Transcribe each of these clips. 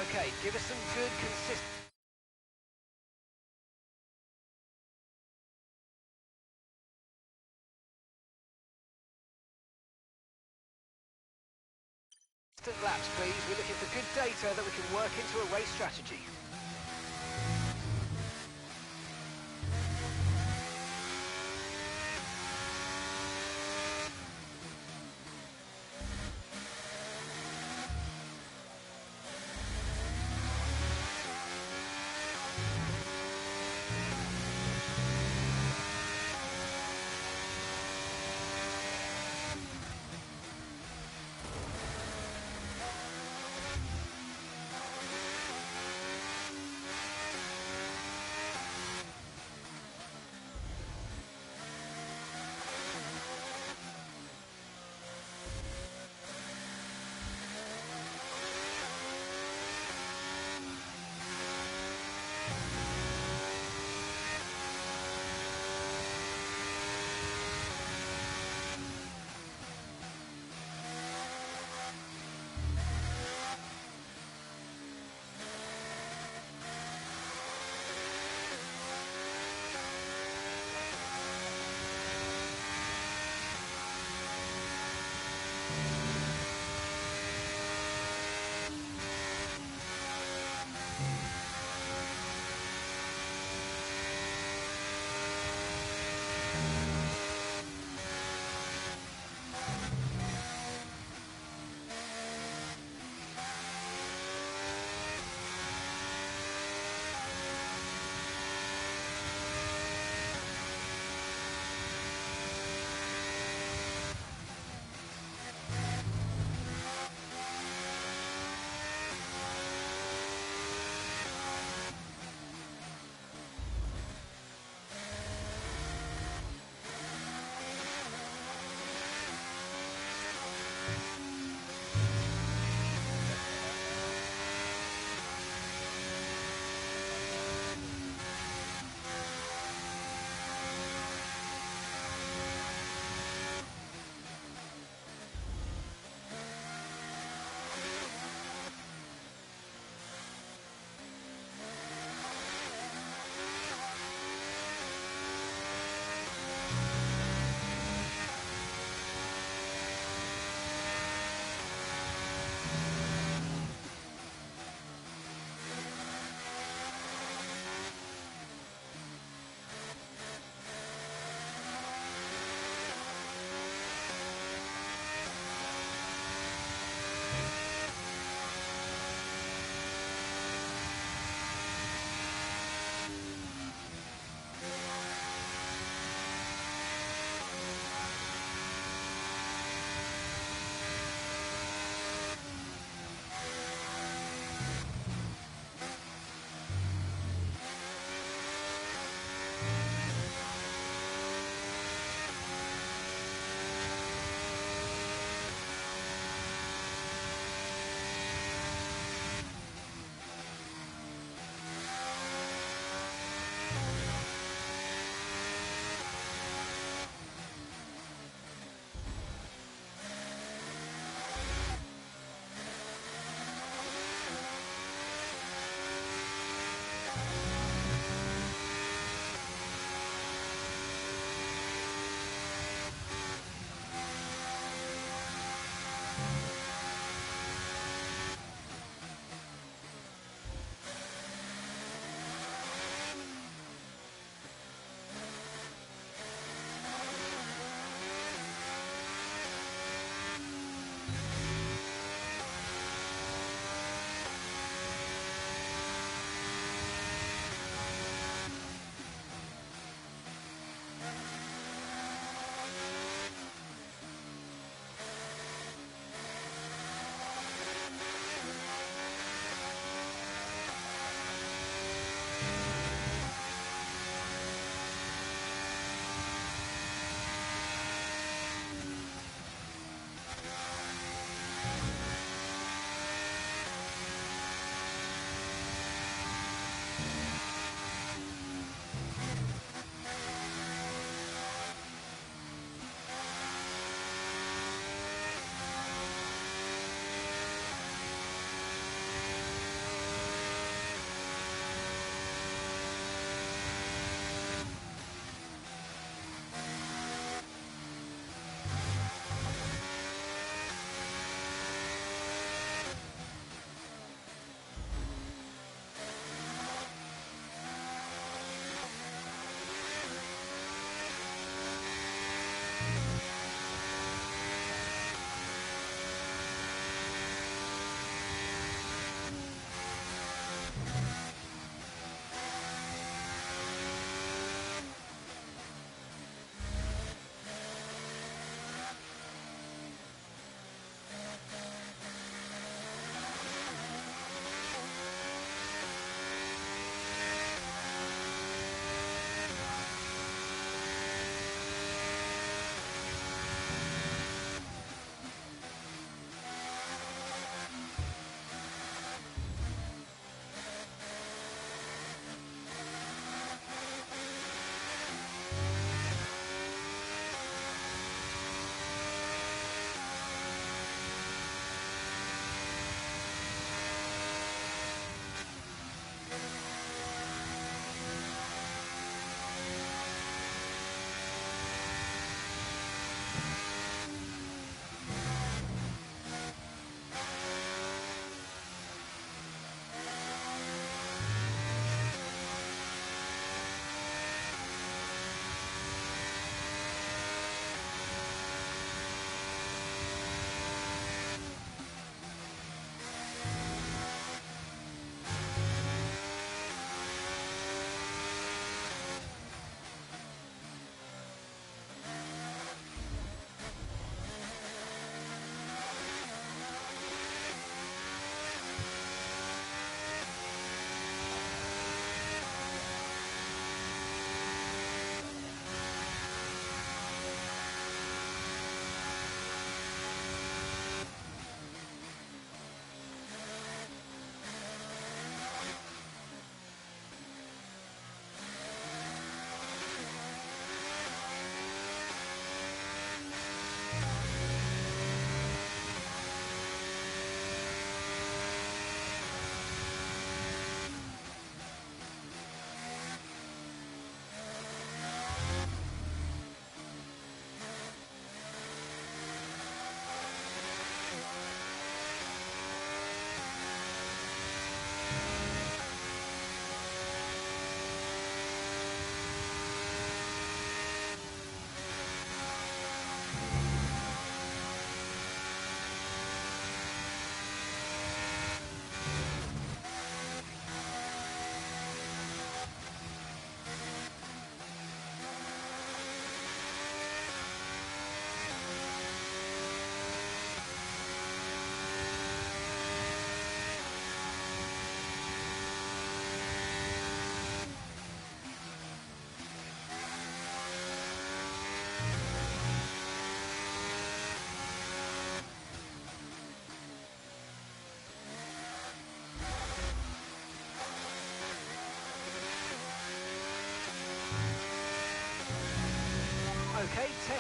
Okay, give us some good consistent laps, please. We're looking for good data that we can work into a race strategy.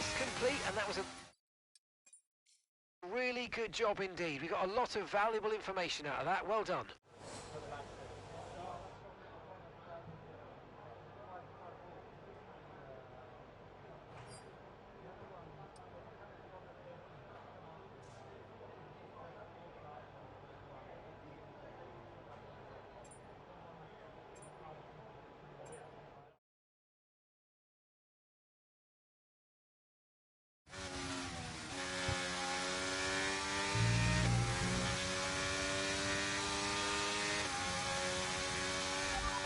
test complete, and that was a really good job indeed. We got a lot of valuable information out of that. Well done.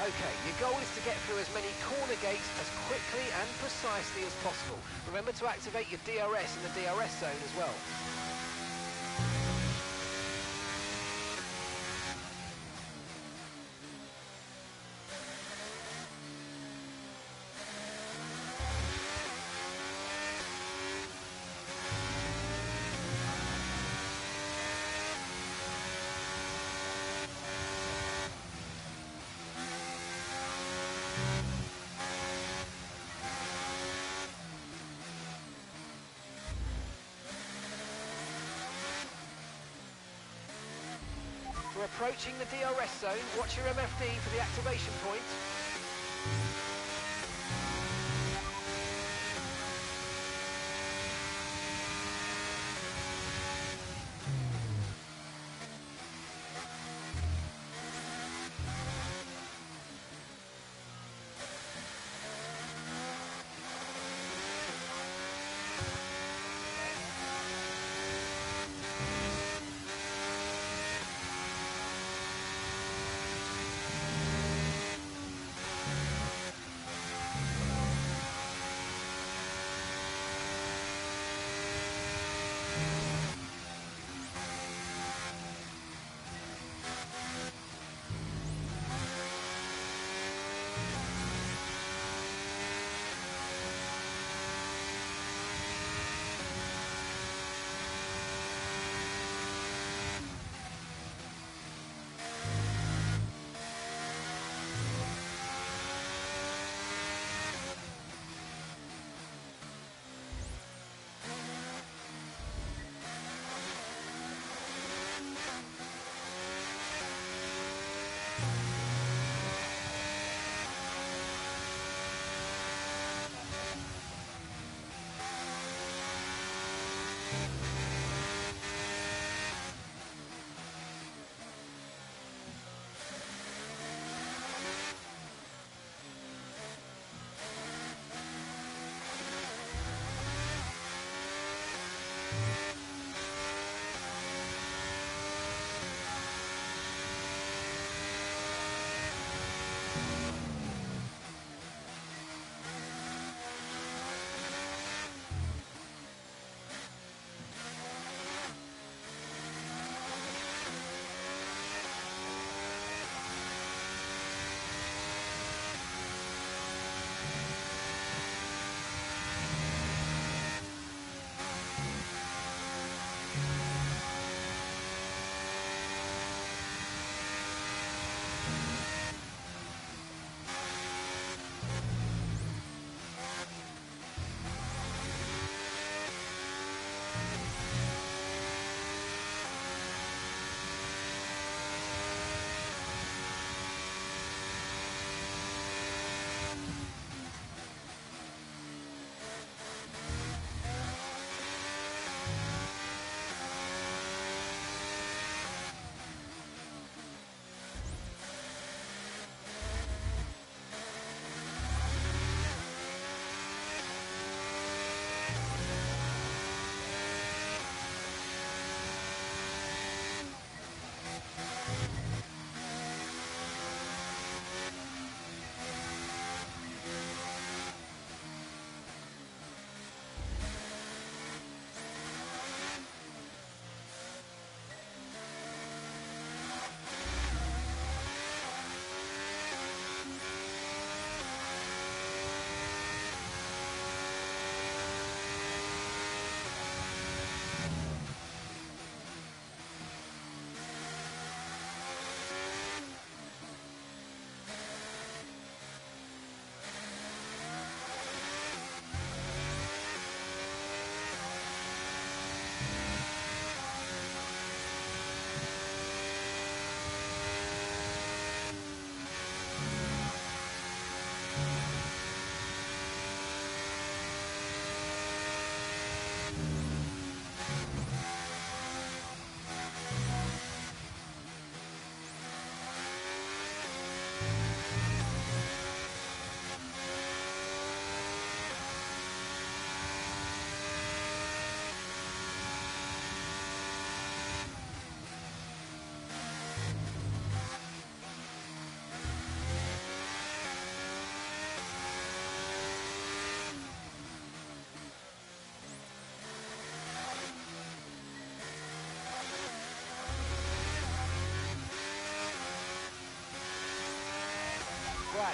Okay, your goal is to get through as many corner gates as quickly and precisely as possible. Remember to activate your DRS in the DRS zone as well. We're approaching the DRS zone. Watch your MFD for the activation point.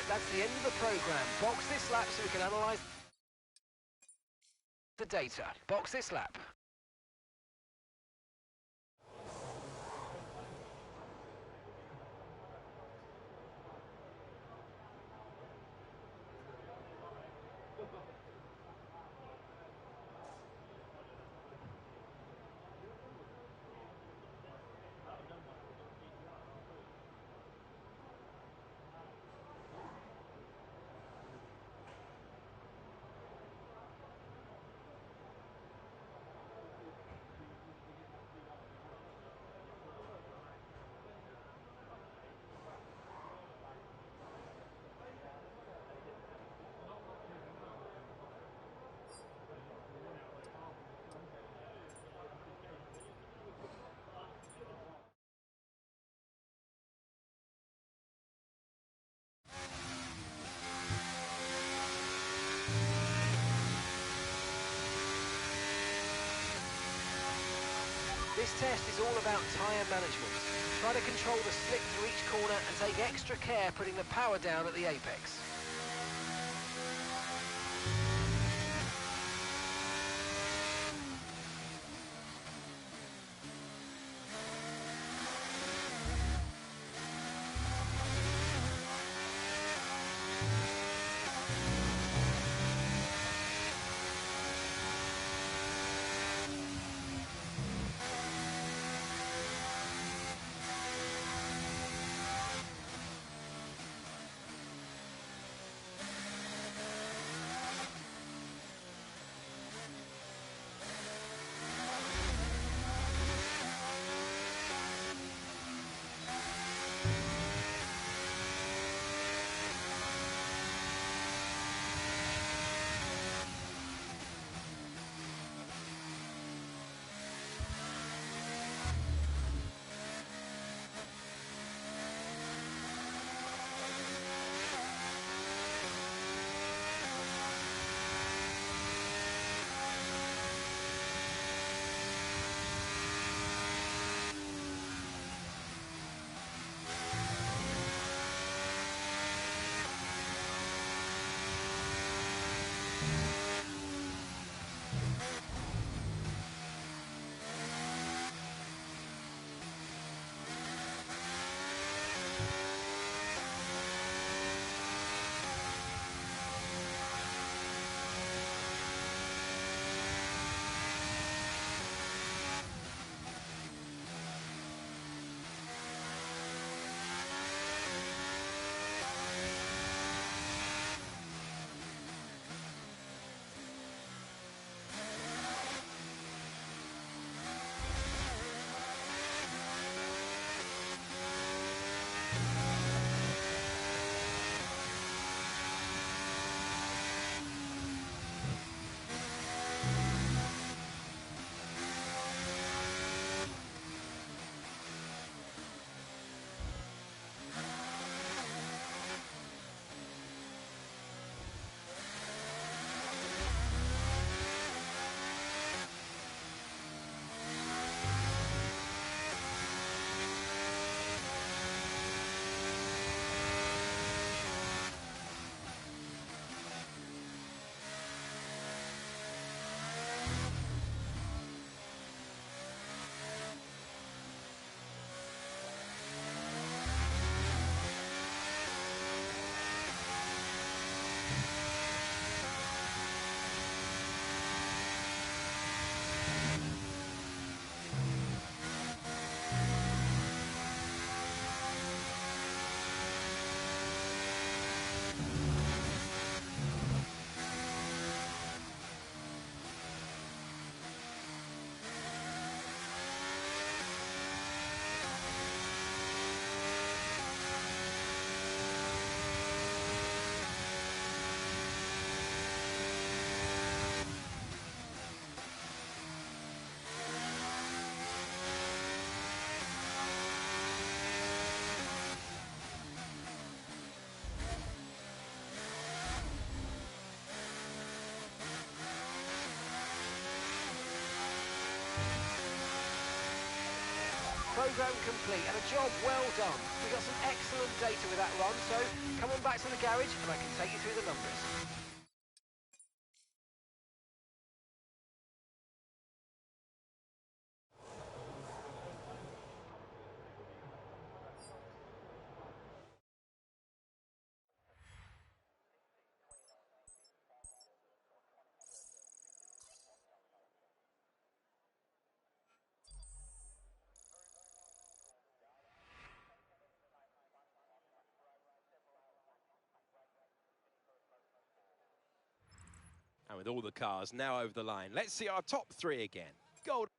Right, that's the end of the programme. Box this lap so we can analyse the data. Box this lap. This test is all about tyre management. Try to control the slip through each corner and take extra care putting the power down at the apex. Programme complete and a job well done. We got some excellent data with that run, so come on back to the garage and I can take you through the numbers. And with all the cars now over the line, let's see our top three again. Gold.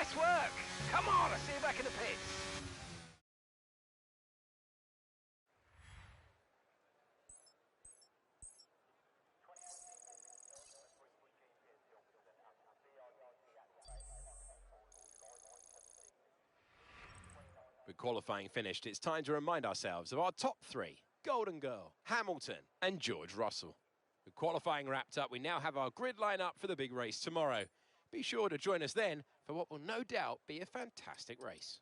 Nice work. Come on, I'll see you back in the pits. With qualifying finished, it's time to remind ourselves of our top three. Golden Girl, Hamilton and George Russell. With qualifying wrapped up, we now have our grid line-up for the big race tomorrow. Be sure to join us then for what will no doubt be a fantastic race.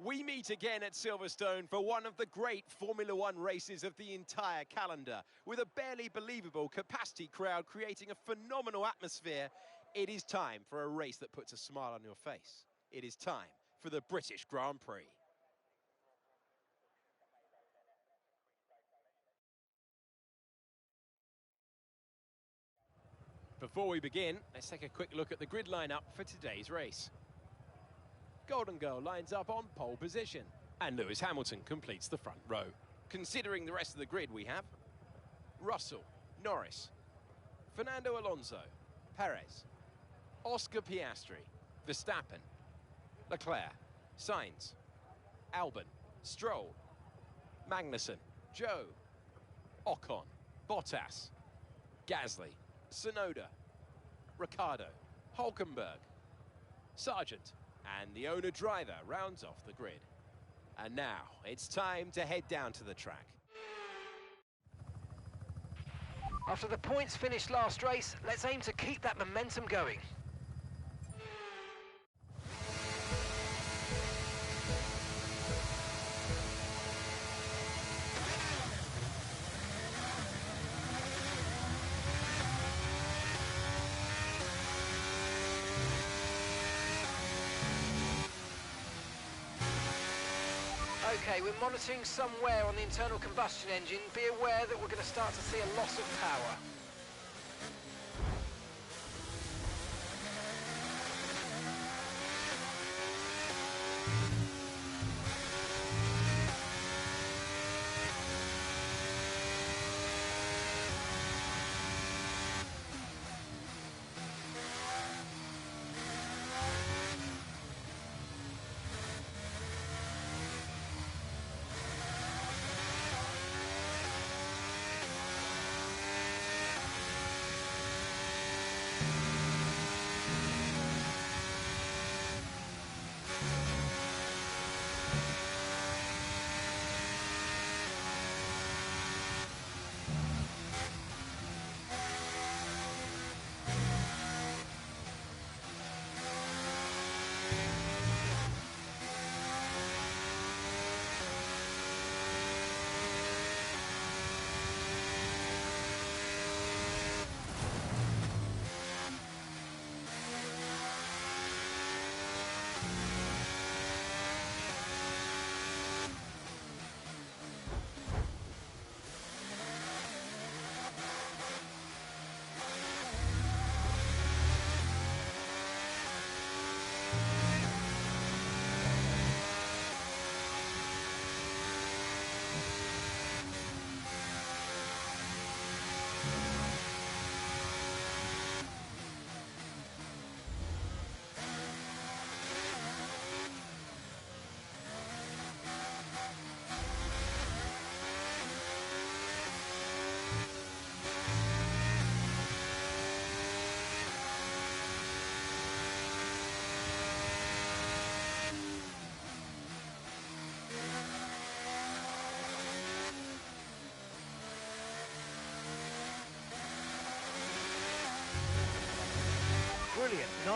We meet again at Silverstone for one of the great Formula One races of the entire calendar. With a barely believable capacity crowd creating a phenomenal atmosphere, it is time for a race that puts a smile on your face. It is time for the British Grand Prix. Before we begin, let's take a quick look at the grid lineup for today's race. Golden Girl lines up on pole position, and Lewis Hamilton completes the front row. Considering the rest of the grid, we have Russell, Norris, Fernando Alonso, Perez, Oscar Piastri, Verstappen, Leclerc, Sainz, Albon, Stroll, Magnussen, Joe, Ocon, Bottas, Gasly, Tsunoda, Ricciardo, Hulkenberg, Sargent, and the owner-driver rounds off the grid. And now, it's time to head down to the track. After the points finished last race, let's aim to keep that momentum going. Okay, we're monitoring some wear on the internal combustion engine. Be aware that we're going to start to see a loss of power.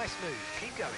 Nice move, keep going.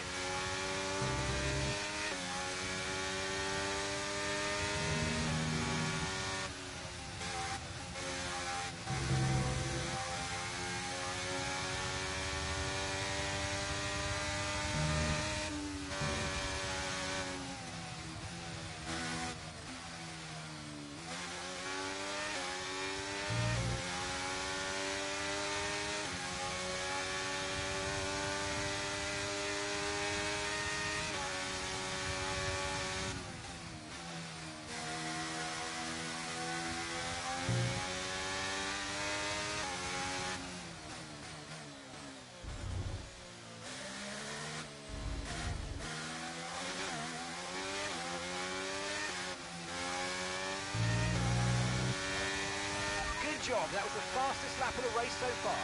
Good job, that was the fastest lap of the race so far.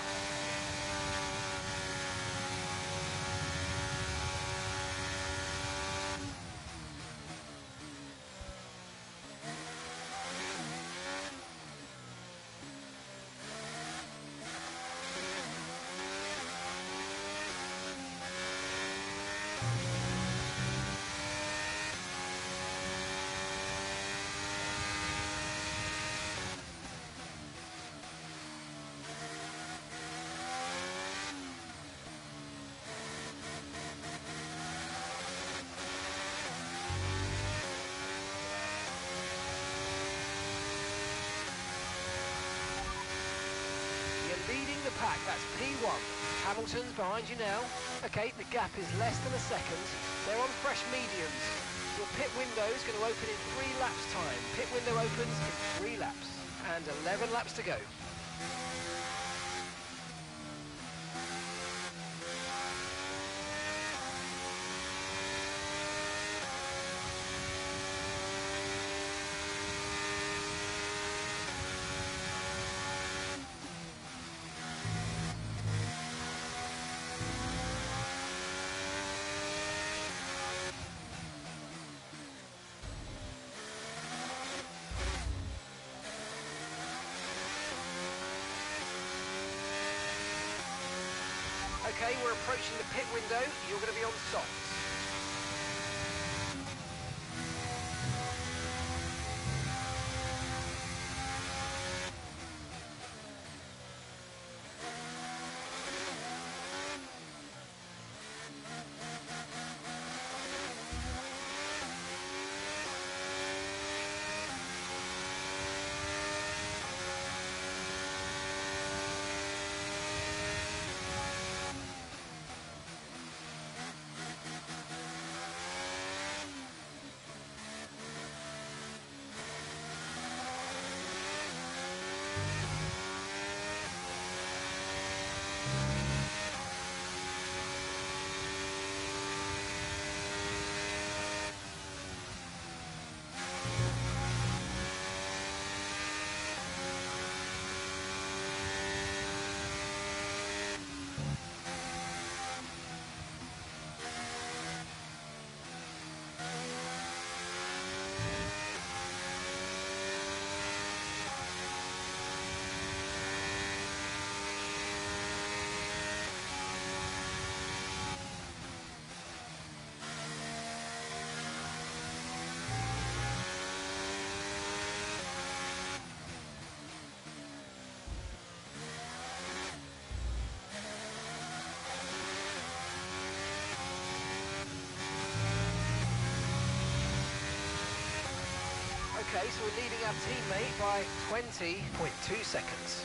Leading the pack, that's P1. Hamilton's behind you now. Okay, the gap is less than a second. They're on fresh mediums. Your pit window is going to open in 3 laps time. Pit window opens in 3 laps. And 11 laps to go. Okay, we're approaching the pit window. You're going to be on softs. Okay, so we're leading our teammate by 20.2 seconds.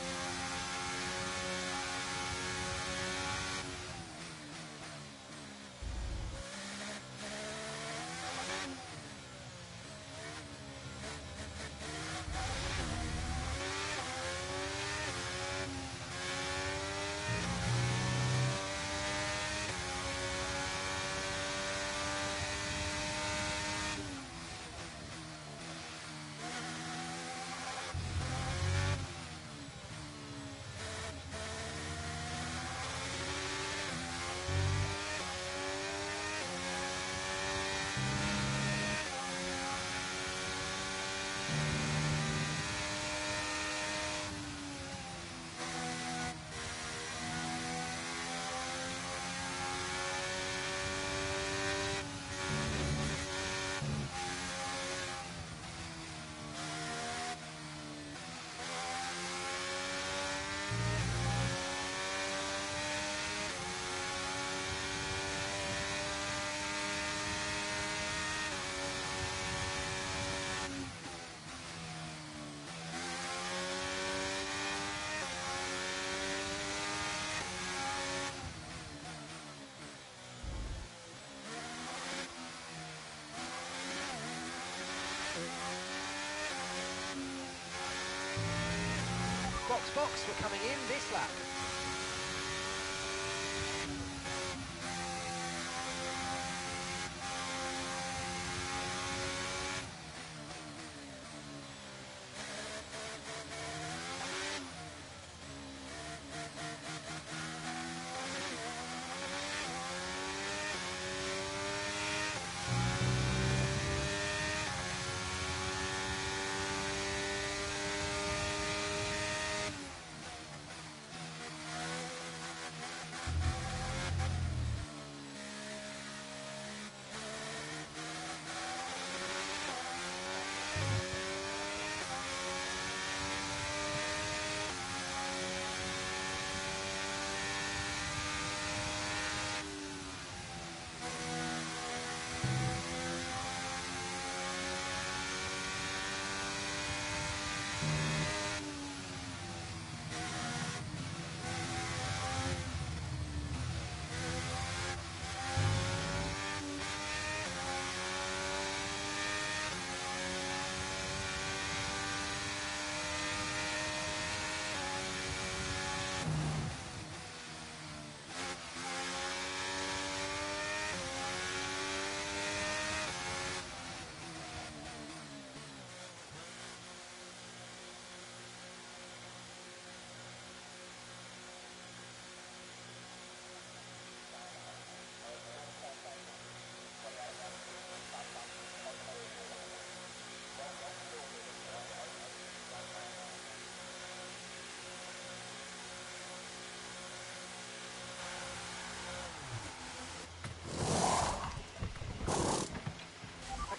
box were coming in this lap.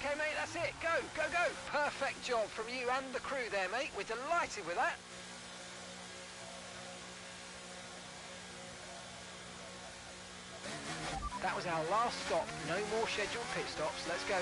Okay, mate, that's it. Go, go, go. Perfect job from you and the crew there, mate. We're delighted with that. That was our last stop. No more scheduled pit stops. Let's go.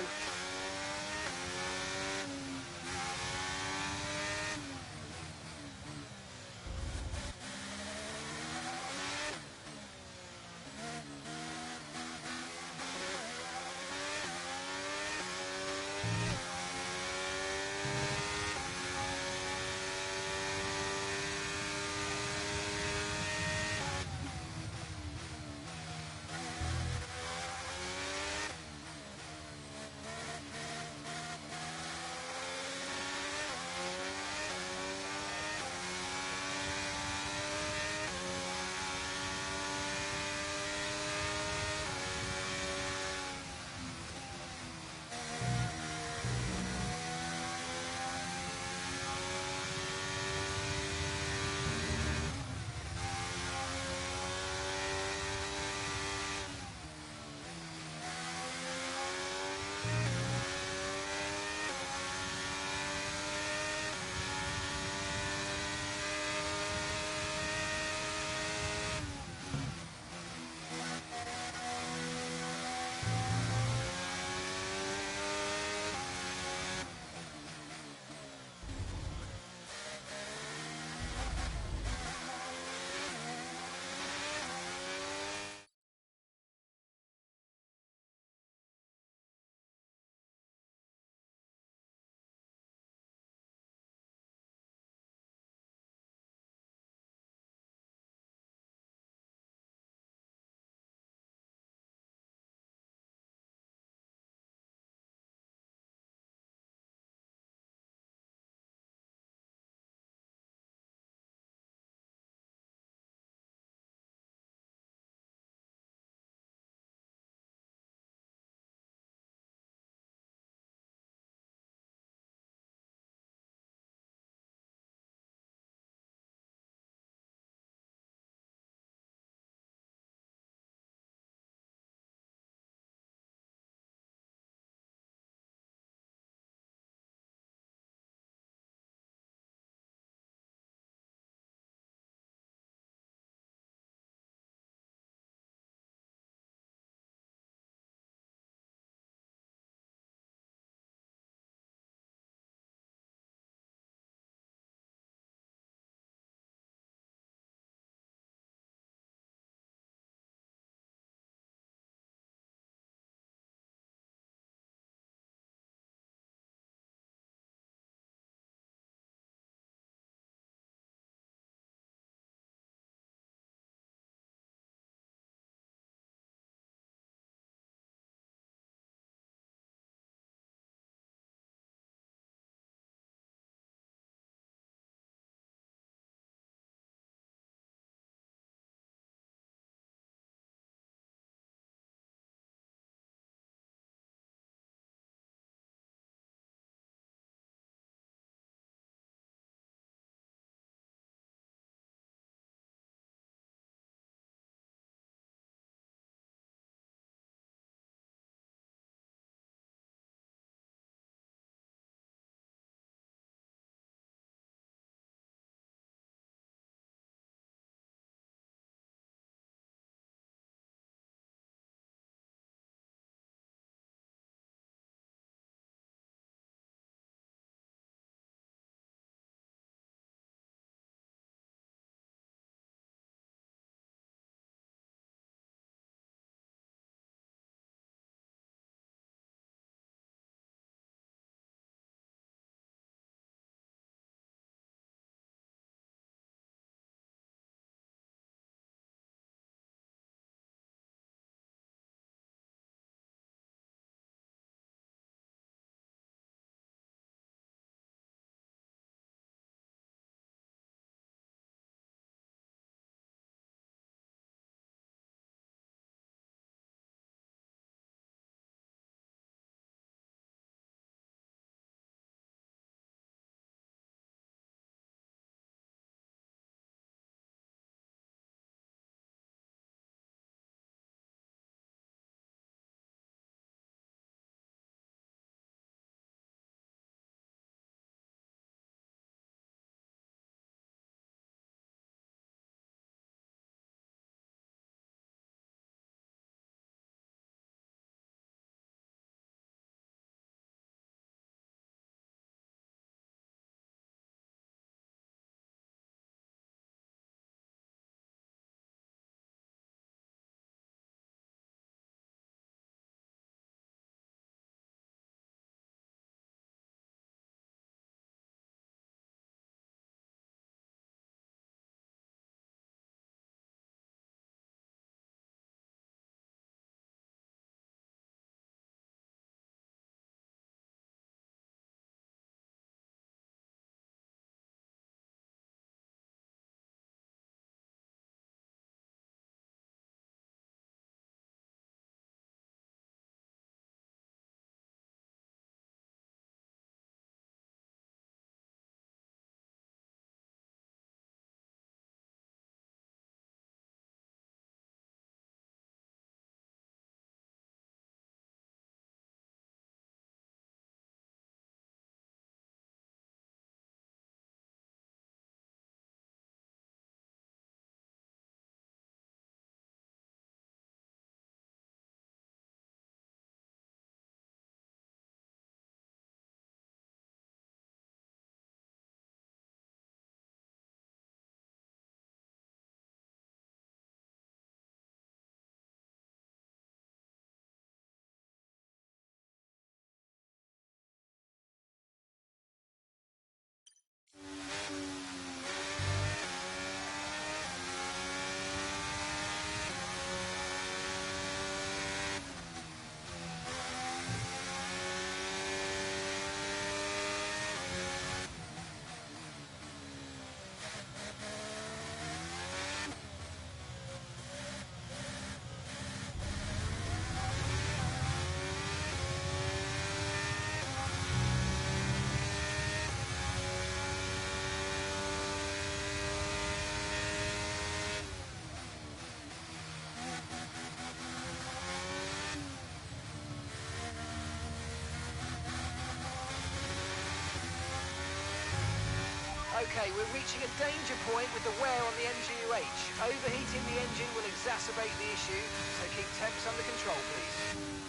Okay, we're reaching a danger point with the wear on the MGU-H. Overheating the engine will exacerbate the issue, so keep temps under control, please.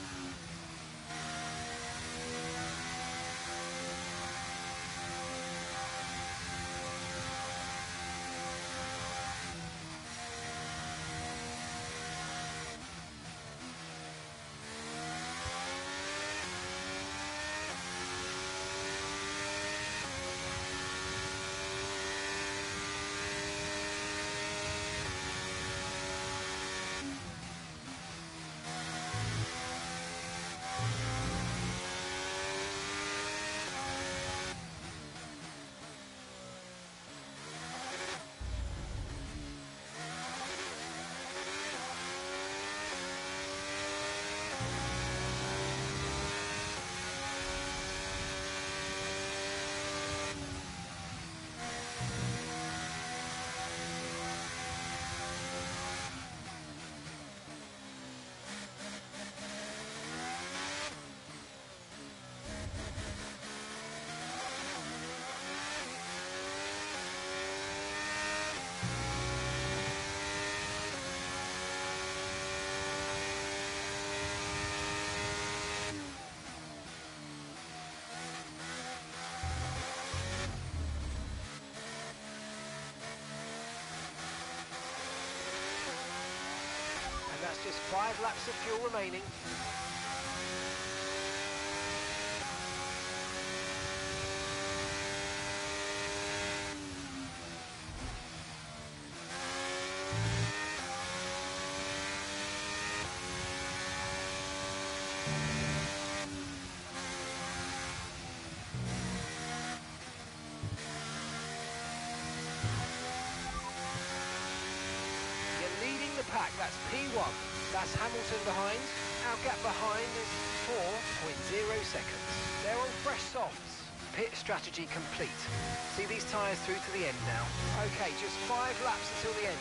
And that's just 5 laps of fuel remaining. You're leading the pack, that's P1. That's Hamilton behind. Our gap behind is 4.0 seconds. They're on fresh softs. Pit strategy complete. See these tyres through to the end now. Okay, just 5 laps until the end.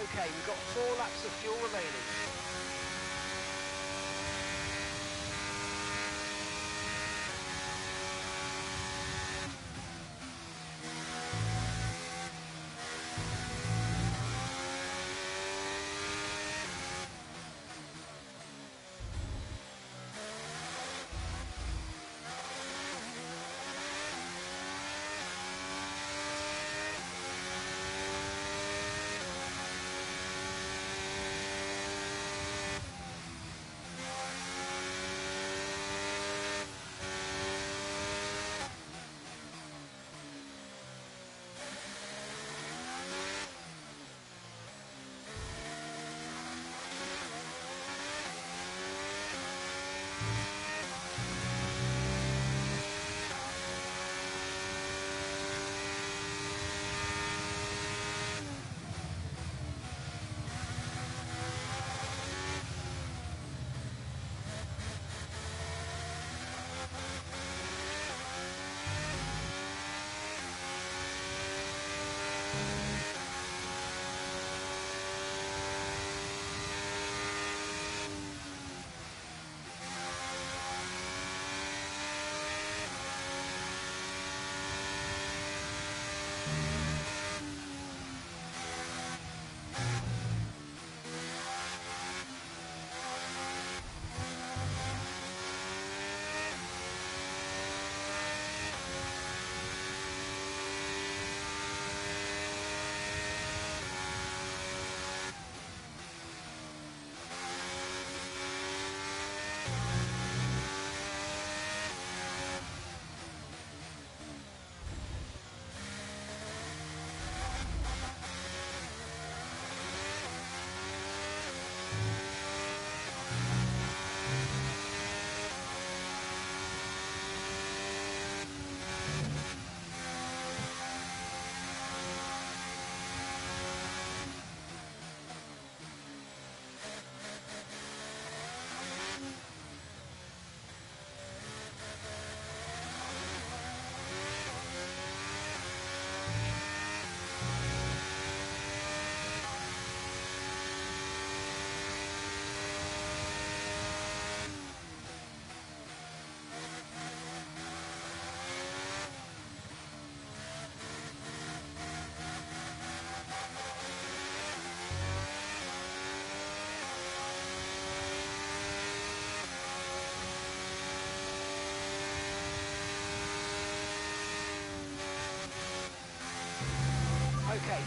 Okay, we've got 4 laps of fuel remaining.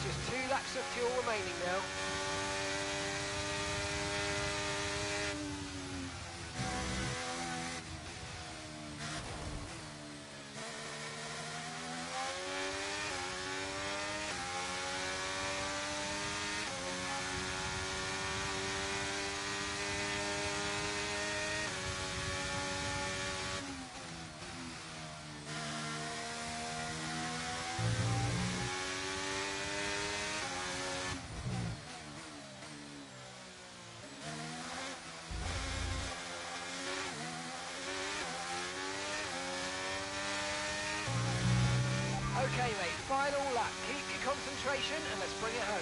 just 2 laps of fuel remaining now. Okay, mate, final lap. Keep your concentration and let's bring it home.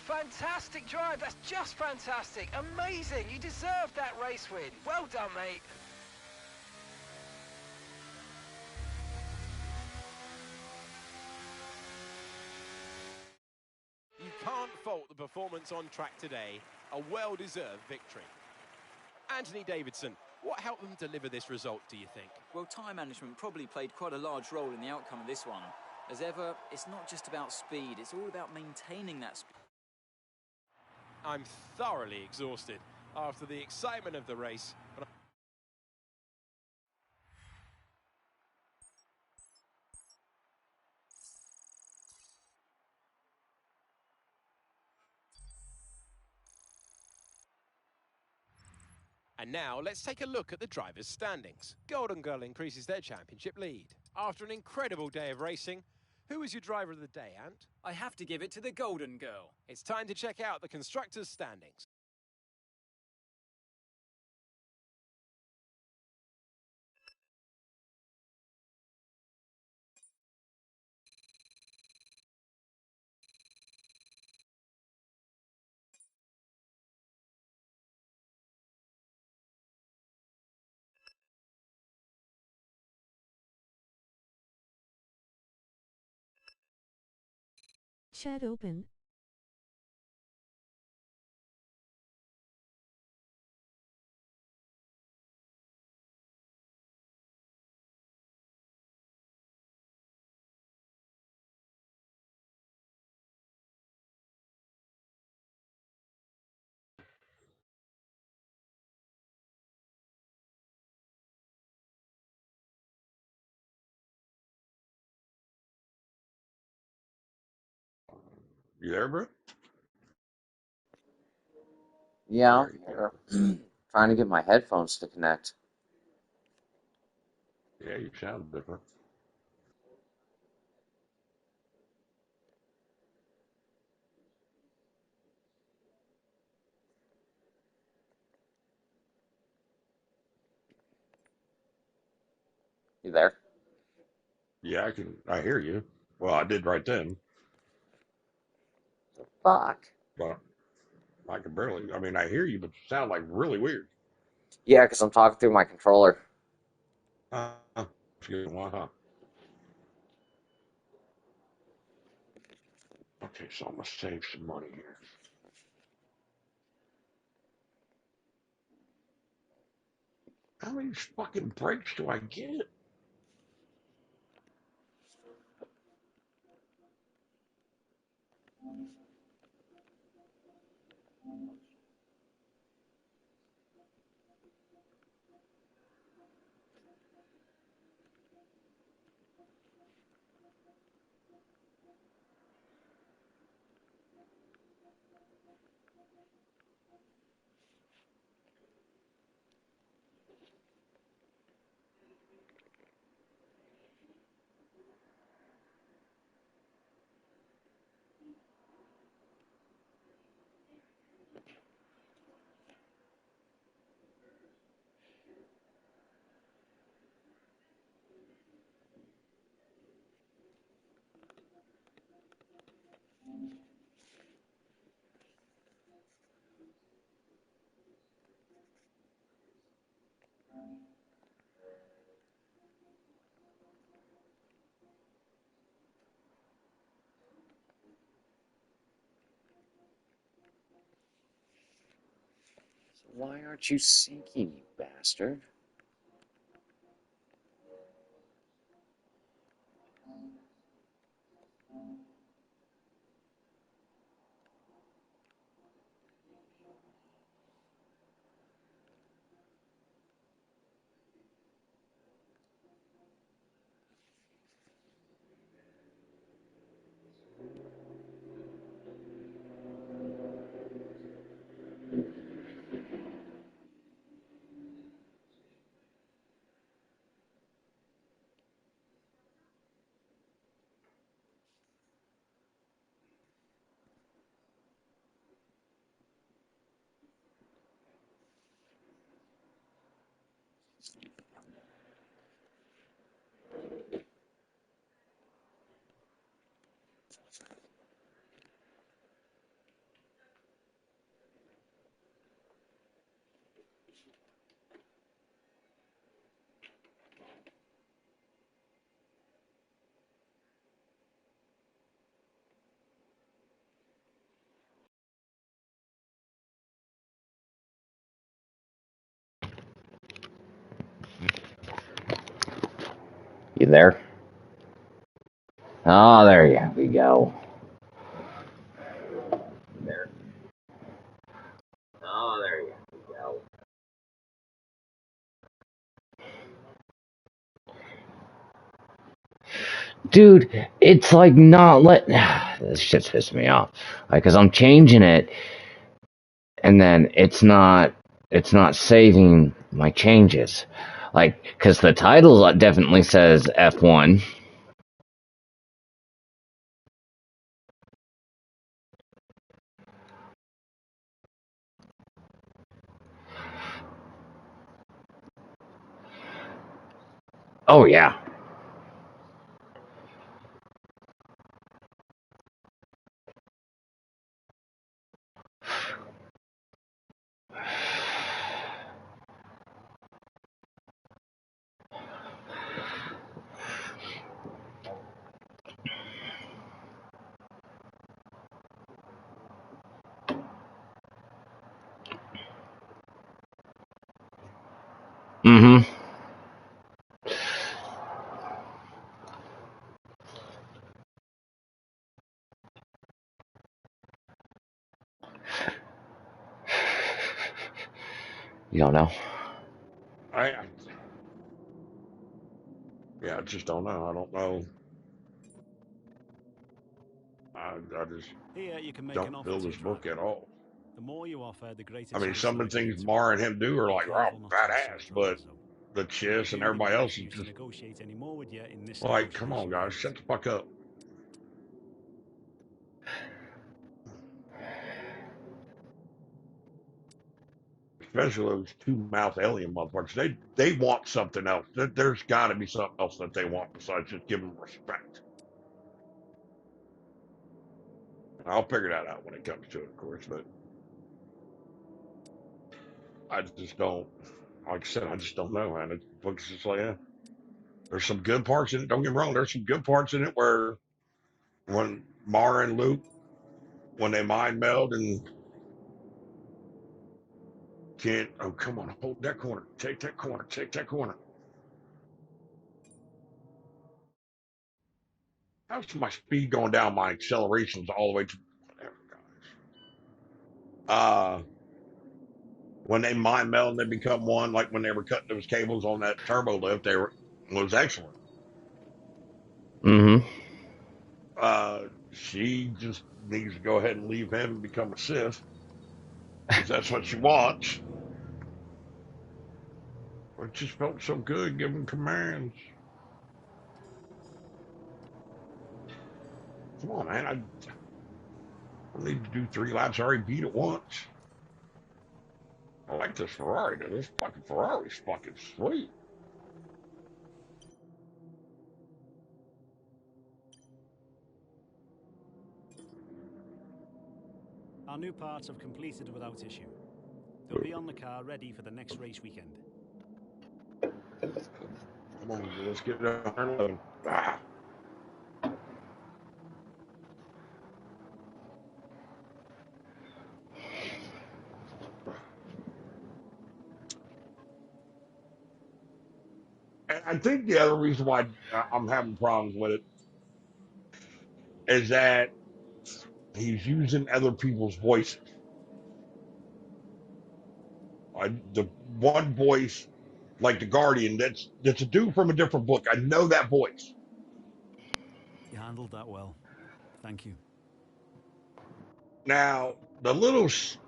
Fantastic drive, that's just fantastic, amazing, you deserved that race win. Well done, mate. You can't fault the performance on track today, a well-deserved victory. Anthony Davidson, what helped them deliver this result, do you think? Well, time management probably played quite a large role in the outcome of this one. As ever, it's not just about speed, it's all about maintaining that speed. I'm thoroughly exhausted after the excitement of the race. And now let's take a look at the drivers' standings. Golden Girl increases their championship lead. After an incredible day of racing, who was your driver of the day, Ant? I have to give it to the Golden Girl. It's time to check out the constructors' standings. Chat open. You there, bro? Yeah, I'm here. Trying to get my headphones to connect. Yeah, you sound different. You there? Yeah, I hear you. Well, I did right then, Fuck. but I can barely. I hear you, but you sound like really weird. Yeah, because I'm talking through my controller. Why, huh? Okay, so I'm gonna save some money here. How many fucking breaks do I get? Why aren't you sinking, you bastard? You there? Oh, there we go. There. Oh, there you go. Dude, it's like not let. This shit's pissing me off. Like, cause I'm changing it, and then it's not saving my changes. Like, cause the title definitely says F1. Oh yeah. Mm-hmm. You don't know. Yeah, I just don't know. I don't know. I just Here you can make an don't offer feel to this your book driver. at all. The more you offer, the greater I mean, chance some you'll of the agree things to it. Mar and him do are Be like, oh, careful not to badass, insult your but boss, though. the If they Chiss and do, they everybody might else is refuse to just negotiate any more with you in this like, come on, negotiation guys, phase. shut the fuck up. Especially those two mouth alien motherfuckers. They want something else. There's got to be something else that they want besides just giving them respect. I'll figure that out when it comes to it, of course. But I just don't. Like I said, I just don't know, man. The book's just like, yeah. There's some good parts in it. Don't get me wrong. There's some good parts in it where when Mara and Luke, when they mind meld and can't, oh, come on, hold that corner. Take that corner. Take that corner. How's my speed going down? My acceleration's all the way to whatever, guys. When they mind meld and they become one, like when they were cutting those cables on that turbo lift, was excellent. Mm-hmm. She just needs to go ahead and leave him and become a Sith because that's what she wants. It just felt so good giving commands. Come on, man. I need to do 3 laps. I already beat it once. I like this Ferrari, dude. This fucking Ferrari's fucking sweet. Our new parts have completed without issue. They'll be on the car ready for the next race weekend. Come on, let's get it 111. Ah. And I think the other reason why I'm having problems with it is that he's using other people's voices. The one voice, like the Guardian, that's a dude from a different book. I know that voice. You handled that well. Thank you. Now the little chick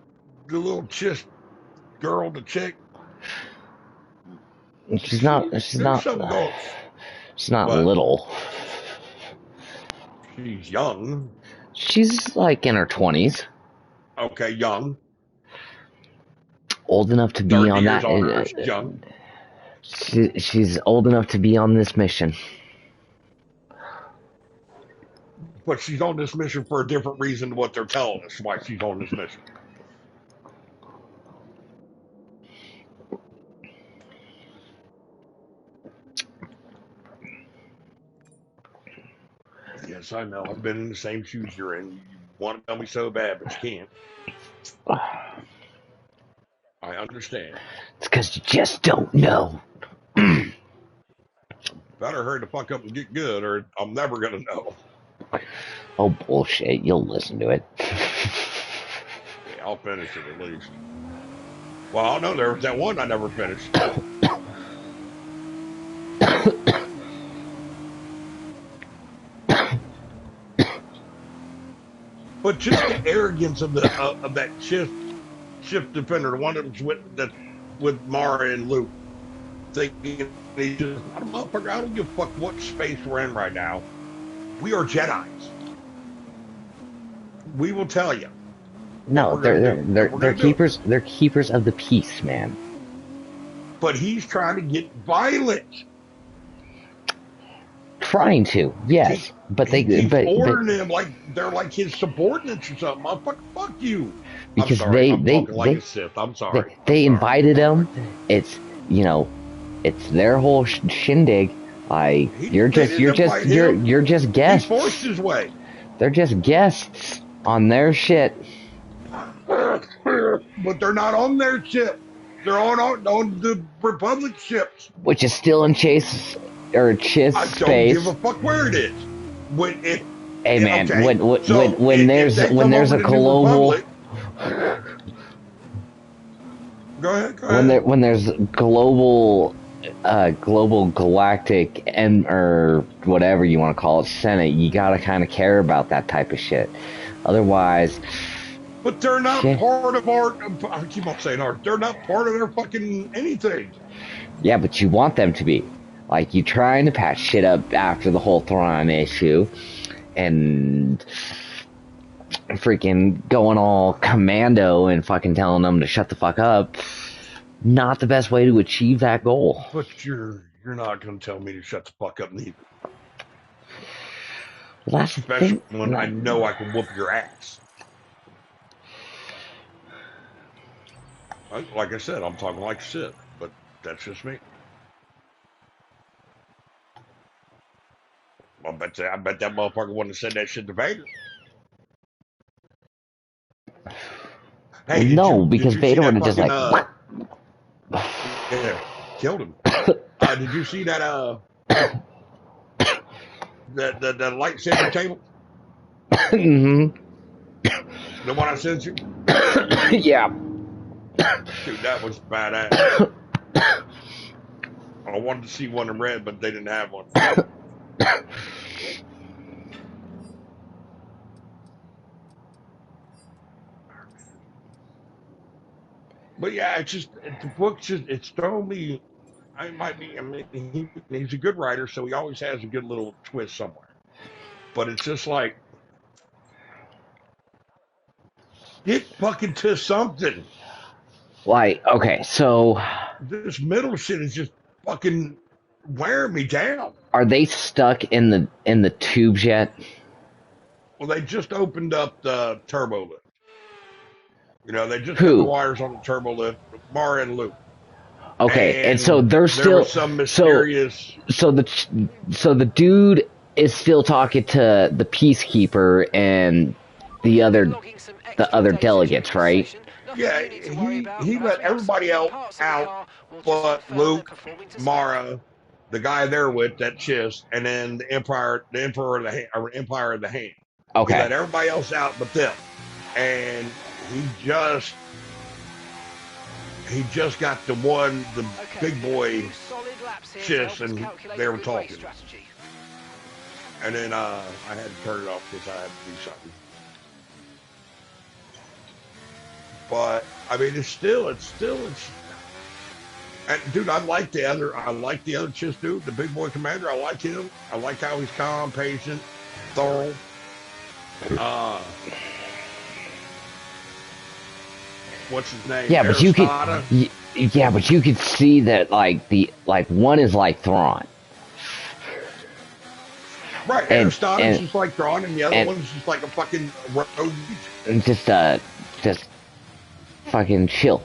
girl, the chick, She's not. there's something going. She's not But little. she's young. She's like in her 20s. Okay, young. Old enough to be 30 on years that. older. She's young. She's old enough to be on this mission. But she's on this mission for a different reason to what they're telling us why she's on this mission. Yes, I know. I've been in the same shoes you're in. You want to tell me so bad, but you can't. I understand. It's because you just don't know. Better hurry the fuck up and get good, or I'm never gonna know. Oh, bullshit. You'll listen to it. Yeah, I'll finish it at least. Well, I don't know. There was that one I never finished. But just the arrogance of that shift defender, the one that's with Mara and Luke, thinking he just, I don't give a fuck what space we're in right now. We are Jedi's. We will tell you. No, they're keepers. They're keepers of the peace, man. But he's trying to get violent. Trying to, yes, but ordering them like they're like his subordinates or something. I'm fuck you. Because I'm talking like a Sith. I'm sorry. They invited him. It's it's their whole shindig. You're just guests. He forced his way. They're just guests on their shit. But they're not on their ship. They're on the Republic ships, which is still in Chase or Chiss space. I don't give a fuck where it is. Hey man, when there's a global. Go ahead. When there's global galactic or whatever you want to call it, Senate, you gotta kind of care about that type of shit. Otherwise. But they're not part of our. I keep on saying our. They're not part of their fucking anything. Yeah, but you want them to be. Like, you trying to patch shit up after the whole Thrawn issue, and freaking going all commando and fucking telling them to shut the fuck up. Not the best way to achieve that goal. But you're not going to tell me to shut the fuck up neither. Well, that's especially when I know I can whoop your ass. Like I said, I'm talking like Sid, but that's just me. I bet that motherfucker wouldn't have said that shit to Vader. Hey, No, did because you see Vader would that have just fucking like, yeah, killed him. Did you see that the lightsaber table? hmm The one I sent you? yeah. Dude, that was badass. I wanted to see one in red, but they didn't have one. But yeah, the book's just, it's thrown me. I mean, he's a good writer, so he always has a good little twist somewhere. But it's just like, get fucking to something. Like, okay, so This middle shit is just fucking wearing me down. are they stuck in the tubes yet? Well, they just opened up the turbo lift. You know, they just cut the Who? wires on the turbo lift, Mara and Luke. Okay, and so And they're there was still some so mysterious. so the dude is still talking to the peacekeeper and the We'll be other logging some the extra other data during delegates, this right? session. Nothing Yeah, you need to worry about, he but as let we have some everybody moving else parts in the out car, we'll just but confirm they're Luke, performing to spec. Mara, the guy they're with, that Chiss, and then the Emperor of the Hand, or Empire of the Hand. He Okay. let everybody else out but them, and he just got the Okay, big we need a boy few solid laps here to Chiss, help us and calculate they a were good race talking, strategy. and then I had to turn it off because I had to do something. But I mean, it's. And dude, I like the other Chiss dude, the big boy commander. I like him. I like how he's calm, patient, thorough. Uh, what's his name? Yeah, but you could Aristata. yeah, but you could see that like one is like Thrawn. Right, And Aristata's and just like Thrawn, and the other and, one's just like a fucking rogue agent. and just fucking chill.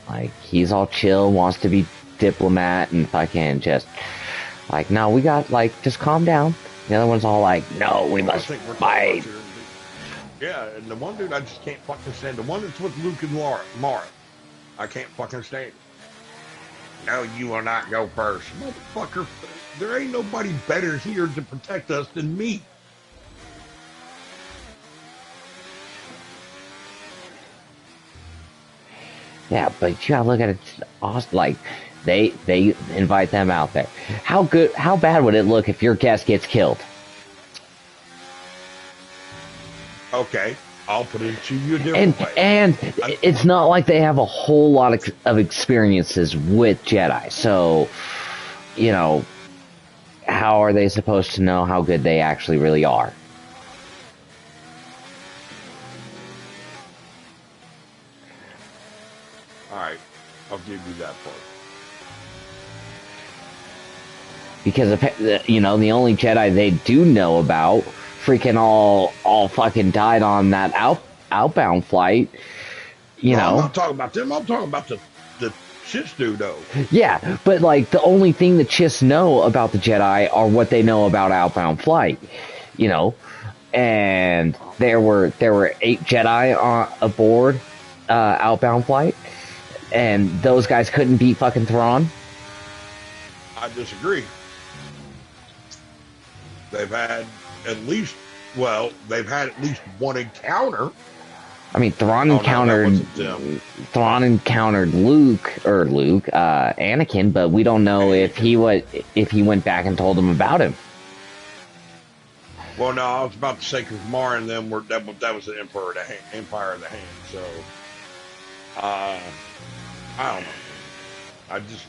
Like he's all chill, wants to be diplomat and fucking just like no, we got like just calm down. The other one's all like, no, we Oh, I must think we're talking fight. about your. Yeah, and the one dude I just can't fucking stand. The one that's with Luke and Mara. I can't fucking stand it. No, you will not go first. Motherfucker, there ain't nobody better here to protect us than me. Yeah, but you gotta look at it. Awesome. Like they invite them out there. How bad would it look if your guest gets killed? Okay, I'll put it to you a And different way. it's not like they have a whole lot of experiences with Jedi. So, you know, how are they supposed to know how good they actually really are? All right, I'll give you that part. Because you know the only Jedi they do know about freaking all fucking died on that outbound flight. You No, I'm know. not talking about them. I'm talking about the shit dude though. Yeah, but like the only thing the Chiss know about the Jedi are what they know about outbound flight. You know, and there were 8 Jedi aboard outbound flight, and those guys couldn't beat fucking Thrawn. I disagree. They've had at least they've had at least one encounter. I mean, Thrawn Oh, no, that encountered wasn't them. Anakin, but we don't know if he went back and told him about him. Well, no, I was about to say because Mara and them that was the Empire of the Hand. So, I don't know. I just.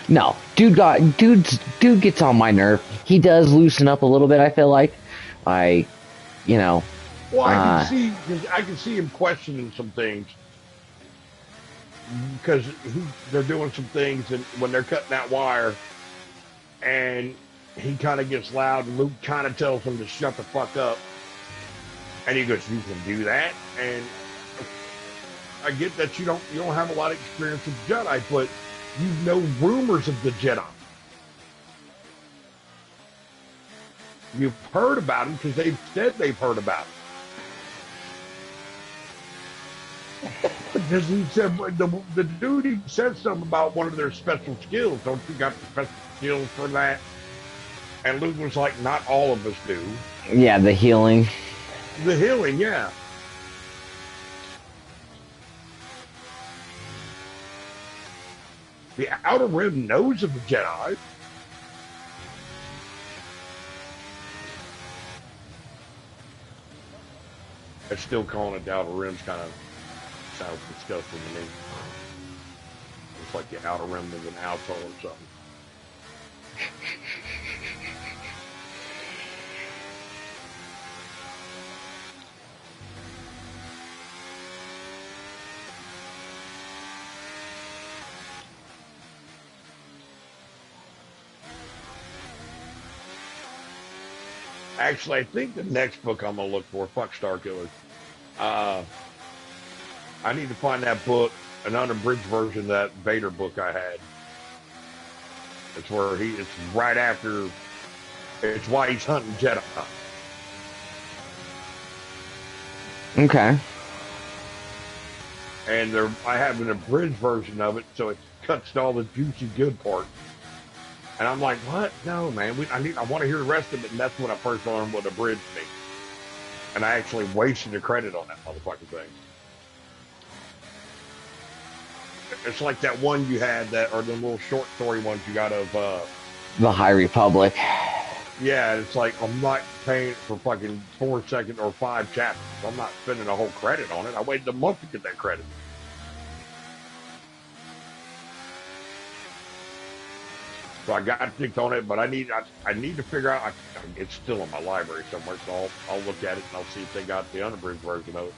No, dude gets on my nerve. He does loosen up a little bit. I feel like, you know. Well, I can see him questioning some things because they're doing some things, and when they're cutting that wire, and he kind of gets loud, and Luke kind of tells him to shut the fuck up, and he goes, "You can do that," and I get that you don't have a lot of experience with Jedi, but you know rumors of the Jedi. you've heard about them because they've said they've heard about them. Because he said the dude he said something about one of their special skills. Don't you got the special skills for that? And Luke was like, not all of us do. Yeah, the healing. The healing, yeah. The Outer Rim knows of the Jedi. And still calling it the Outer Rim's kind of sounds disgusting to me. It's like the Outer Rim is an asshole or something. Actually, I think the next book I'm gonna look for, fuck Star Killer. I need to find that book, an unabridged version of that Vader book I had. It's where it's right after, it's why he's hunting Jedi. Okay. And I have an abridged version of it, so it cuts to all the juicy good parts. And I'm like, what? No, man. I want to hear the rest of it. And that's when I first learned what abridged means. And I actually wasted a credit on that motherfucking thing. It's like that one you had or the little short story ones you got of The High Republic. Yeah, it's like I'm not paying for fucking 4 second or 5 chapters. I'm not spending a whole credit on it. I waited a month to get that credit. So I got ticked on it, but I need to figure out. It's still in my library somewhere, so I'll look at it and I'll see if they got the unabridged version of it.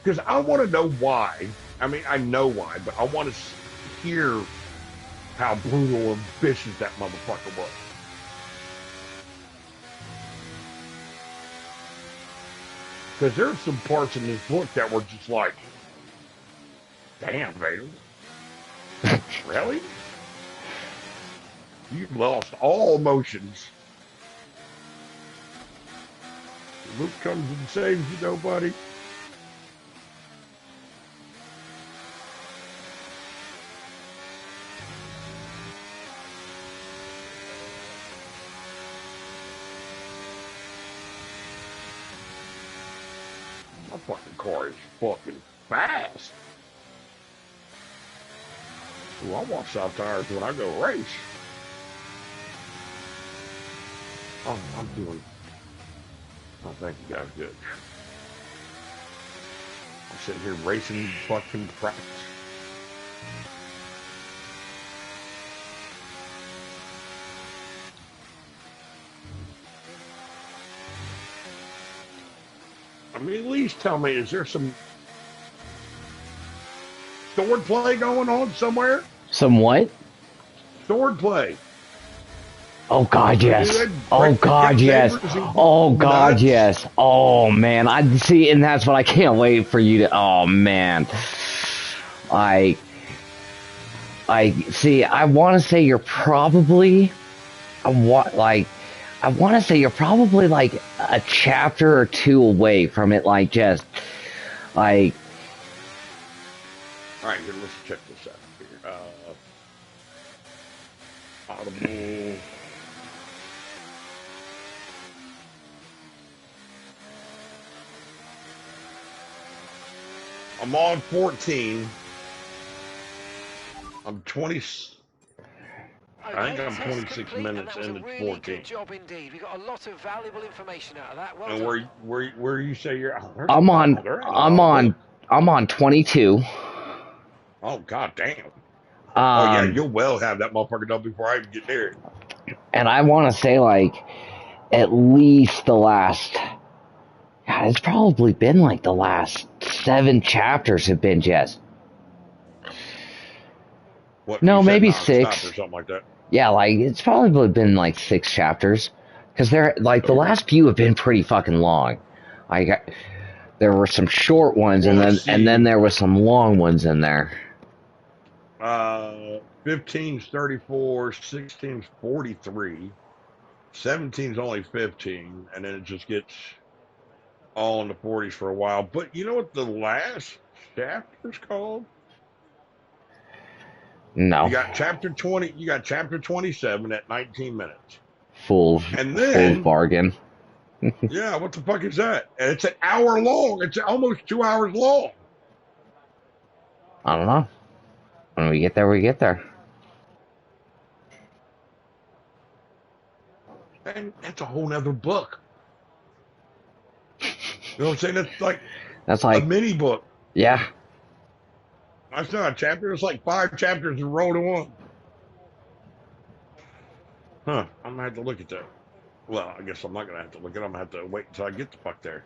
Because I want to know why. I mean, I know why, but I want to hear how brutal and vicious that motherfucker was. Because there's some parts in this book that were just like, damn, Vader. Really? You've lost all emotions. Luke comes and saves you, nobody. My fucking car is fucking fast. Ooh, I want soft tires when I go race. Oh, I'm doing. Oh, thank you guys. Good. I'm sitting here racing fucking practice. I mean, at least tell me, is there some sword play going on somewhere? Some what? Sword play. Oh God, yes. Oh God, yes. Oh God, yes. Oh man, I see, and that's what I can't wait for you to. Oh man, I see. I want to say you're probably, I want to say you're probably like a chapter or two away from it, like just like. All right, here, let's check this out here. Audible. I'm on 14. I'm 20. I think I'm 26 minutes into 14. Good job indeed. We got a lot of valuable information out of that. Well and where you say you're? Oh, I'm on 22. Oh God damn. Oh yeah, you'll well have that motherfucker done before I even get there. And I want to say like at least the last. God, it's probably been like the last 7 chapters have been just. What? No, maybe 6 or something like that. Yeah, like it's probably been like 6 chapters because they're like the last few have been pretty fucking long. Like there were some short ones and then there was some long ones in there. 15's 34, 16's 43. 17's only 15, and then it just gets all in the 40s for a while. But you know what the last chapter's called? No. You got chapter 20. You got chapter 27 at 19 minutes, Fool's and then bargain. yeah, what the fuck is that? And it's an hour long. It's almost 2 hours long. I don't know. When we get there, we get there. And that's a whole nother book. You know what I'm saying? That's a like, mini book. yeah. That's not a chapter. It's like 5 chapters rolled in one. Huh. I'm gonna have to look at that. Well, I guess I'm not gonna have to look at it. I'm gonna have to wait until I get the fuck there.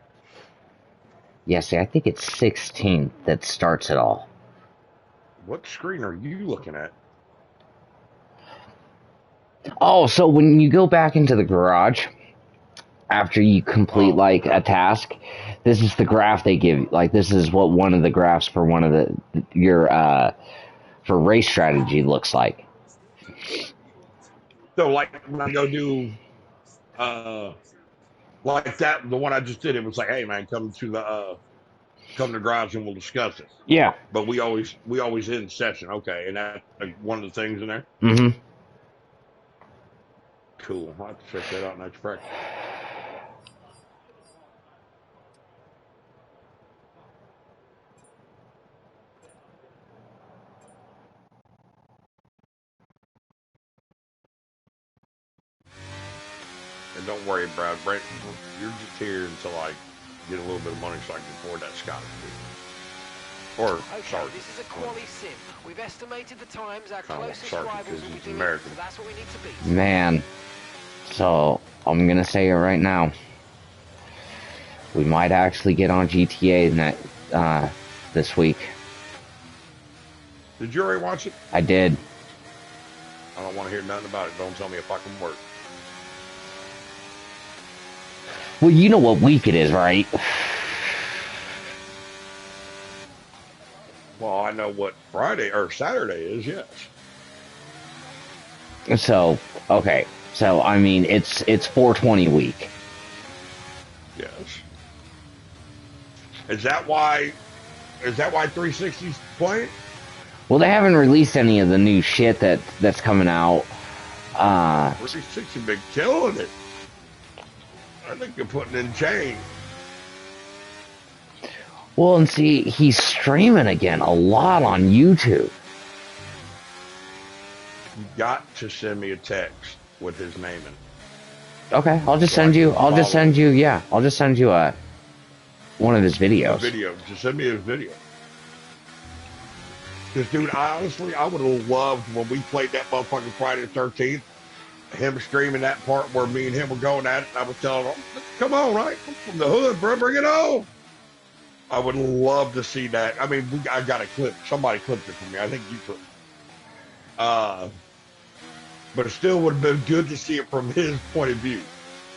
Yeah, see, I think it's 16 that starts it all. What screen are you looking at? Oh, so when you go back into the garage after you complete like a task, this is the graph they give you. Like, this is what one of the graphs for one of your for race strategy looks like. So like when I go do like that, the one I just did, it was like, hey man, come to the garage and we'll discuss it. Yeah. But we always end session. Okay, and that's like one of the things in there. Mm-hmm. Cool. I'll have to check that out next practice. And don't worry, Brad. Brent, you're just here until I get a little bit of money so I can afford that Scottish food. Or Okay, Sergeant. this is a quali sim. We've estimated the times our Kinda like closest Sergeant, rivals because will be he's doing, American. so that's what we need to beat. Man. So, I'm going to say it right now. We might actually get on GTA this week. Did you already watch it? I did. I don't want to hear nothing about it. Don't tell me a fucking word. Well, you know what week it is, right? Well, I know what Friday or Saturday is, yes. So, okay. So, I mean, it's 420 week. Yes. Is that why 360's playing? Well, they haven't released any of the new shit that's coming out. 360 been killing it. I think you're putting in change. Well, and see, he's streaming again a lot on YouTube. You got to send me a text with his name in it. Okay, I'll just send you one of his videos. A video. Just send me a video. Because, dude, I would have loved when we played that motherfucking Friday the 13th, him streaming that part where me and him were going at it, and I was telling him, come on, right? I'm from the hood, bro, bring it on. I would love to see that. I mean, I got a clip. Somebody clipped it for me. I think you clipped it. But it still would have been good to see it from his point of view.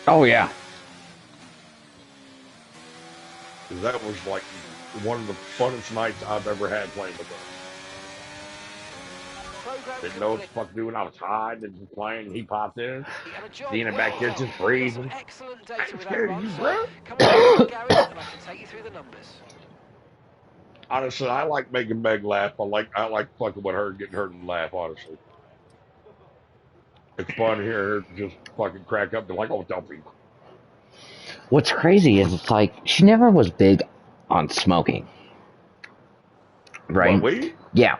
Oh, yeah. Because that was like one of the funnest nights I've ever had playing with him. Didn't know what the fuck to do when I was hiding and just playing. He popped in. Seeing it back there just freezing. Excellent I data ain't with scared that of run, you, so bro. come on to the garage and I can take you through the numbers. Honestly, I like making Meg laugh. I like fucking with her and getting her to laugh, honestly. It's fun to hear her just fucking crack up. They're like, oh, don't be. What's crazy is it's like she never was big on smoking. Right? What, weed? Yeah.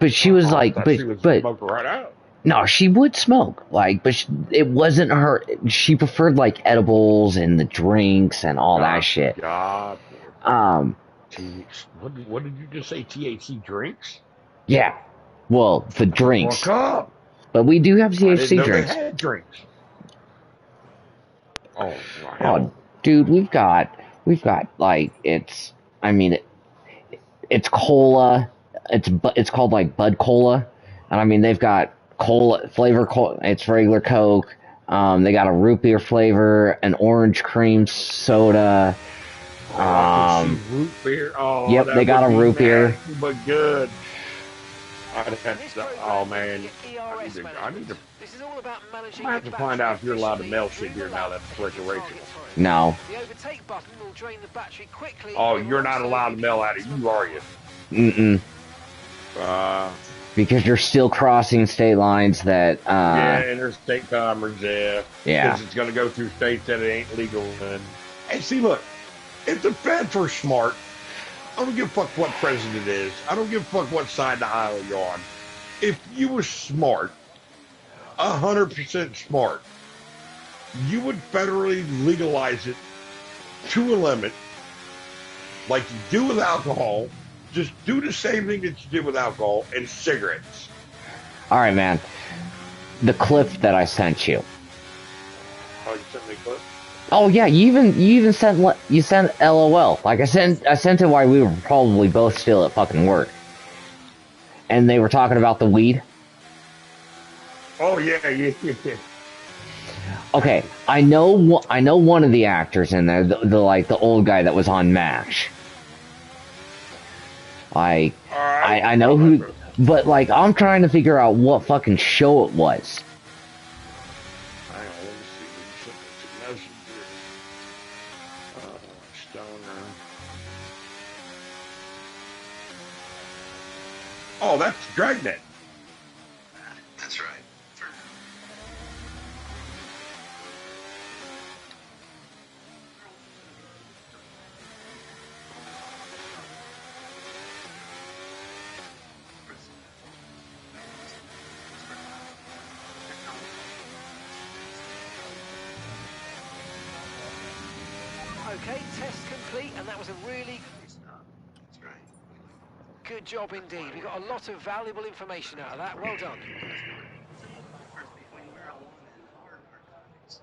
But she was like, she was smoking right out. No, she would smoke, like, but it wasn't her. She preferred like edibles and the drinks and all that shit. God. What did you just say? THC drinks? Yeah. Well, the drinks. Fuck up. But we do have THC I didn't know drinks. They had drinks. Oh, wow. Oh, dude, we've got like it's cola. It's called like Bud Cola, and I mean they've got cola flavor. It's regular Coke. They got a root beer flavor, an orange cream soda. Root beer. Oh, yep, they got a root beer. But good. Oh man, I need to This is all about managing I have the to find battery out if you're allowed to efficiently mail through shit the here now lap that's to hit your recreational. target time. No. The overtake button will drain the battery quickly, Oh, but it will you're not also allowed to give mail you out of maximum you, are you? power. Mm-mm. Uh, Because you're still crossing state lines that, yeah, interstate commerce, yeah. yeah. Because it's going to go through states that it ain't legal in. And see, look, if the feds were smart, I don't give a fuck what president it is. I don't give a fuck what side of the aisle you're on. If you were smart, 100% smart, you would federally legalize it to a limit, like you do with alcohol. Just do the same thing that you did with alcohol and cigarettes. All right, man. The clip that I sent you. Oh, you sent me a clip? Oh yeah, you even sent LOL. Like I sent it while we were probably both still at fucking work, and they were talking about the weed. Oh yeah. Okay, I know one of the actors in there, the old guy that was on MASH. All right. I know who, but like I'm trying to figure out what fucking show it was. Hang on, let me see. Messenger. Stoner. Oh, that's Dragnet. That's right. Okay, test complete, and that was a really That's right. good job indeed. We got a lot of valuable information out of that. Well done. Between marijuana and hard narcotics.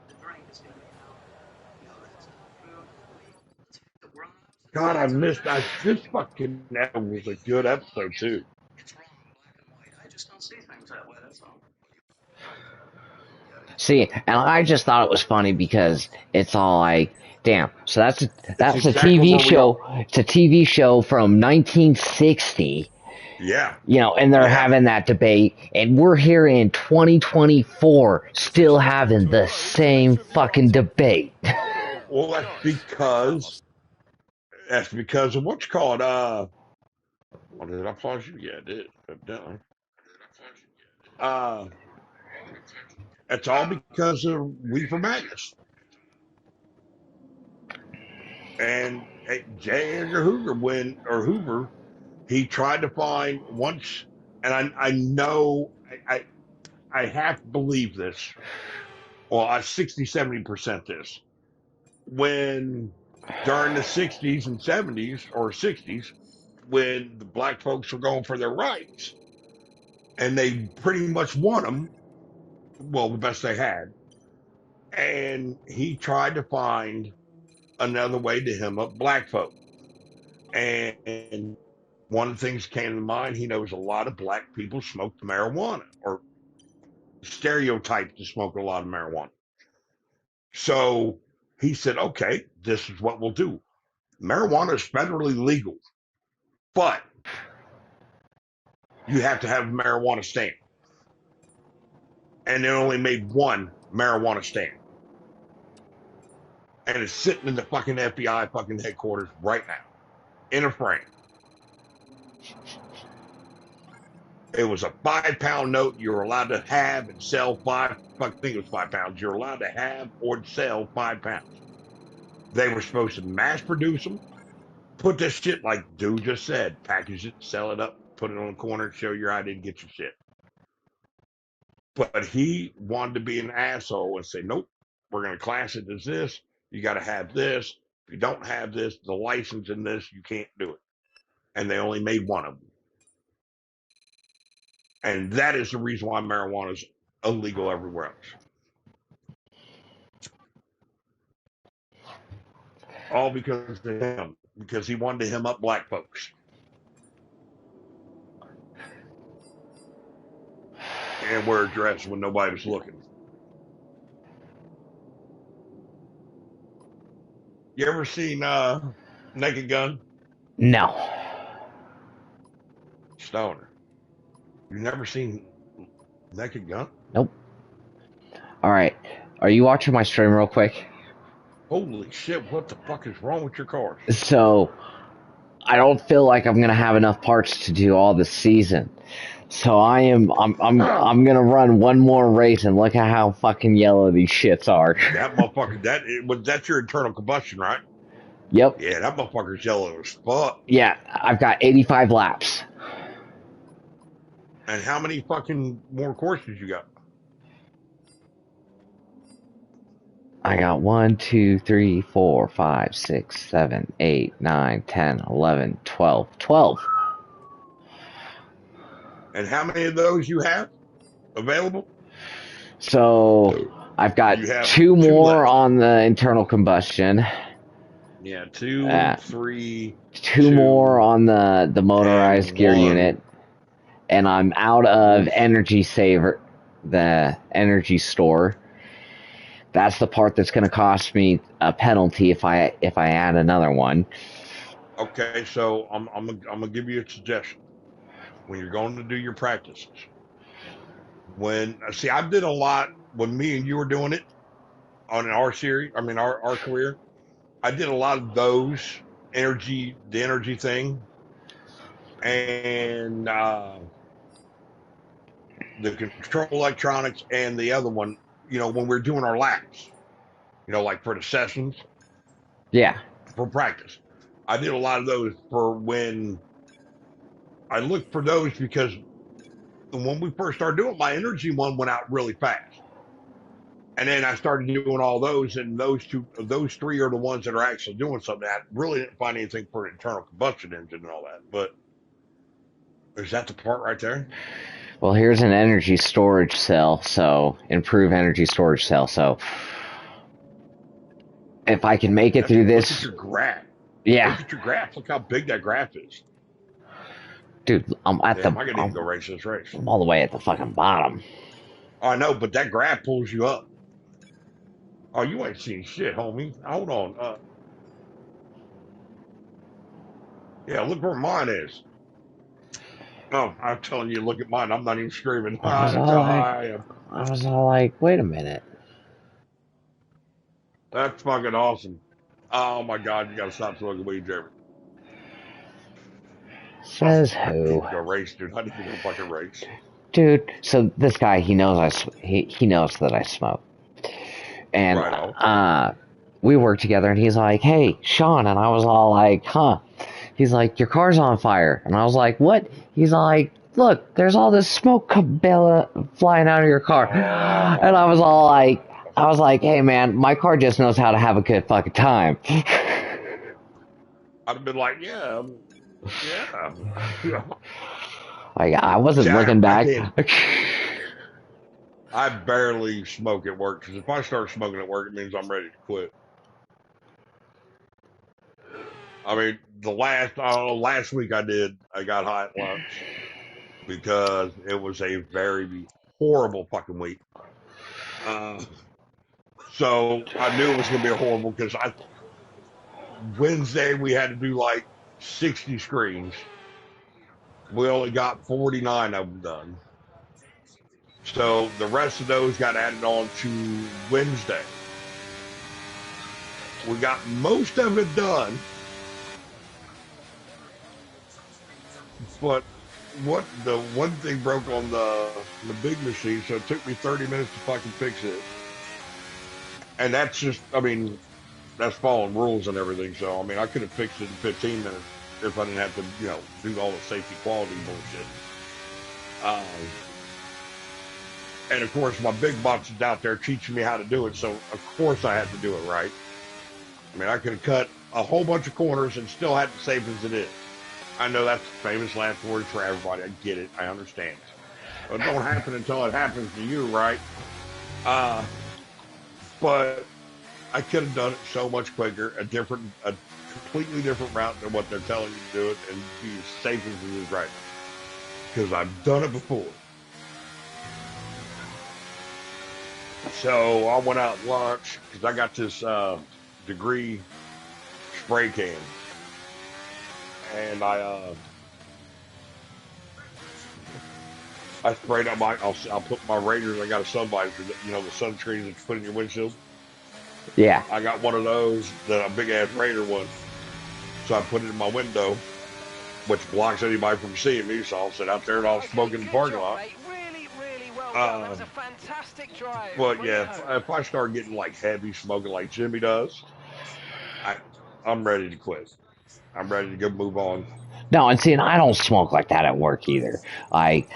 The brain is going to be out. You know, that's food. We're on God, I missed. This opposite. fucking episode was a good episode too. It's wrong, black and white. I just don't see things that way. That's all. See, and I just thought it was funny because it's all like, damn. So It's that's a exactly TV where we are. show. It's a TV show from 1960. Yeah, You know, and they're yeah. having that debate, and we're here in 2024 still Decisions come having to a the close for same this review fucking item. debate. Well, Nice. Fast. that's because of what's called. Oh, did I pause you? Yeah, I did. Evidently. Uh, it's all because of We for Magnus and J. Edgar Hoover. He tried to find once, and I know I have to believe this. Well, I 60-70% this. When during the 60s and 70s or 60s, when the black folks were going for their rights, and they pretty much won them, well, the best they had. And he tried to find another way to hem up black folk. And one of the things that came to mind, he knows a lot of black people smoked marijuana or stereotyped to smoke a lot of marijuana. So he said, okay, this is what we'll do. Marijuana is federally legal, but you have to have a marijuana stand. And they only made one marijuana stand. And it's sitting in the fucking FBI fucking headquarters right now in a frame. It was a 5 pound note. You're allowed to have and sell five. I think it was 5 pounds. You're allowed to have or sell 5 pounds. They were supposed to mass produce them, put this shit like dude just said, package it, sell it up, put it on the corner, show your ID, and get your shit. But he wanted to be an asshole and say, nope, we're going to class it as this. You got to have this. If you don't have this, the license in this, you can't do it. And they only made one of them. And that is the reason why marijuana is illegal everywhere else. All because of him, because he wanted to hem up black folks. And wear a dress when nobody was looking. You ever seen Naked Gun? No. Stoner. You never seen Naked Gun? Nope. All right. Are you watching my stream real quick? Holy shit! What the fuck is wrong with your cars? So I don't feel like I'm gonna have enough parts to do all the season. So I'm gonna run one more race and look at how fucking yellow these shits are. That motherfucker. That's your internal combustion, right? Yep. Yeah, that motherfucker's yellow as fuck. Yeah, I've got 85 laps. And how many fucking more courses you got? I got 1, 2, 3, 4, 5, 6, 7, 8, 9, 10, 11, 12. 12. And how many of those you have available? So I've got You have 2 two more left. on the internal combustion. Yeah, two, Uh, 3, 2 more 2, on the motorized and gear 1. unit. And I'm out of Oof. energy saver, the energy store. That's the part that's going to cost me a penalty if I add another one. Okay, so I'm gonna give you a suggestion when you're going to do your practices. When see, I did a lot when me and you were doing it on our series. I mean, our career. I did a lot of those the energy thing, and the control electronics, and the other one. You know, when we're doing our laps. You know, like for the sessions Yeah. for practice. I did a lot of those for when I looked for those because when we first started doing it, my energy one went out really fast. And then I started doing all those, and those three are the ones that are actually doing something. I really didn't find anything for an internal combustion engine and all that. But is that the part right there? Well, here's an energy storage cell, so improve energy storage cell. So if I can make it through Look at this, your graph. yeah, Look at your graph. Look how big that graph is. dude, Damn, I could even go race this race. I'm all the way at the fucking bottom. Oh, I know, but that graph pulls you up. Oh, you ain't seen shit, homie. Hold on. Yeah, look where mine is. Oh, I'm telling you, look at mine. I'm not even streaming. That's how high I am. I was all like, wait a minute. That's fucking awesome. Oh my God, you gotta stop smoking weed, Jeremy. Oh, Says I need who? to go race, dude. I need to go fucking race. Dude, so this guy, he knows he knows that I smoke. And Right on. we work together, and he's like, "Hey, Sean," and I was all like, "Huh?" He's like, "Your car's on fire," and I was like, "What?" He's like, "Look, there's all this smoke flying out of your car," and I was all like, "Hey, man, my car just knows how to have a good fucking time." I'd have been like, yeah, yeah. Like, I wasn't See, looking back. I barely smoke at work because if I start smoking at work, it means I'm ready to quit. I mean, last week I got high at lunch because it was a very horrible fucking week. So I knew it was going to be horrible because Wednesday we had to do like 60 screens. We only got 49 of them done. So the rest of those got added on to Wednesday. We got most of it done, but the one thing broke on the big machine, so it took me 30 minutes to fucking fix it. And that's just, I mean, that's following rules and everything. So I mean, I could have fixed it in 15 minutes if I didn't have to, do all the safety quality bullshit. And of course, my big boss is out there teaching me how to do it. So of course, I had to do it right. I mean, I could have cut a whole bunch of corners and still had it safe as it is. I know that's famous last words for everybody. I get it. I understand. It don't happen until it happens to you, right? But I could have done it so much quicker, a completely different route than what they're telling you to do it, and be as safe as it is right now. Because I've done it before. So I went out lunch because I got this degree spray can, and I sprayed on I'll put my Raiders. I got a sun visor, you know, the sunscreen that you put in your windshield. Yeah. I got one of those, a big ass Raider one. So I put it in my window, which blocks anybody from seeing me. So I'll sit out there and I'll Okay, smoke in the good parking job, lot. mate. Really, really well done. That was a fantastic drive. But Bring it yeah, home. if I start getting like heavy smoking like Jimmy does, I I'm ready to quit. I'm ready to go move on. No, and see, and I don't smoke like that at work either. Like,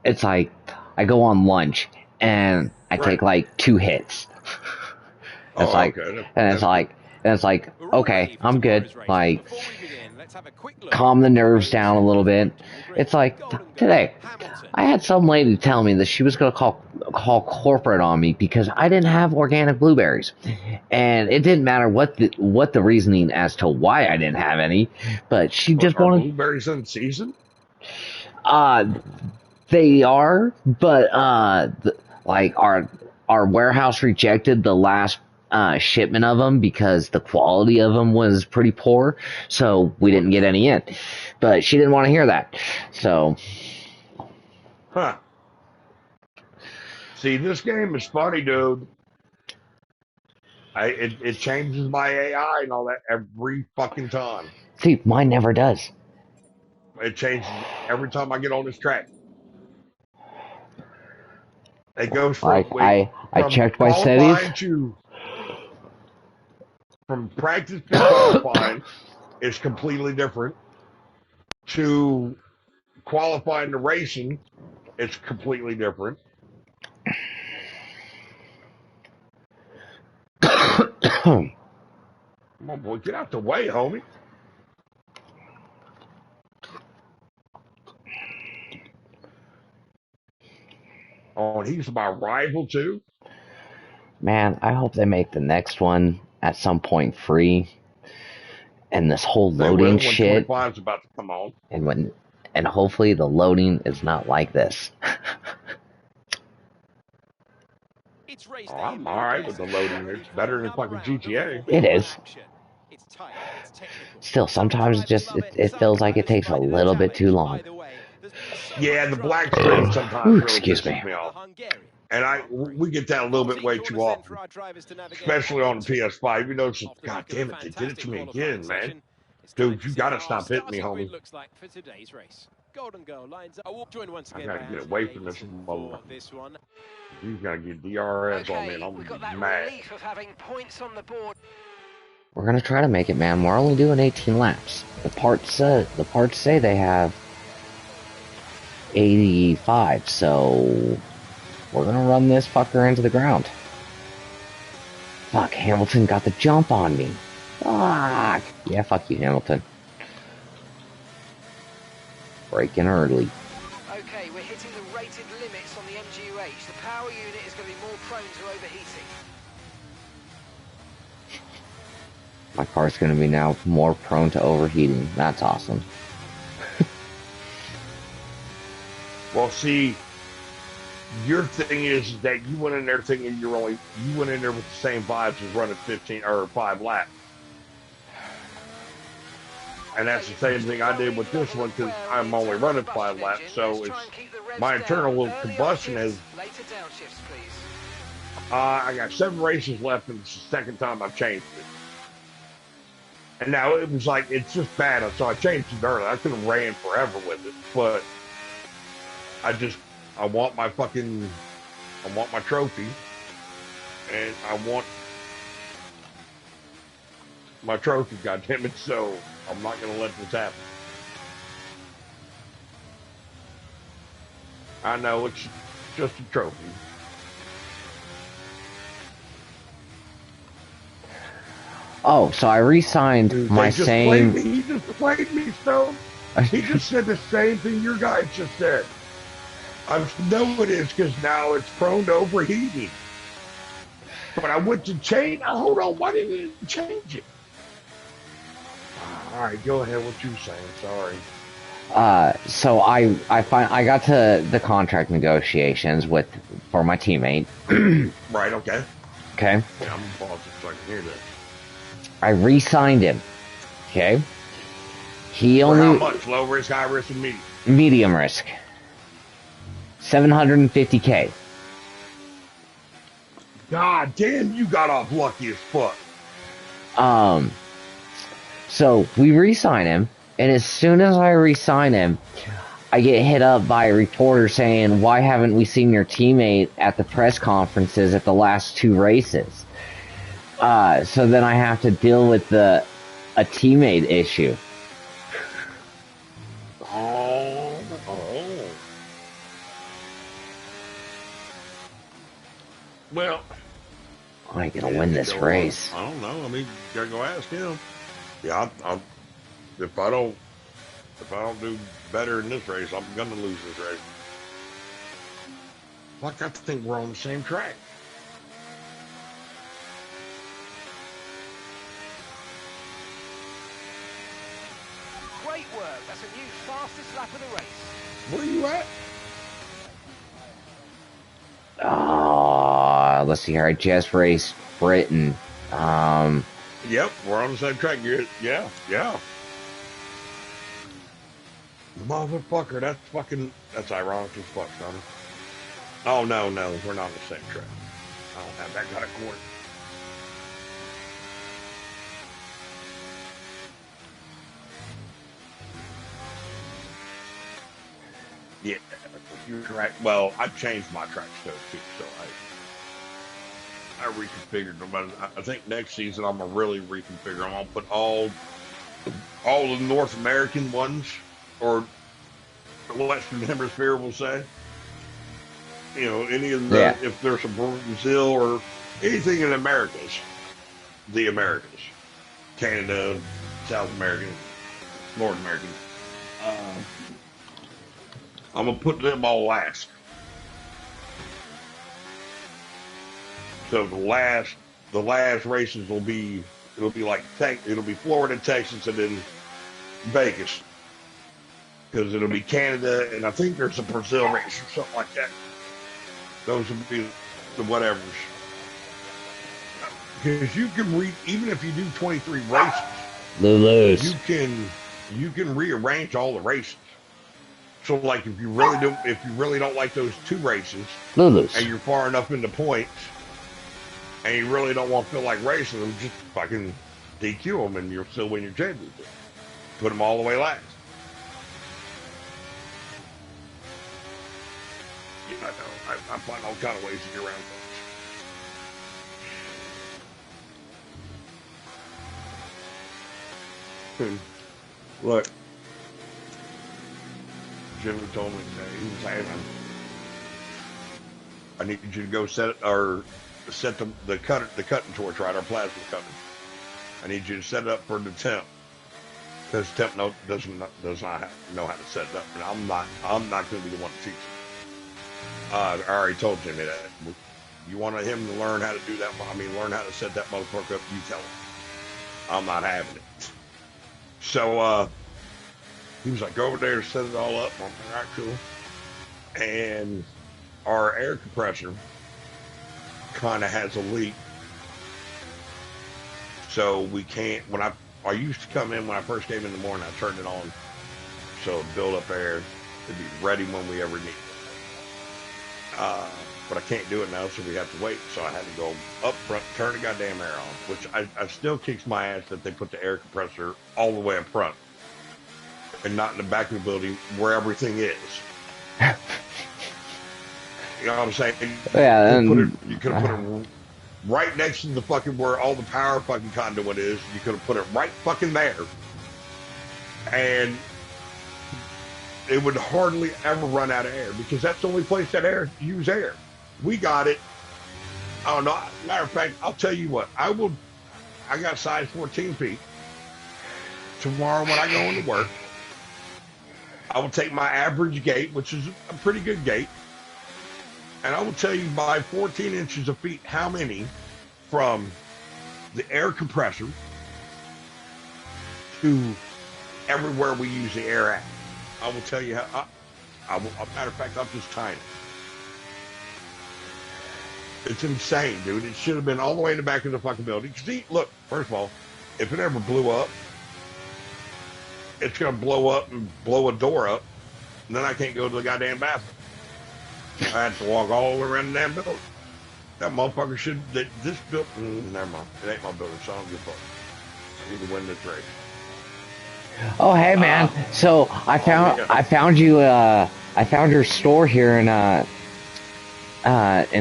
it's like I go on lunch and I Right. take like 2 hits. It's Oh, like, okay. and it's That's good. like, and it's like, We're all okay, ready for I'm good. tomorrow's race. But Like, before we begin, let's have a quick look calm the at nerves those down a little in bit. front of the grid. It's like Golden Girl, today, Hamilton. I had some lady tell me that she was gonna call corporate on me because I didn't have organic blueberries, and it didn't matter what the reasoning as to why I didn't have any, but she But just are wanted. blueberries in season? Uh, they are, but like our warehouse rejected the last shipment of them because the quality of them was pretty poor, so we didn't get any in. But she didn't want to hear that, so Huh. See, this game is funny, dude. It changes my AI and all that every fucking time. see, mine never does. It changes every time I get on this track. It goes from I from checked my settings. qualifying to from practice to qualifying is completely different. To qualifying to racing, it's completely different. Come on, boy, get out the way, homie. Oh, and he's my rival too. Man, I hope they make the next one at some point free. And this whole They loading will when shit, 25 is about to come on. and hopefully the loading is not like this. It's race Oh, day in I'm all right with Budapest, the and we're loading. ready It's for better than another fucking round of GTA. It Formula One is. action. It's tight, it's technical. Still, Some sometimes drivers just love it, it some feels like it drivers takes a find it a little bit too challenge. long. Either way, there's been so Yeah, much the drama black today, screen sometimes really Excuse pisses me. me the off. Hungarian And Grand Prix. we get that a little bit 14 way too corners then for often, our drivers to navigate especially on on the into. PS5. You know, it's, Off the God back of a damn it, they did it fantastic to me qualifying again, man. session, it's time Dude, to you see gotta how our stop hitting me, starting grid homie. looks like for today's race. Golden Girl lines up. I will join once I again by gotta get Anthony away from this Davidson mother. for this one. He's gonna get DRS on me, and Okay, I'm we've gonna got be that mad. relief of having points on the board. We're gonna try to make it, man. We're only doing 18 laps. The parts say they have 85, so we're gonna run this fucker into the ground. Fuck, Hamilton got the jump on me. Fuck. Yeah, fuck you, Hamilton. Braking early. Okay, we're hitting the rated limits on the MGUH. The power unit is going to be more prone to overheating. My car's gonna be now more prone to overheating. That's awesome. Well, see, your thing is that you went in there thinking you went in there with the same vibes as running 15 or 5 laps. And that's the same thing I did with this one because I'm only running 5 laps. So it's my internal combustion has. Later downshifts, please. I got 7 races left, and it's the second time I've changed it. And now it was like it's just bad, so I changed it early. I could have ran forever with it, but I want my trophy, and I want my trophy. Goddamn it! So I'm not gonna let this happen. I know it's just a trophy. Oh, so I re-signed my same. He just played me, Stone. He just said the same thing your guy just said. I know it is because now it's prone to overheating. But I went to change. Hold on, why didn't you change it? All right, go ahead. What you saying? Sorry. So I got to the contract negotiations for my teammate. Right. Okay. Okay. Yeah, I'm gonna pause it so I can hear this. I re-signed him. Okay. He For only how much? Low risk, high risk, and medium. medium risk. $750K. God damn, you got off lucky as fuck. So we re-sign him, and as soon as I re-sign him, I get hit up by a reporter saying, why haven't we seen your teammate at the press conferences at the last 2 races? So then I have to deal with a teammate issue. Oh. Well, I ain't gonna win this race. I don't know. I mean, you gotta go ask him. Yeah, if I don't do better in this race, I'm gonna lose this race. Well, I got to think we're on the same track. Great work. That's a new fastest lap of the race. Where are you at? Let's see here. I just raced Britain. Yep, we're on the same track. Yeah. Motherfucker, that's ironic as fuck, son. Oh, no, we're not on the same track. I don't have that kind of court. Yeah, you're right. Well, I changed my track stuff too, so I reconfigured them. But I think next season I'm gonna really reconfigure them. I'm gonna put all the North American ones, or the Western Hemisphere, we'll say. You know, any of the if there's a Brazil or anything in Americas, the Americas, Canada, South American, North American. I'm gonna put them all last. So the last races it'll be like it'll be Florida, Texas, and then Vegas, because it'll be Canada, and I think there's a Brazil race or something like that. Those would be the whatevers. Because you can even if you do 23 races, Lulu's. you can rearrange all the races. So like if you really don't like those 2 races, Lulu's, and you're far enough into points, and you really don't want to feel like racing them, just fucking DQ them, and you'll still win your championship. Put them all the way last. Yeah, I know. I find all kind of ways to get around things. Look, Jimmy told me today, he was saying, I need you to go set the cutting torch, right, our plasma cutter. I need you to set it up for the temp, because temp does not know how to set it up, and I'm not going to be the one to teach him. I already told Jimmy that. You want him to learn how to do that? I mean, learn how to set that motherfucker up. You tell him. I'm not having it. So he was like, go over there, set it all up. I'm like, all right, cool. And our air compressor kind of has a leak. So we can't, I used to come in when I first came in the morning, I turned it on. So build up air to be ready when we ever need it. But I can't do it now, so we have to wait. So I had to go up front, turn the goddamn air on, which I still kicks my ass that they put the air compressor all the way up front and not in the back of the building where everything is. You know what I'm saying? Yeah, you could have put it right next to the fucking where all the power fucking conduit is. You could have put it right fucking there, and it would hardly ever run out of air, because that's the only place that use air. We got it. Oh no! Matter of fact, I'll tell you what. I got size 14 feet. Tomorrow when I go into work, I will take my average gate, which is a pretty good gate, and I will tell you by 14 inches of feet how many from the air compressor to everywhere we use the air at. I will tell you how. Matter of fact, I'll just time it. It's insane, dude. It should have been all the way in the back of the fucking building. See, look, first of all, if it ever blew up, it's going to blow up and blow a door up, and then I can't go to the goddamn bathroom. I had to walk all around that building. That motherfucker should. This built. Never mind. It ain't my building, so I don't give a fuck. I need to win this race. Oh, hey, man. So yeah. I found you. I found your store here in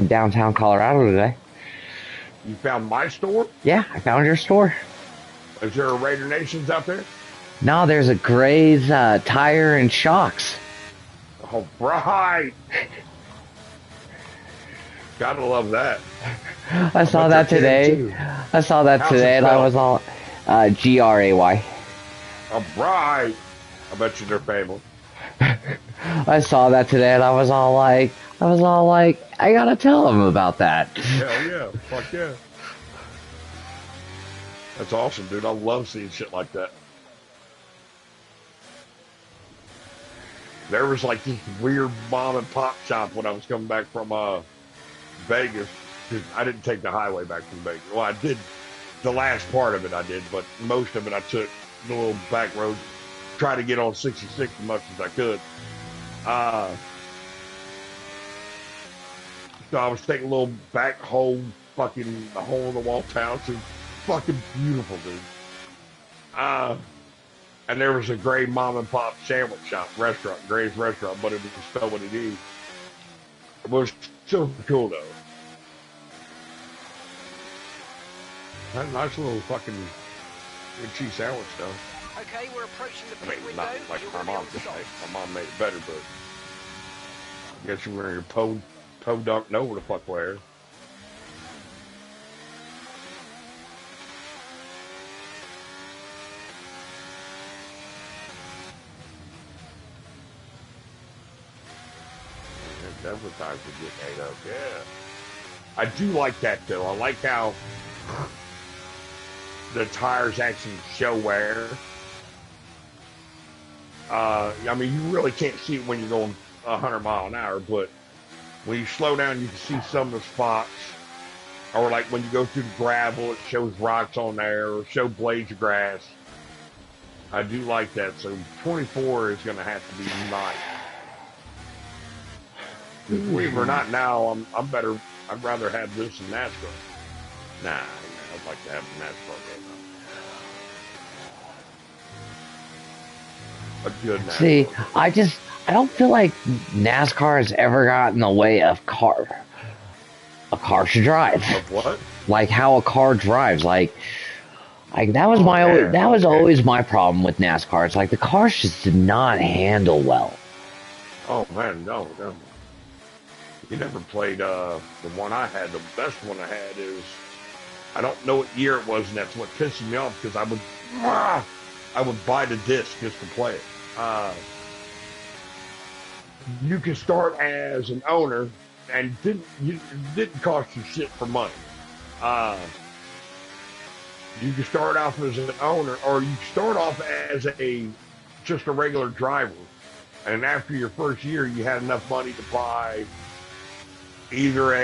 downtown Colorado today. You found my store? Yeah, I found your store. Is there a Raider Nations out there? No, there's a Gray's tire and shocks. Oh, right. Gotta love that. I saw that today. I saw that How's today, it and I spelled? was all Gray. All right. I bet you they're famous. I saw that today, and I was all like, I gotta tell him about that. Hell yeah. Fuck yeah. That's awesome, dude. I love seeing shit like that. There was like this weird mom and pop shop when I was coming back from Vegas. 'Cause I didn't take the highway back from Vegas. Well, I did the last part of it, I did, but most of it I took the little back road, try to get on 66 as much as I could. So I was taking a little back hole, fucking the hole in the wall town. It's fucking beautiful, dude. And there was a Gray mom and pop sandwich shop, restaurant, Gray's restaurant, but it was spelled with an E. It was so cool though. Had a nice little fucking good cheese sandwich though. Okay, we're approaching the I pit mean, window. not like You're my gonna be mom on could softs. make. My mom made it better, but I guess you wearing your toe dunk, know where the fuck where. Definitely time to get ate up, yeah. I do like that though. I like how the tires actually show wear. I mean, you really can't see it when you're going 100 mile an hour, but when you slow down, you can see some of the spots. Or like when you go through the gravel, it shows rocks on there, or show blades of grass. I do like that. So 24 is going to have to be nice. Believe it or not, now I'm better. I'd rather have this than NASCAR. Nah, I'd like to have a NASCAR game. A good NASCAR. See, I don't feel like NASCAR has ever gotten in the way of a car should drive. Of what? Like how a car drives. Like that was always my problem with NASCAR. It's like the cars just did not handle well. Oh man, no. You never played the one I had. The best one I had is, I don't know what year it was, and that's what pisses me off because I would buy the disc just to play it. You can start as an owner, and it didn't cost you shit for money. You can start off as an owner, or you start off as just a regular driver, and after your first year, you had enough money to buy either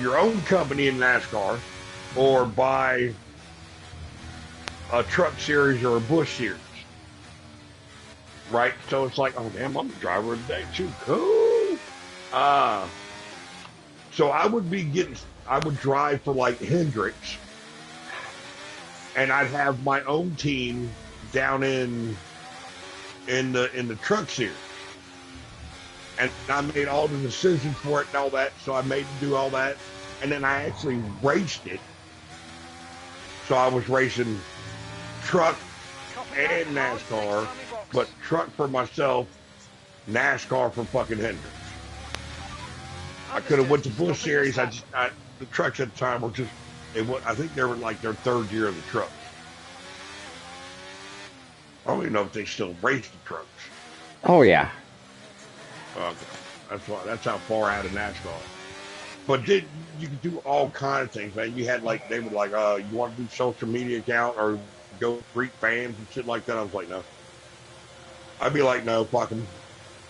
your own company in NASCAR, or buy a truck series or a Busch series. Right? So it's like, oh damn, I'm the driver of the day too. Cool. So I would drive for like Hendricks, and I'd have my own team down in the truck series. And I made all the decisions for it and all that, so I made him do all that. And then I actually raced it. So I was racing truck and NASCAR, but truck for myself, NASCAR for fucking Hendricks. I could have went to Busch Series. The trucks at the time were just, I think they were like their third year of the trucks. I don't even know if they still race the trucks. Oh yeah. That's how far out of NASCAR. But you could do all kinds of things, man. You had like, they were like, you want to do social media account or go greet fans and shit like that. I was like, no. I'd be like, no, fuck them.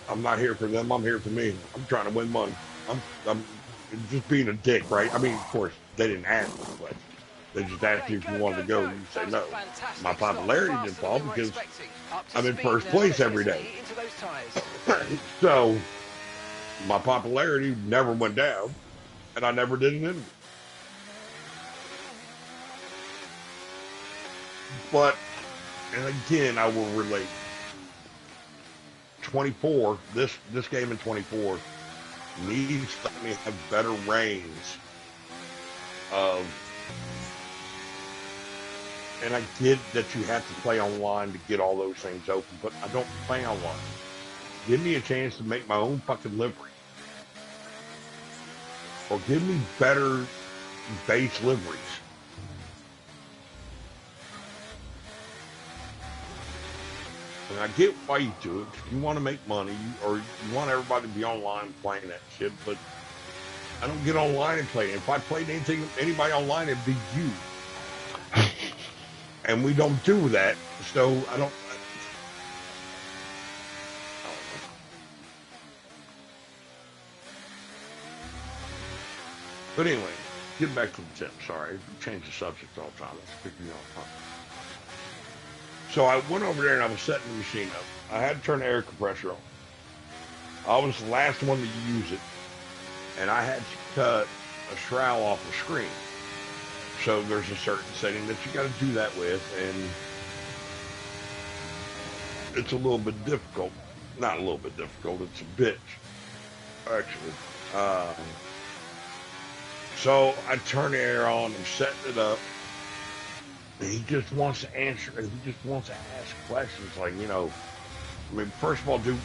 I'm not here for them. I'm here for me. I'm trying to win money. I'm just being a dick, right? I mean, of course, they didn't ask me, but They just asked you if you wanted to go. You say no. My popularity didn't fall because I'm in first place every day. So my popularity never went down, and I never did an interview. But, and again, I will relate. 24, this game in 24 needs to have better reins of, and I get that you have to play online to get all those things open, but I don't play online. Give me a chance to make my own fucking livery. Or give me better base liveries. And I get why you do it. You want to make money, or you want everybody to be online playing that shit, but I don't get online and play. If I played anybody online, it'd be you. And we don't do that, so I don't. But anyway, get back to the tip. Sorry, change the subject all the time. Let's pick me off. So I went over there and I was setting the machine up. I had to turn the air compressor on. I was the last one to use it, and I had to cut a shroud off the screen. So there's a certain setting that you got to do that with, and it's a little bit difficult. Not a little bit difficult, it's a bitch, actually. So I turn the air on, I'm setting it up, and he just wants to answer, and he just wants to ask questions like, you know, I mean, first of all, dude,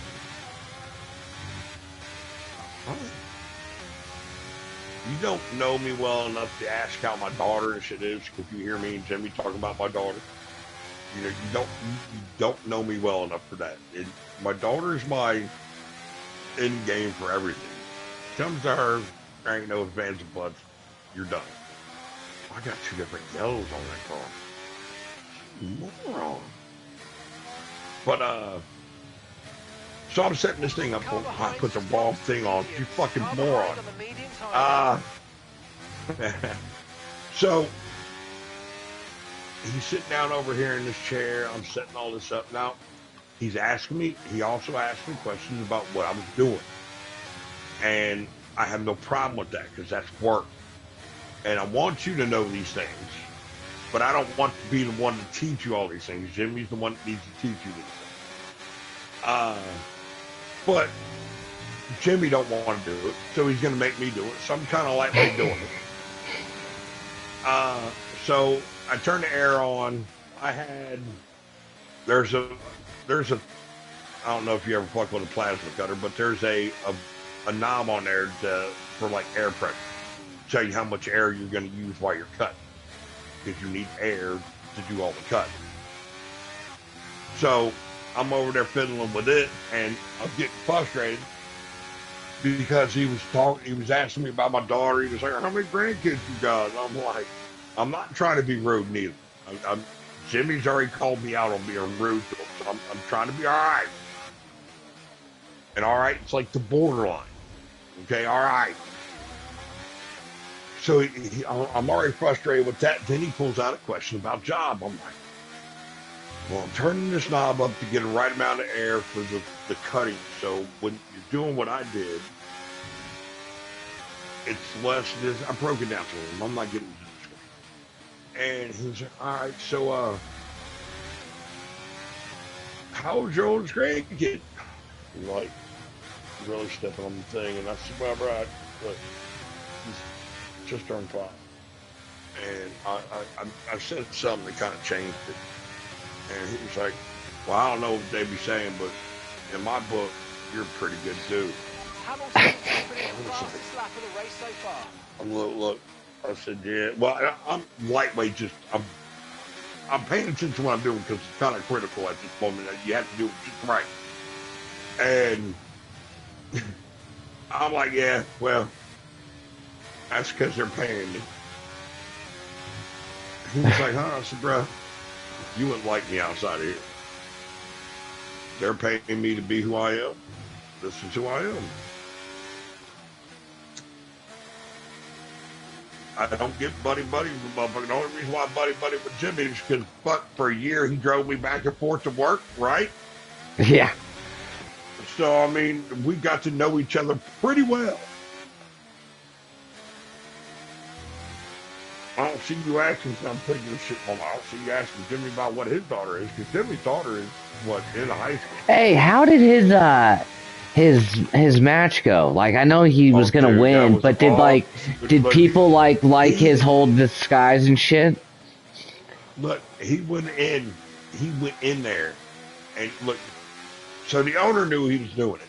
you don't know me well enough to ask how my daughter and shit is, because you hear me and Jimmy talking about my daughter. You know, you don't know me well enough for that. My daughter's my end game for everything. Comes to her, there ain't no ifs, ands, and buts. You're done. I got 2 different yellows on that car. Moron. But so I'm setting this thing up. I put the wrong thing on. You fucking moron. So he's sitting down over here in this chair. I'm setting all this up. Now, he also asked me questions about what I was doing. And I have no problem with that because that's work. And I want you to know these things. But I don't want to be the one to teach you all these things. Jimmy's the one that needs to teach you these things. But Jimmy don't want to do it, so he's going to make me do it. So I'm kind of lightly doing it. So I turned the air on. There's a, I don't know if you ever fuck with a plasma cutter, but there's a knob on there for like air pressure. Tell you how much air you're going to use while you're cutting, because you need air to do all the cutting. So I'm over there fiddling with it, and I'm getting frustrated because he was asking me about my daughter. He was like, how many grandkids you got? And I'm like, I'm not trying to be rude neither. Jimmy's already called me out on being rude to him, so I'm trying to be all right. And all right, it's like the borderline. Okay, all right. So I'm already frustrated with that. Then he pulls out a question about job. I'm like, well, I'm turning this knob up to get the right amount of air for the cutting. So when you're doing what I did, it's less. I broke it down to him. I'm not getting into this. And he's like, all right, so how old's your oldest grandkid? I'm like, really stepping on the thing. And I said, well, right, look, he's just turned 5. And I said something that kind of changed it. And he was like, well, I don't know what they be saying, but in my book, you're a pretty good dude. Look, I said, yeah. Well, I'm lightweight, I'm paying attention to what I'm doing because it's kind of critical at this moment. You have to do it just right. And I'm like, yeah, well, that's because they're paying me. He was like, huh? I said, bro, you wouldn't like me outside of here. They're paying me to be who I am. This is who I am. I don't get buddy-buddy with the motherfucker. The only reason why I'm buddy-buddy with Jimmy is because, fuck, for a year he drove me back and forth to work, right? Yeah. So, I mean, we got to know each other pretty well. I don't see you asking, I'm putting this shit on. I don't see you asking Jimmy about what his daughter is, because Jimmy's daughter is, what, in high school. Hey, how did his match go? Like, I know he was gonna Dude, win, but did people like his whole disguise and shit? Look, he went in there, and look, so the owner knew he was doing it,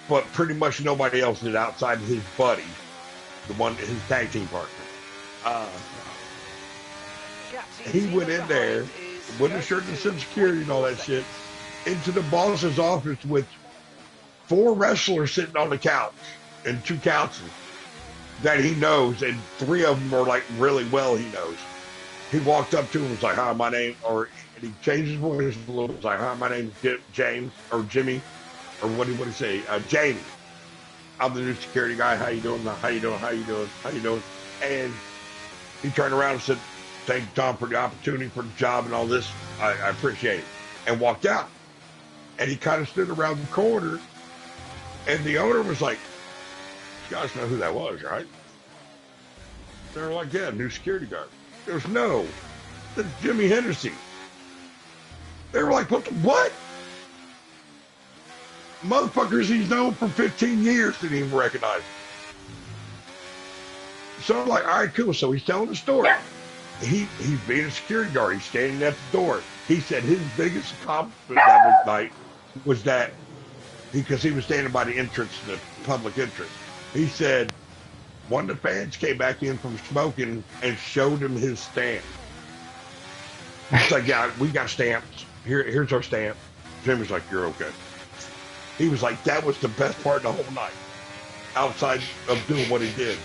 but pretty much nobody else did outside of his buddy, his tag team partner. He went in there, with a shirt and some security and all that shit, into the boss's office with 4 wrestlers sitting on the couch and 2 couches that he knows, and 3 of them are like really well he knows. He walked up to him and was like, "Hi, my name," and he changed his voice a little. He was like, "Hi, my name's James or Jimmy," or what did he say? Jamie. I'm the new security guy. How you doing? How you doing? How you doing? How you doing? And he turned around and said, "Thank you, Tom, for the opportunity, for the job, and all this. I appreciate it," and walked out. And he kind of stood around the corner, and the owner was like, "You guys know who that was, right?" They were like, "Yeah, new security guard." There's no, that's Jimmy Henderson. They were like, what? Motherfuckers he's known for 15 years didn't even recognize him. So I'm like, all right, cool. So he's telling the story. He's being a security guard. He's standing at the door. He said his biggest accomplishment that night was that because he was standing by the entrance, the public entrance. He said one of the fans came back in from smoking and showed him his stamp. He's like, "Yeah, we got stamps. Here's our stamp." Jimmy's like, "You're okay." He was like, that was the best part of the whole night, outside of doing what he did.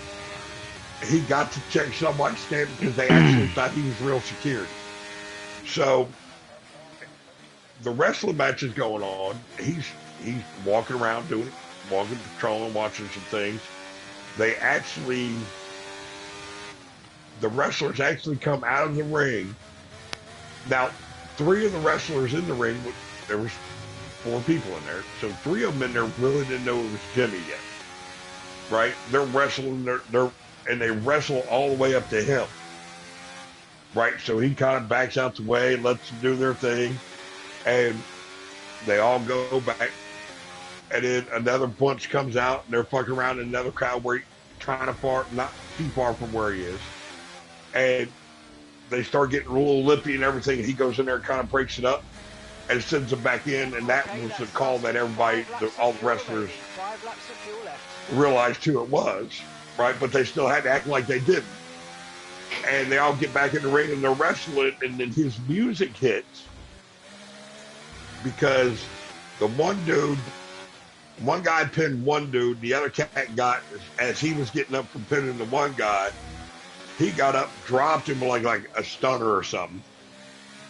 He got to check somebody's stamp because they actually thought he was real security. So the wrestling match is going on. He's walking around walking, patrolling, watching some things. The wrestlers actually come out of the ring. Now, 3 of the wrestlers in the ring, there was 4 people in there, so 3 of them in there really didn't know it was Jimmy yet, right? They're wrestling, and they wrestle all the way up to him, right? So he kind of backs out the way, lets them do their thing, and they all go back. And then another bunch comes out, and they're fucking around in another crowd where kind of far, not too far from where he is. And they start getting a little lippy and everything. And he goes in there and kind of breaks it up and sends them back in. And that was the call that everybody, all the wrestlers, realized who it was, right? But they still had to act like they didn't. And they all get back in the ring and they're wrestling. And then his music hits because the one guy pinned one dude, the other cat got, as he was getting up from pinning the one guy, he got up, dropped him like a stunner or something,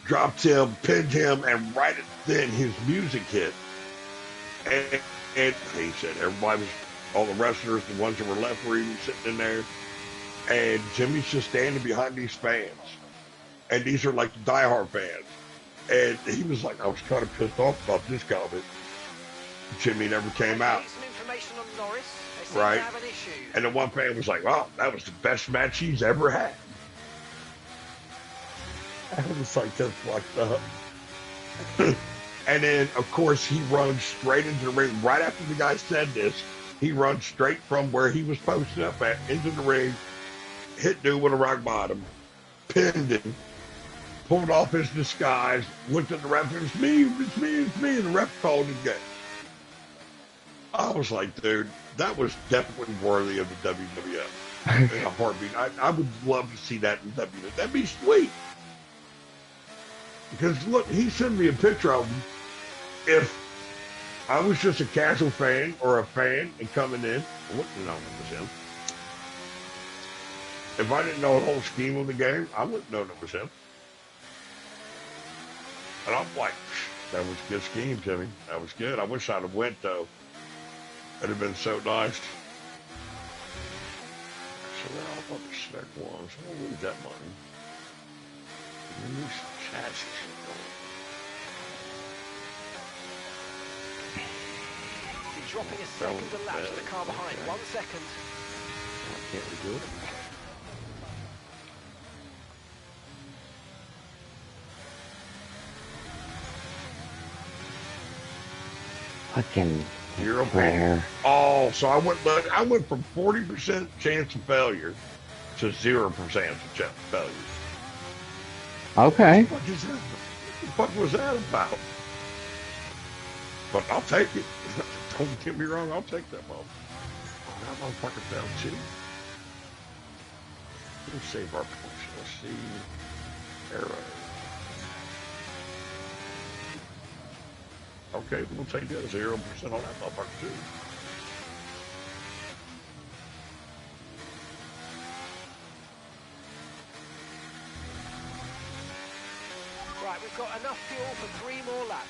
dropped him, pinned him, and right then his music hit. And he said everybody was, all the wrestlers, the ones that were left were even sitting in there, and Jimmy's just standing behind these fans. And these are like the diehard fans. And he was like, I was kind of pissed off about this comment. Jimmy never came out. Right? And the one fan was like, "Wow, that was the best match he's ever had." I was like, that's fucked up. And then, of course, he runs straight into the ring. Right after the guy said this, he runs straight from where he was posted up at into the ring, hit dude with a rock bottom, pinned him, pulled off his disguise, looked at the ref, "It's me, it's me, it's me," and the ref called him game. I was like, dude, that was definitely worthy of the WWF in a heartbeat. I would love to see that in WWF. That'd be sweet. Because, look, he sent me a picture of him. If I was just a casual fan or a fan and coming in, I wouldn't know it was him. If I didn't know the whole scheme of the game, I wouldn't know it was him. And I'm like, that was a good scheme, Timmy. That was good. I wish I'd have went, though. It'd have been so nice. so they're all fucking spec ones. We'll lose that money. And then these chassis You're dropping a second a lap to the car behind. Okay. 1 second. Why can't we do it? Fucking Zero Claire. Oh, so I went from 40% chance of failure to 0% of failure. Okay. What the fuck was that about? But I'll take it. Don't get me wrong, I'll take that motherfucker. That motherfucker failed too. Let's save our points. Let's see. Arrow. Okay, we'll take that 0% on that motherfucker too. Right, we've got enough fuel for 3 more laps.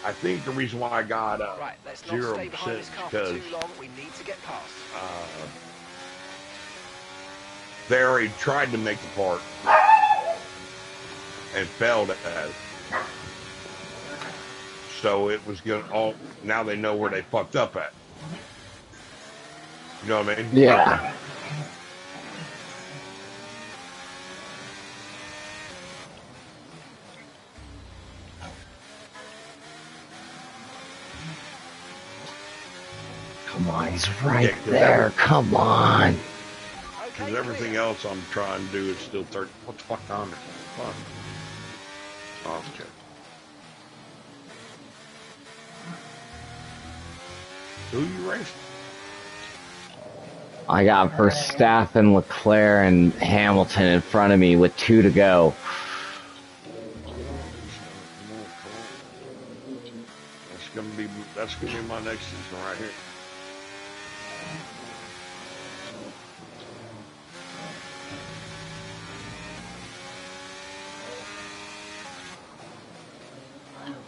I think the reason why I got Right, let's not stay behind 0% this car for because too long. We need to get past. they already tried to make the part and failed at it. So it was gonna all. Now they know where they fucked up at. You know what I mean? Yeah. Come on, he's right Yeah, 'cause there. Come on. Okay, Because everything clear. else I'm trying to do is still 30. What the fuck time is it? Fuck. Oh, okay. Who you racing? I got Verstappen, Leclerc, and Hamilton in front of me with 2 to go. That's gonna be my next season right here.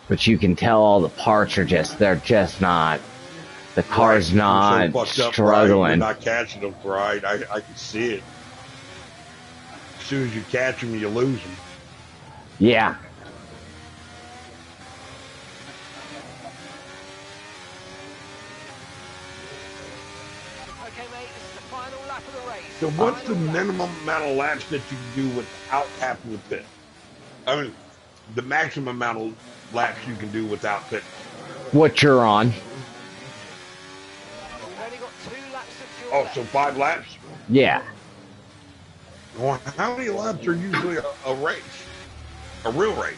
But you can tell all the parts are they're just not, the car's Right, not so fucked up, right? struggling. You're not catching them right. I can see it. As soon as you catch them, you lose them. Yeah. Okay, mate, this is the final lap of the race. So what's the Final lap. minimum amount of laps that you can do without having to pit? I mean, the maximum amount of laps you can do without pit. What you're on. We've only got 2 laps of fuel Oh, left. so 5 laps? Yeah. Well, how many laps are usually a race? A real race?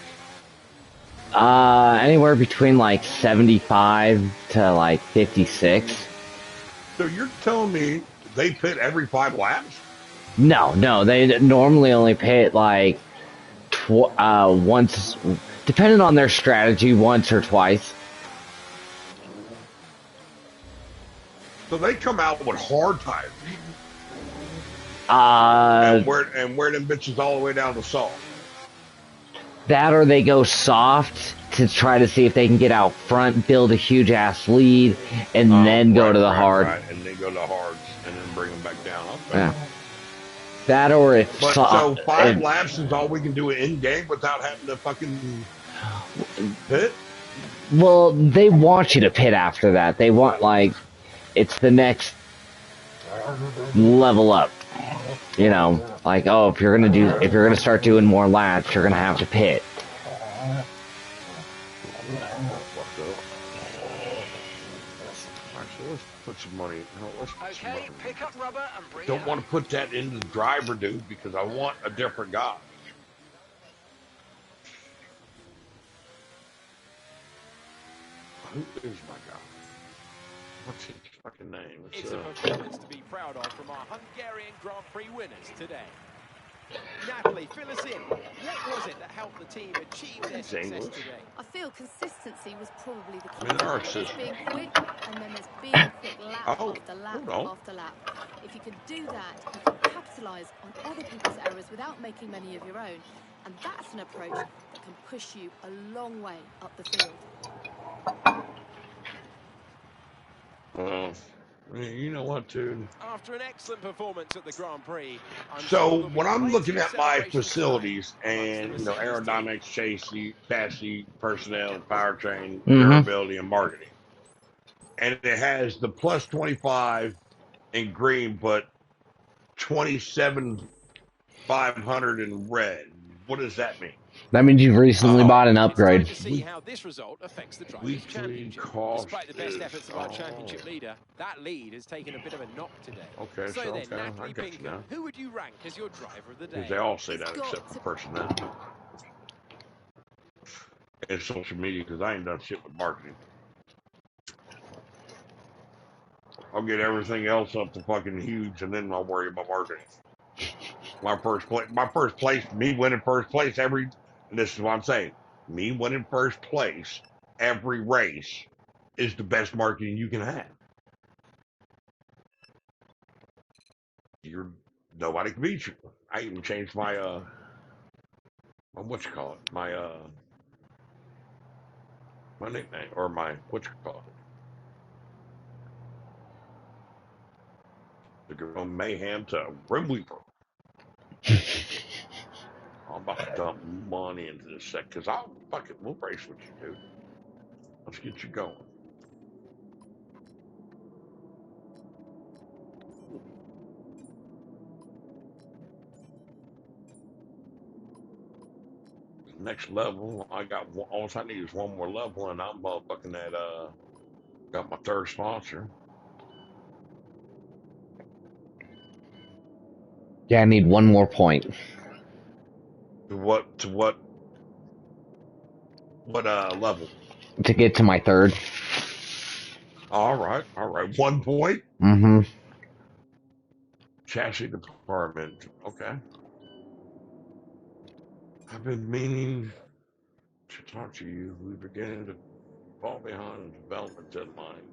Anywhere between like 75 to like 56. So you're telling me they pit every 5 laps? No, they normally only pit like once, depending on their strategy, once or twice. So they come out with hard tires Uh, and wear them bitches all the way down to soft. that or they go soft to try to see if they can get out front, build a huge ass lead, and then go to the hard. Right, and then go to the hards and then bring them back down. Okay. Yeah. That or if But so 5 laps is all we can do in game without having to fucking pit? well, they want you to pit after that. They want like it's the next level up. You know, like oh, if you're gonna start doing more laps, you're gonna have to pit. Alright, so let's put some money. No, let's put some Okay, money. pick up rubber and bring Don't it want home. to put that into the driver, dude, because I want a different guy. Who is my guy? What's his fucking name? It's a performance to be proud of from our Hungarian Grand Prix winners today. Natalie, fill us in. What was it that helped the team achieve their It's success English. today? I feel consistency was probably the I key mean, to our it. There's system. being quick, and then there's being quick lap Oh, after lap hold on. after lap. If you can do that, you can capitalise on other people's errors without making many of your own. And that's an approach that can push you a long way up the field. Well, you know what, dude? After an excellent performance at the Grand Prix, I'm sure So there'll be when I'm plenty looking of at my celebrations tonight facilities amongst the and Mercedes team. aerodynamics, chassis, personnel, powertrain, Mm-hmm. durability, and marketing, and it has the plus 25 in green, but 27,500 in red. What does that mean? That means you've recently Oh, bought an It's time upgrade. to see how this result affects the Drivers' weekly Championship. cost Despite the best is efforts of our championship leader, that lead has taken a bit of a knock today. okay. So So then, okay, I Natalie got you Pinkham, now. who would you rank as your driver of the Because day? they all say It's that got except for to personnel and social media. Because I ain't done shit with marketing. I'll get everything else up to fucking huge, and then I'll worry about marketing. Me winning first place every, and this is what I'm saying, me winning first place every race is the best marketing you can have. You're Nobody can beat you. I even changed my what you call it, my nickname or my what you call it, to go from Mayhem to Grim Weaver. I'm about to dump money into this set because we'll race with you, dude. Let's get you going. Next level, all I need is one more level, and I'm motherfucking got my third sponsor. Yeah, I need one more point To what level? to get to my third. All right. 1 point. Mm-hmm. Chassis department. Okay. I've been meaning to talk to you. We're beginning to fall behind the development deadline.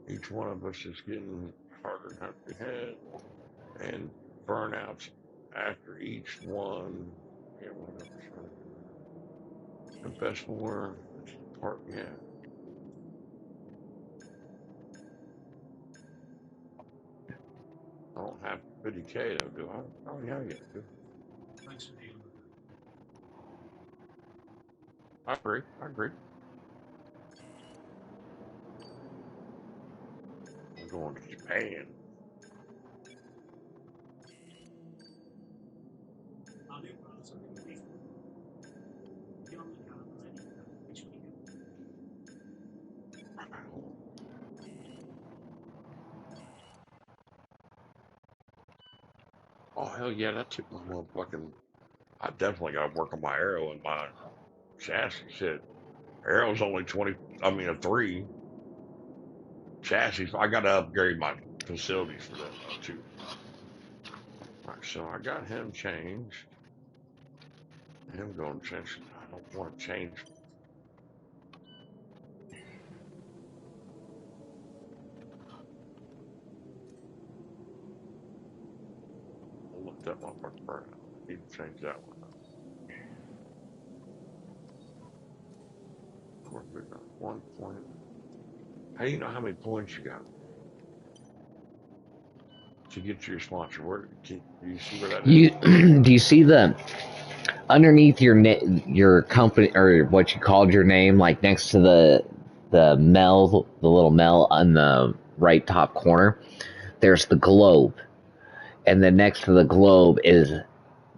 Each one of us is getting harder and harder ahead, and burnouts after each one. Yeah, whatever. The best for part. Yeah. I don't have 50K though, do I? Oh yeah, yeah, do. Thanks for dealing with it. I agree. I agree. I'm going to Japan. Our new parts are complete. Be on the car ready this weekend. Oh hell yeah, that took my motherfucking. I definitely got to work on my arrow and my chassis. Shit, arrow's only 20. I mean a 3 chassis. I got to upgrade my facilities for that though too. All right, so I got him changed. Him going to change. I don't want to change. I'll look that motherfucker burnout. Need to change that one. Of course, we got 1 point. How do you know how many points you got to get your sponsor? Do you see where that is? You do you see the underneath your company or what you called your name, like next to the little Mel on the right top corner? There's the globe, and then next to the globe is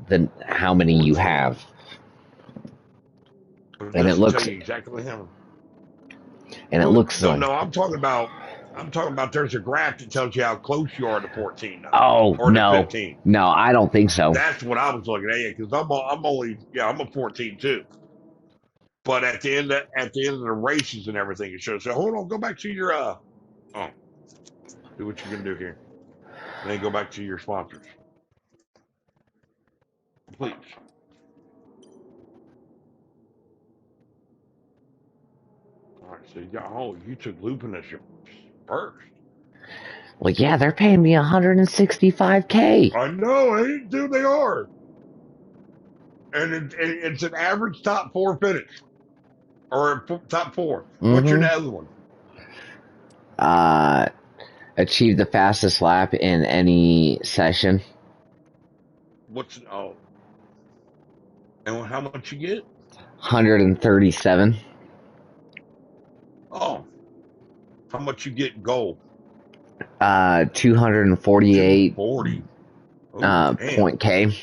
the how many you have, But it and it doesn't tell looks you exactly how. and it No, looks no, like, no. I'm talking about. There's a graph that tells you how close you are to 14, though, oh or to no, 15. no, I don't think so. That's what I was looking at. Yeah, because I'm a 14 too. But at the end of the races and everything, it shows. So hold on, go back to your oh, do what you're gonna do here, and then go back to your sponsors. Please. All right, so you took Lupin as your first. Well, yeah, they're paying me 165K. I know, dude, they are. And it's an average top four finish. Or top four. What's your Mm-hmm. other one? Achieve the fastest lap in any session. And how much you get? 137. Oh, how much you get gold? 248 240. Oh, damn. point K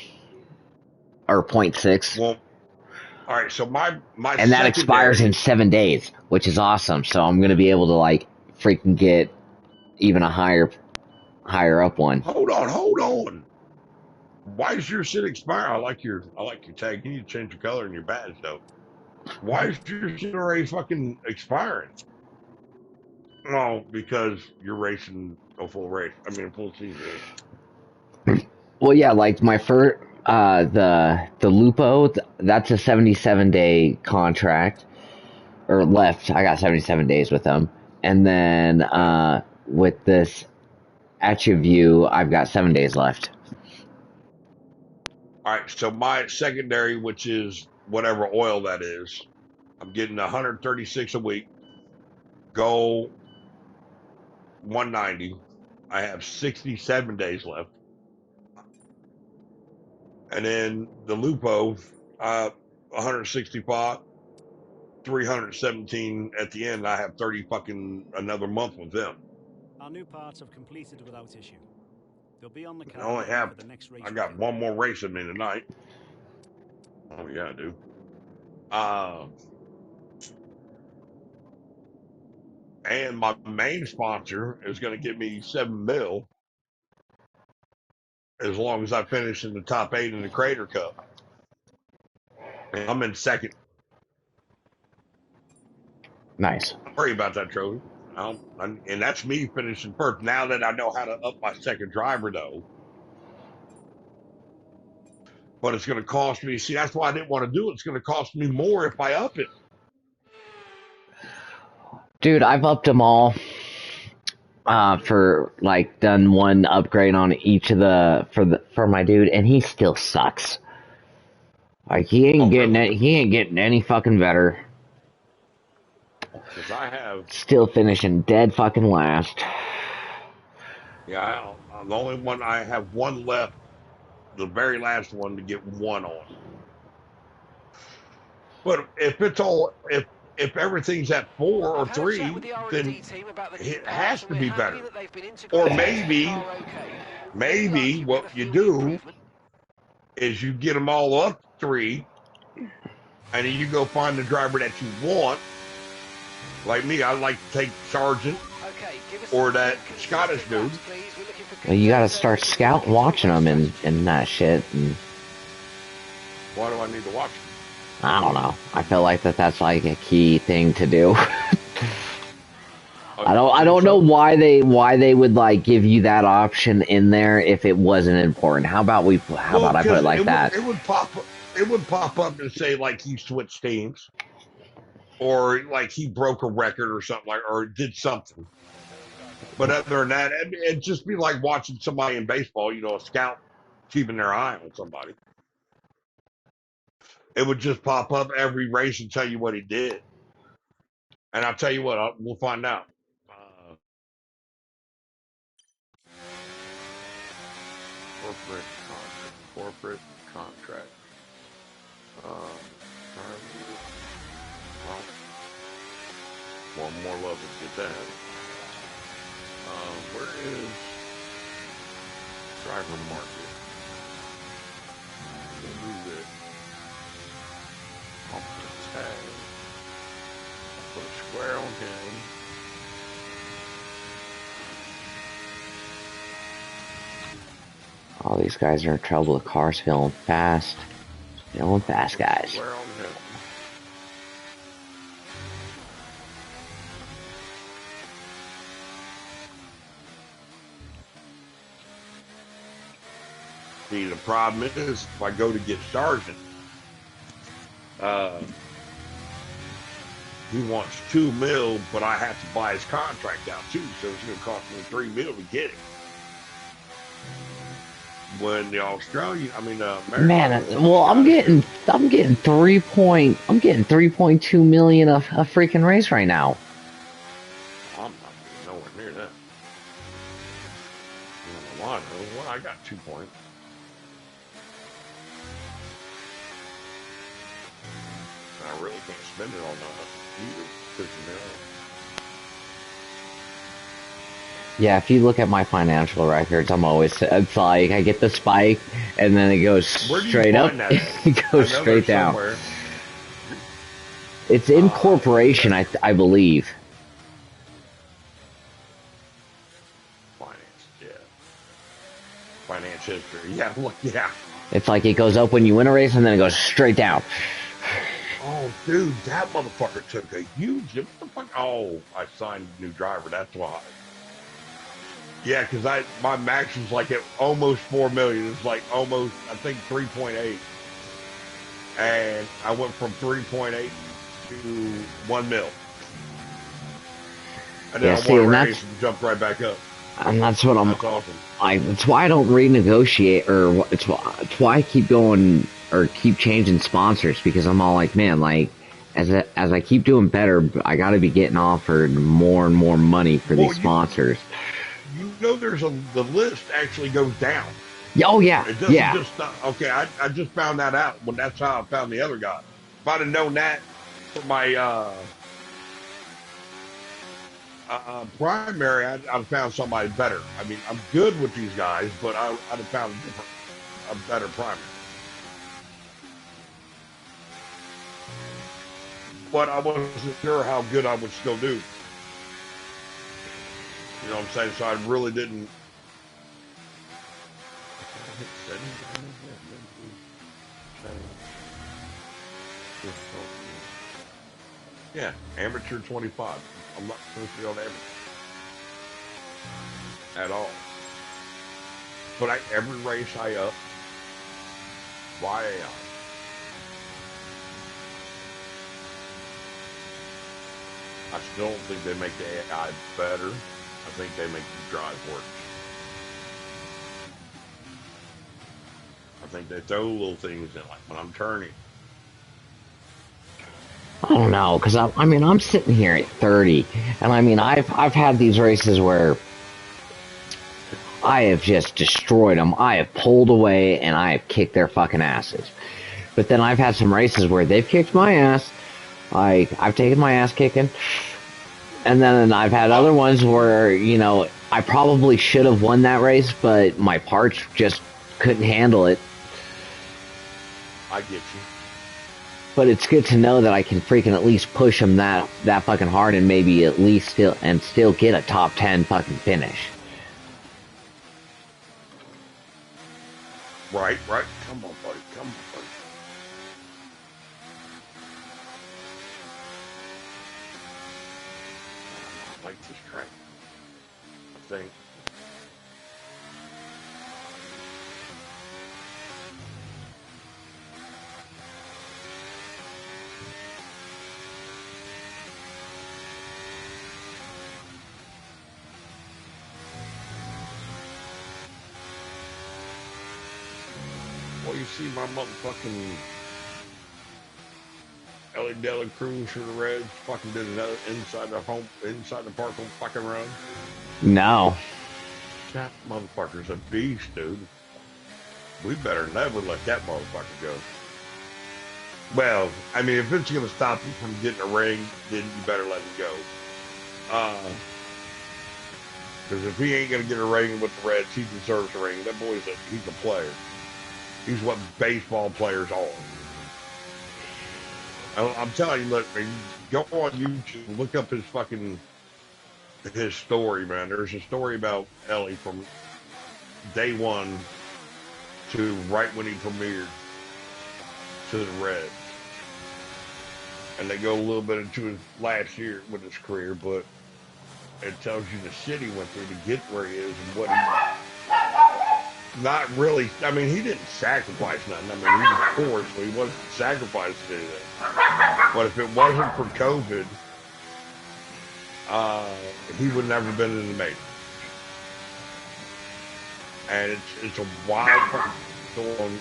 or point 0.6. Well, all right. So my And that expires in secondary. 7 days, which is awesome. So I'm gonna be able to like freaking get even a higher up one. Hold on. Why is your shit expire? I like your tag. You need to change your color in your badge though. Why is your shit already fucking expiring? No, because you're racing a full race. I mean, a full season. Well, yeah, like my first, the Lupo, that's a 77-day contract or left. I got 77 days with them, and then with this Attribute, I've got 7 days left. All right. So my secondary, which is whatever oil that is, I'm getting 136 a week. Go 190. I have 67 days left. And then the Lupo, 165, 317 at the end. I have 30 fucking another month with them. Our new parts have completed without issue. They'll be on the I car only ready have, for the next race I got weekend. one more race in me tonight. Oh, yeah, I do. And my main sponsor is going to give me $7 million as long as I finish in the top 8 in the Crater Cup. And I'm in second. Nice. Don't worry about that trophy. And that's me finishing first. Now that I know how to up my second driver, though, but it's going to cost me. See, that's why I didn't want to do it. It's going to cost me more if I up it. Dude, I've upped them all. For like done one upgrade on each of for my dude, and he still sucks. Like he ain't Oh, getting really? it. He ain't getting any fucking better. Because I have, Still finishing dead fucking last. yeah, I'm the only one. I have one left, the very last one to get one on. But if everything's at 4 or I've had a chat with 3, the then R&D team about the new it parts, has and to we're be happy better. that they've been Or integrated into the maybe, car okay. With any luck, maybe you'll get what a you feel the do improvement. is you get them all up 3, and then you go find the driver that you want. Like me, I like to take Sargent Okay, give us or some that good Scottish consistent laps, dude. please. We're looking for Well, good you got to data start that we can look scouting, into a watching race them, strategy. and that shit. And Why do I need to watch I don't know. I feel like that's like a key thing to do. them? I You think don't know so? why they would like give you that option in there if it wasn't important. How about Well, I put it because like that? it would pop up and say like he switched teams or like he broke a record or something like or did something. But other than that, it'd just be like watching somebody in baseball, a scout keeping their eye on somebody. It would just pop up every race and tell you what he did. And I'll tell you what, we'll find out. Corporate contract. Well, one more level to get that. Where is driver market? We'll do this. I'll put a tag. I'll put a square on him. All these guys are in trouble with cars feeling fast. Feeling fast, Put a guys. square on him. See, the problem is if I go to get sergeant, he wants $2 million, but I have to buy his contract out too, so it's going to cost me $3 million to get it. When the Australian, American, Man, well, I'm getting 3.2 million a freaking race right now. I'm not getting nowhere near that. Well, I got 2 points. I really can't spend it on either. Yeah, if you look at my financial records, it's like I get the spike, and then it goes straight up. It goes straight down. Somewhere. It's in corporation, I believe. Finance, yeah. Finance history, yeah, yeah. It's like it goes up when you win a race, and then it goes straight down. Oh, dude, that motherfucker took a huge. What the fuck? Oh, I signed a new driver. That's why. Yeah, because my max was like at almost 4 million. It's like almost, I think 3.8, and I went from 3.8 to 1 mil, and then I won a race and jumped right back up. And that's what That's awesome. It's why I don't renegotiate, or it's why I keep going or keep changing sponsors, because I'm all like, man, like as I keep doing better, I got to be getting offered more and more money for these sponsors. You know, the list actually goes down. Oh yeah, it doesn't just stop. Okay, I just found that out when that's how I found the other guy. If I'd have known that for my primary, I'd have found somebody better. I mean, I'm good with these guys, but I'd have found a better primary. But I wasn't sure how good I would still do. You know what I'm saying? So I really didn't. Yeah, amateur 25. I'm not supposed to be on amateur at all. But every race I up, why I still don't think they make the AI better. I think they make the drive worse. I think they throw little things in, like when I'm turning. I don't know, because I'm sitting here at 30, and I've had these races where I have just destroyed them. I have pulled away, and I have kicked their fucking asses. But then I've had some races where they've kicked my ass. I've taken my ass kicking. And then I've had other ones where, I probably should have won that race, but my parts just couldn't handle it. I get you. But it's good to know that I can freaking at least push them that fucking hard, and maybe at least still get a top 10 fucking finish. Right. Come on, buddy. I like this track. I think. Well, you see my motherfucking Ellie Della Cruz for the Reds fucking did another inside the park on fucking run. No. That motherfucker's a beast, dude. We better never let that motherfucker go. Well, I mean, if it's gonna stop you from getting a ring, then you better let him go. Because if he ain't gonna get a ring with the Reds, he deserves a ring. That boy's he's a player. He's what baseball players are. I'm telling you, look, man, go on YouTube, look up his story, man. There's a story about Ellie from day one to right when he premiered to the Reds. And they go a little bit into his last year with his career, but it tells you the shit he went through to get where he is and what not really. I mean, he didn't sacrifice nothing. I mean, he was poor, so he wasn't sacrificing anything. But if it wasn't for COVID, he would never been in the major. And it's a wild fucking story.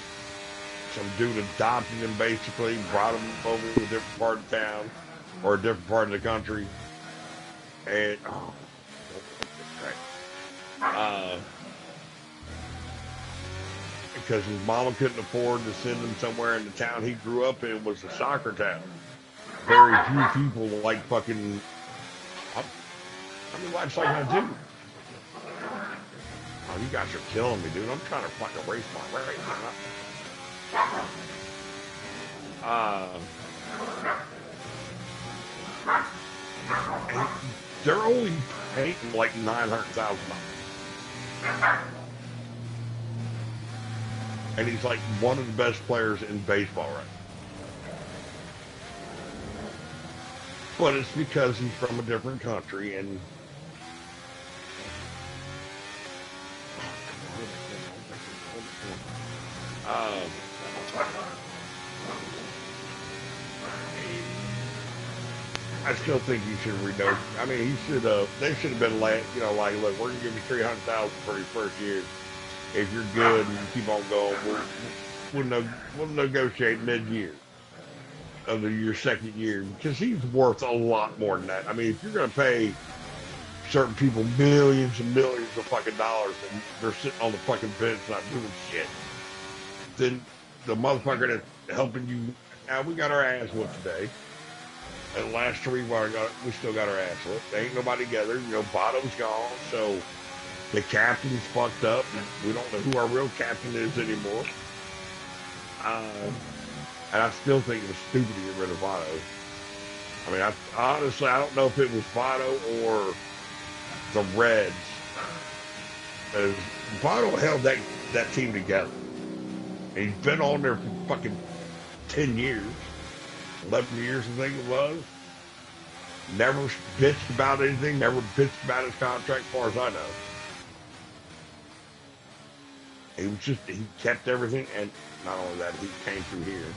Some dude adopted him, basically, brought him over to a different part of town or a different part of the country, and because his mama couldn't afford to send him somewhere in the town he grew up in was a soccer town. Very few people like fucking. I mean, life's like I do. Oh, you guys are killing me, dude. I'm trying to fucking erase my right. And they're only paying like $900,000. And he's like one of the best players in baseball right now. But it's because he's from a different country and I still think he should renegotiate. I mean, he should have. They should have been like, look, we're gonna give you $300,000 for your first year. If you're good and you keep on going, we'll negotiate mid-year of your second year because he's worth a lot more than that. I mean, if you're gonna pay certain people millions and millions of fucking dollars and they're sitting on the fucking bench not doing shit, then the motherfucker that's helping you. Now we got our ass whooped today. And the last 3 we still got our ass whooped. There ain't nobody together. Bottom's gone. So the captain's fucked up. We don't know who our real captain is anymore. And I still think it was stupid to get rid of Votto. I mean, honestly, I don't know if it was Votto or the Reds. As Votto held that team together. And he's been on there for fucking 10 years. 11 years, I think it was. Never bitched about anything, never bitched about his contract, as far as I know. He kept everything, and not only that, he came through here.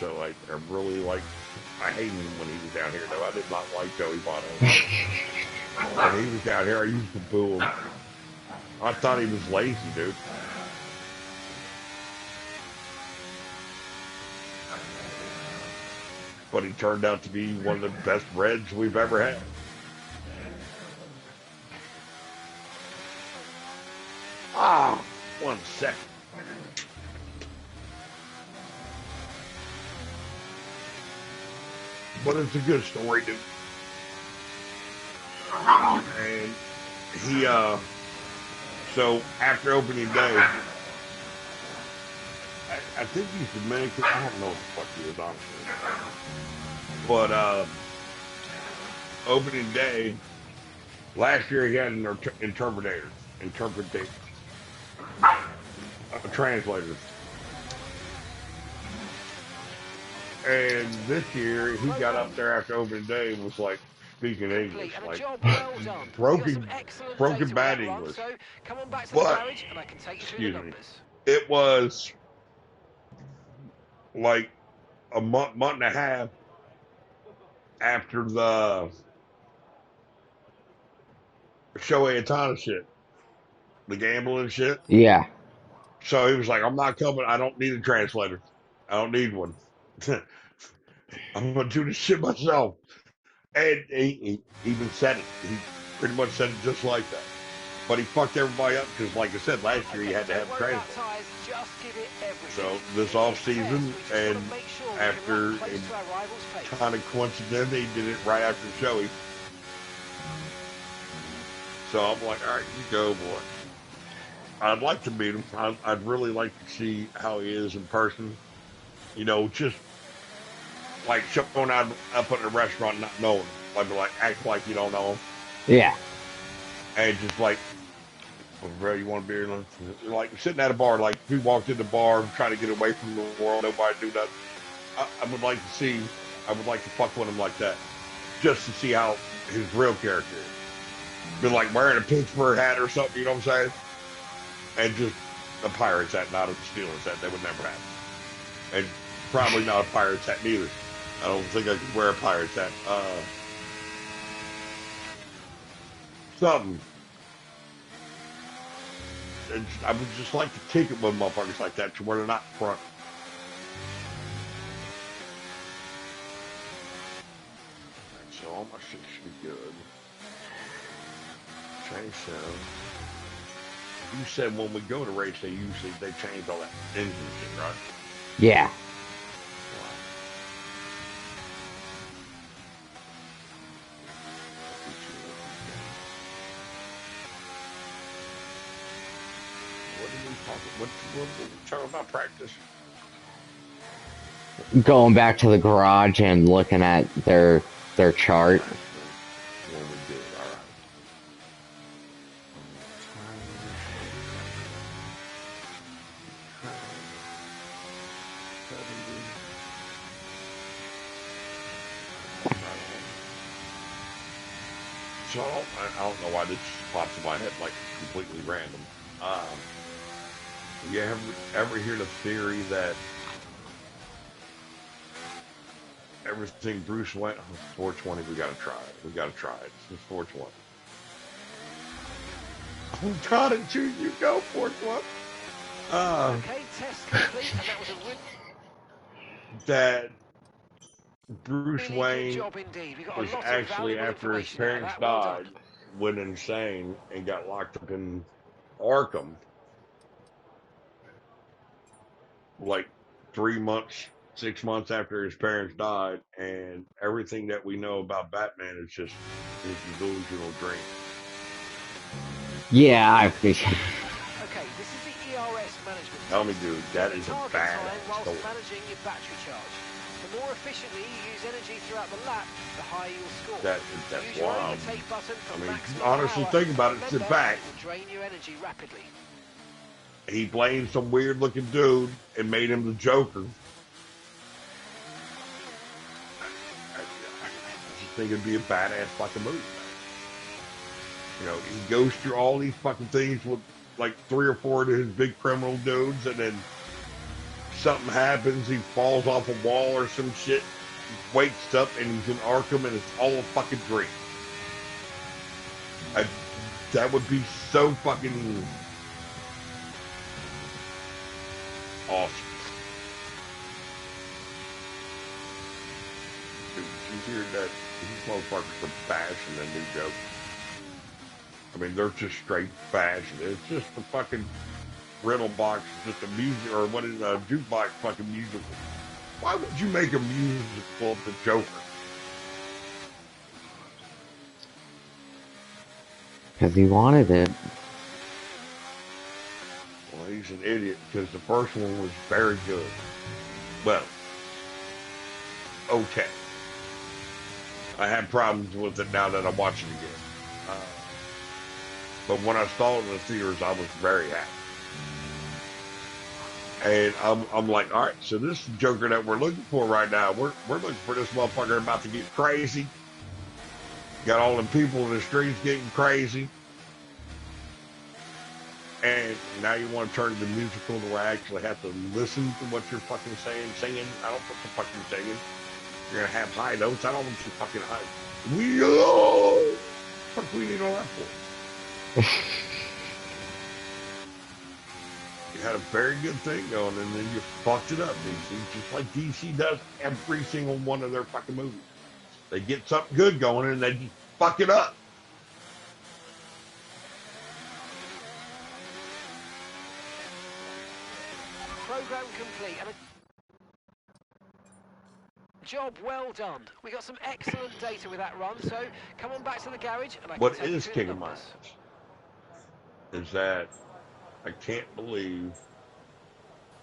So, I really I hated him when he was down here, though. I did not like Joey Votto. When he was down here, I used to boo him. I thought he was lazy, dude. But he turned out to be one of the best Reds we've ever had. Ah, 1 second. But it's a good story, dude. And he, so after opening day, I think he's Dominican. I don't know what the fuck he is, honestly. But opening day, last year he had an interpreter, a translator. And this year he got up there after opening day and was like speaking English, like broken bad English. But excuse me, it was like a month and a half after the Shohei Ohtani shit, the gambling shit. Yeah. So he was like, I'm not coming. I don't need a translator. I don't need one. I'm going to do this shit myself. And he even said it. He pretty much said it just like that. But he fucked everybody up because, like I said, last year he had to have a translator. So this off season, and after kind of coincidentally, he did it right after the show. So I'm like, all right, you go, boy. I'd like to meet him. I'd really like to see how he is in person. Just like showing up at a restaurant not knowing, like act like you don't know him. Yeah. And just like, oh, bro, you want a beer? Like sitting at a bar, like if he walked in the bar trying to get away from the world, nobody do nothing. I would like to fuck with him like that, just to see how his real character is. been like wearing a Pittsburgh hat or something, you know what I'm saying? And just a Pirates hat, not a Steelers hat. That would never happen. And probably not a Pirates hat neither. I don't think I could wear a Pirates hat. Something. I would just like to kick it with motherfuckers like that to where they're not front. So all my shit should be good. Change sound. You said when we go to race, they change all that engine shit, right? Yeah. What are we talking about practice? Going back to the garage and looking at their chart. When we do it, all right. So I don't know why this pops in my head like completely random. You ever hear the theory that everything Bruce went 420? We gotta try it. We gotta try it. It's 420. Oh God, and you go 420. Okay, test complete, and that was a That Bruce really good Wayne job indeed. We got was a lot of actually, valuable after his information out of parents that. Well died, done. went insane and got locked up in Arkham like 3 months, 6 months after his parents died, and everything that we know about Batman is just his delusional dream. Yeah, Okay, this is the ERS management. Tell me, dude, that Get the is a target time badass whilst story. managing your battery charge. The more efficiently you use energy throughout the lap, the higher you'll score. That's Use your wild. overtake button for I mean, maximum honestly, power. think about it. Remember, Sit back. it will drain your energy rapidly. He blamed some weird looking dude and made him the Joker. I just think it'd be a badass fucking movie. You know, he goes through all these fucking things with like 3 or 4 of his big criminal dudes, and then something happens, he falls off a wall or some shit, wakes up, and he's in Arkham, and it's all a fucking dream. That would be so fucking awesome. Did you hear that? These motherfuckers are bashing the new Joker. I mean, they're just straight bashing. It's just a fucking riddle box, just a music, or what is a jukebox fucking musical. Why would you make a musical of the Joker? because he wanted it. Well, he's an idiot because the first one was very good. Well, okay. I had problems with it now that I'm watching it again. But when I saw it in the theaters, I was very happy. And I'm like, all right, so this is the Joker that we're looking for right now. We're looking for this motherfucker about to get crazy. Got all them people in the streets getting crazy. And now you want to turn the musical to where I actually have to listen to what you're fucking saying, singing. I don't want the fucking singing. You're gonna have high notes. I don't want you fucking high. Fuck we need all that for? You had a very good thing going, and then you fucked it up, DC. Just like DC does every single one of their fucking movies. They get something good going, and they just fuck it up. Program complete. And a job well done. We got some excellent data with that run, so come on back to the garage and I can What take you is through the kicking my numbers. ass is that I can't believe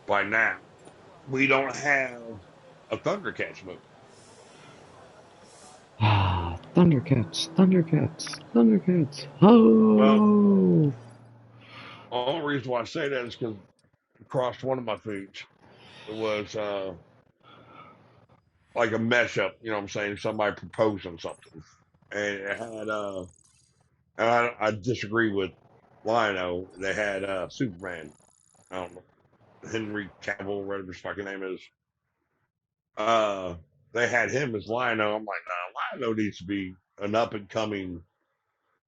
by now we don't have a Thundercats movie. Thundercats, Thundercats, Thundercats. Well, Oh! the only reason why I say that is because across one of my feeds, it was like a mesh up, you know what I'm saying? Somebody proposing something. And it had And I disagree with Lionel. They had Superman. I don't know, Henry Cavill, whatever his fucking name is. Uh, they had him as Lionel. I'm like, nah, Lionel needs to be an up and coming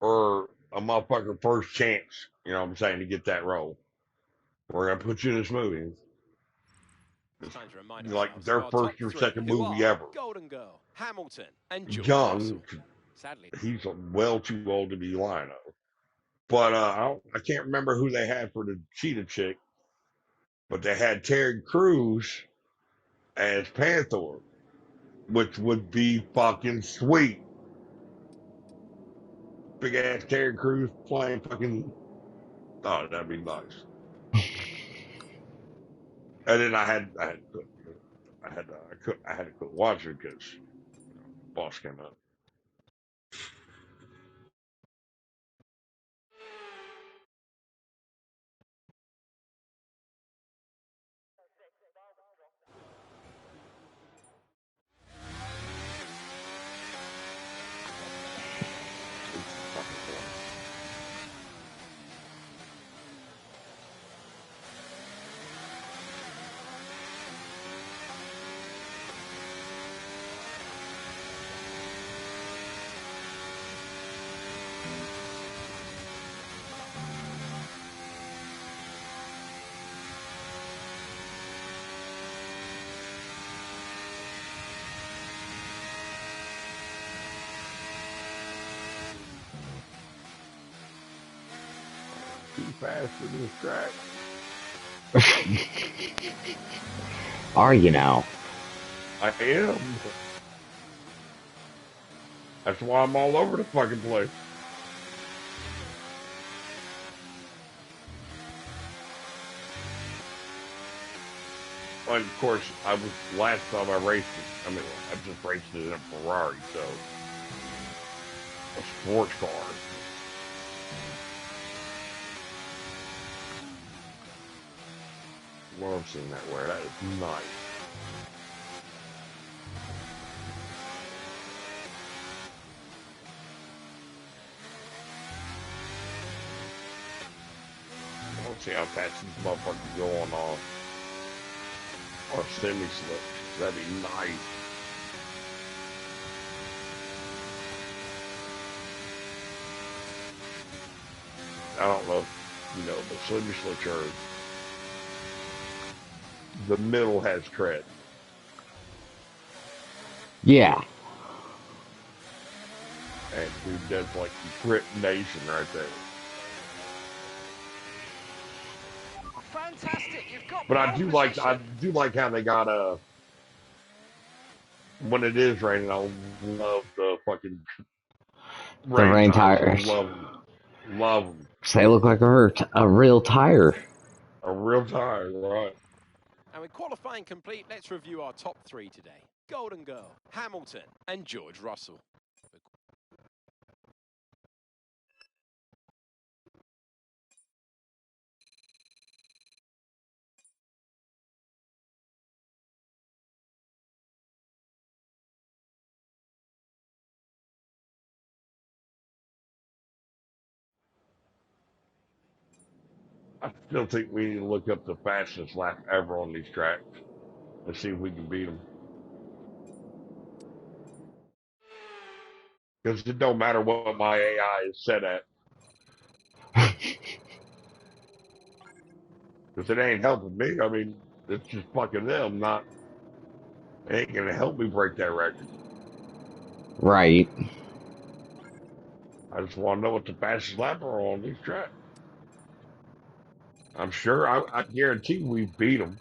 or a motherfucker first chance. You know what I'm saying, to get that role. We're gonna put you in this movie. It's time to remind Like ourselves of their our top first or three, second who movie are ever. Golden Girl, Hamilton, and George Young, Russell. Sadly, he's well too old to be Lionel. But I can't remember who they had for the cheetah chick. But they had Terry Crews as Panther, which would be fucking sweet. Big ass Terry Crews playing fucking. Oh, that'd be nice. And then I had to quit watching because boss came up. It's fucking boring. Too fast for this track. Are you now? I am. That's why I'm all over the fucking place. And of course, I was last time I raced it. I mean, I just raced it in a Ferrari, so a sports car. Love seeing that wear. That is nice. Let's see how fast these motherfuckers go on semi slips. That'd be nice. I don't know if you know, but semi slips are the middle has tread. Yeah. And dude, that's like Grit Nation right there. Fantastic, you've got But pole I position. do like how they got when it is raining. I love the fucking The rain rain tires. tires. Love them. They look like a real tire. A real tire, right? and with qualifying complete, let's review our top three today. Golden Girl, Hamilton, and George Russell. I still think we need to look up the fastest lap ever on these tracks and see if we can beat them. Because it don't matter what my AI is set at. Because it ain't helping me. I mean, it's just fucking them. Not, it ain't gonna help me break that record. Right. I just want to know what the fastest lap are on these tracks. I'm sure. I guarantee we beat them.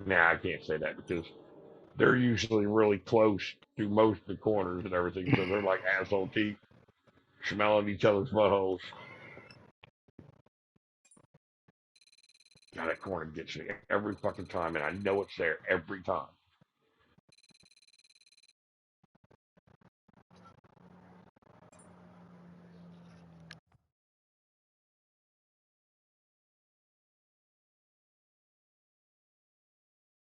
Nah, I can't say that because they're usually really close to most of the corners and everything. So they're like asshole teeth, smelling each other's buttholes. God, that corner gets me every fucking time, and I know it's there every time.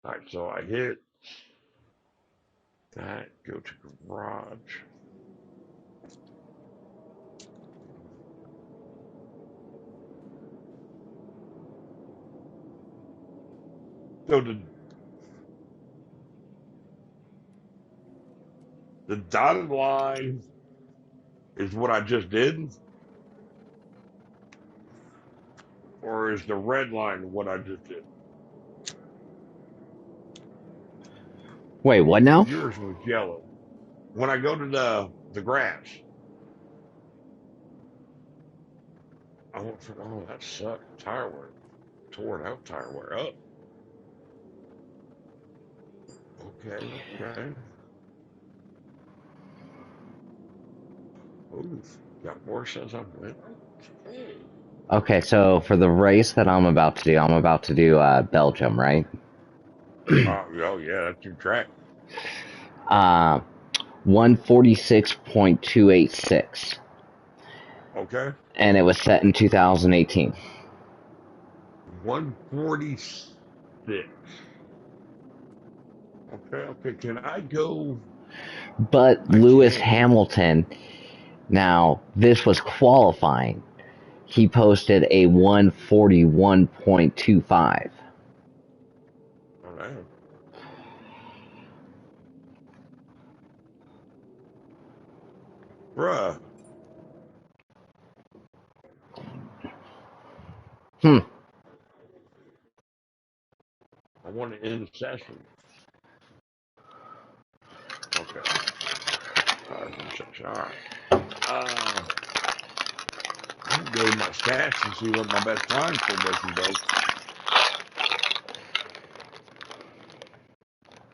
All right, so I hit that, go to garage. So the dotted line is what I just did, or is the red line what I just did? Wait, what now? Yours was yellow. When I go to the grass, I went for, oh, that sucked. Tire wear, torn out tire wear up. Okay, okay. Oof, got worse as I went. Okay. Okay, so for the race that I'm about to do Belgium, right? Oh yeah, that's your track. 146.286. Okay. And it was set in 2018. 146. Okay, okay. Can I go? But I Lewis can't. Hamilton, now this was qualifying. He posted a 141.25. Oh, man. Bruh, Hmm. I want to end the session. Okay. Tire from section. All right. I can go to my stats and see what my best time for this is, though.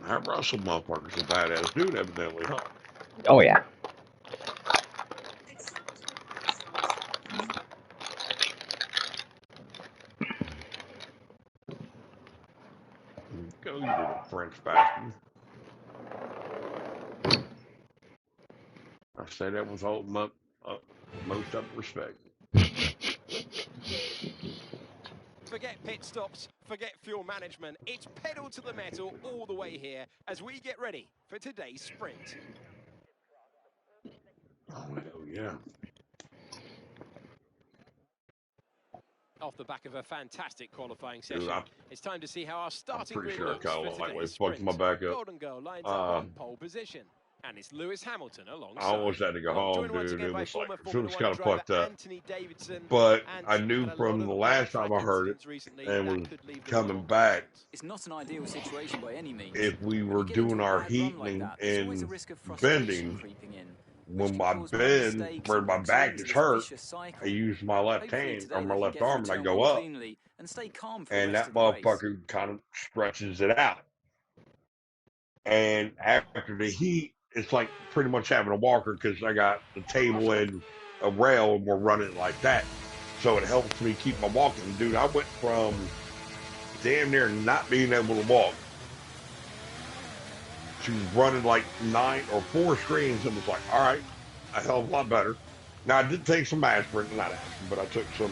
That Russell motherfucker's a badass dude, evidently, huh? Oh, yeah. Go, you little French bastard. I say that with all most up respect. Forget pit stops, forget fuel management. It's pedal to the metal all the way here as we get ready for today's sprint. Oh, hell yeah. Off the back of a fantastic qualifying Dude, session, it's time to see how our I'm starting pretty grid sure I looks caught for a lightweight. today's Fucked my sprint. back up. Golden Girl lines up on pole position, and it's Lewis Hamilton I alongside. almost had to go Well, I'm home, joined once dude. again It by was like, former it Formula was One kind of driver fucked up. Anthony Davidson. But I Ant knew had a lot from of the bad last time track I heard it incidents recently and that was could leave them with coming long back, questions. It's not an ideal situation by any means. if we When were you get into doing a our bad run like heating that, there's always a and risk of frustration bending, creeping in, which when can I cause more bend mistakes where and my box you back into is this hurt, vicious I cycle. use my left Hopefully hand or today my they can left get through arm and I turn go one up, cleanly and stay calm for the and rest that of the race. motherfucker kind of stretches it out. And after the heat, it's like pretty much having a walker because I got the table and a rail and we're running like that. So it helps me keep my walking. Dude, I went from damn near not being able to walk to running like 9 or 4 screens and was like, all right, a hell of a lot better. Now I did take some aspirin, not aspirin, but I took some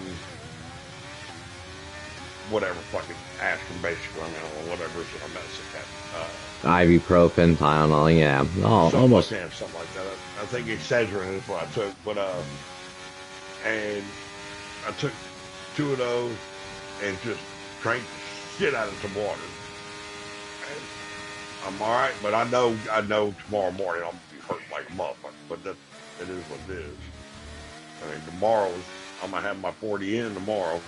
whatever fucking aspirin basically. I mean, I don't know, whatever sort of medicine that Ibuprofen, Tylenol, yeah. Oh, something like almost. that, something like that. I think Excedrin is what I took, but and I took 2 of those and just drank the shit out of some water. And I'm all right, but I know tomorrow morning I'm gonna be hurt like a motherfucker. But it is what it is. I mean, I'm gonna have my 40 in tomorrow,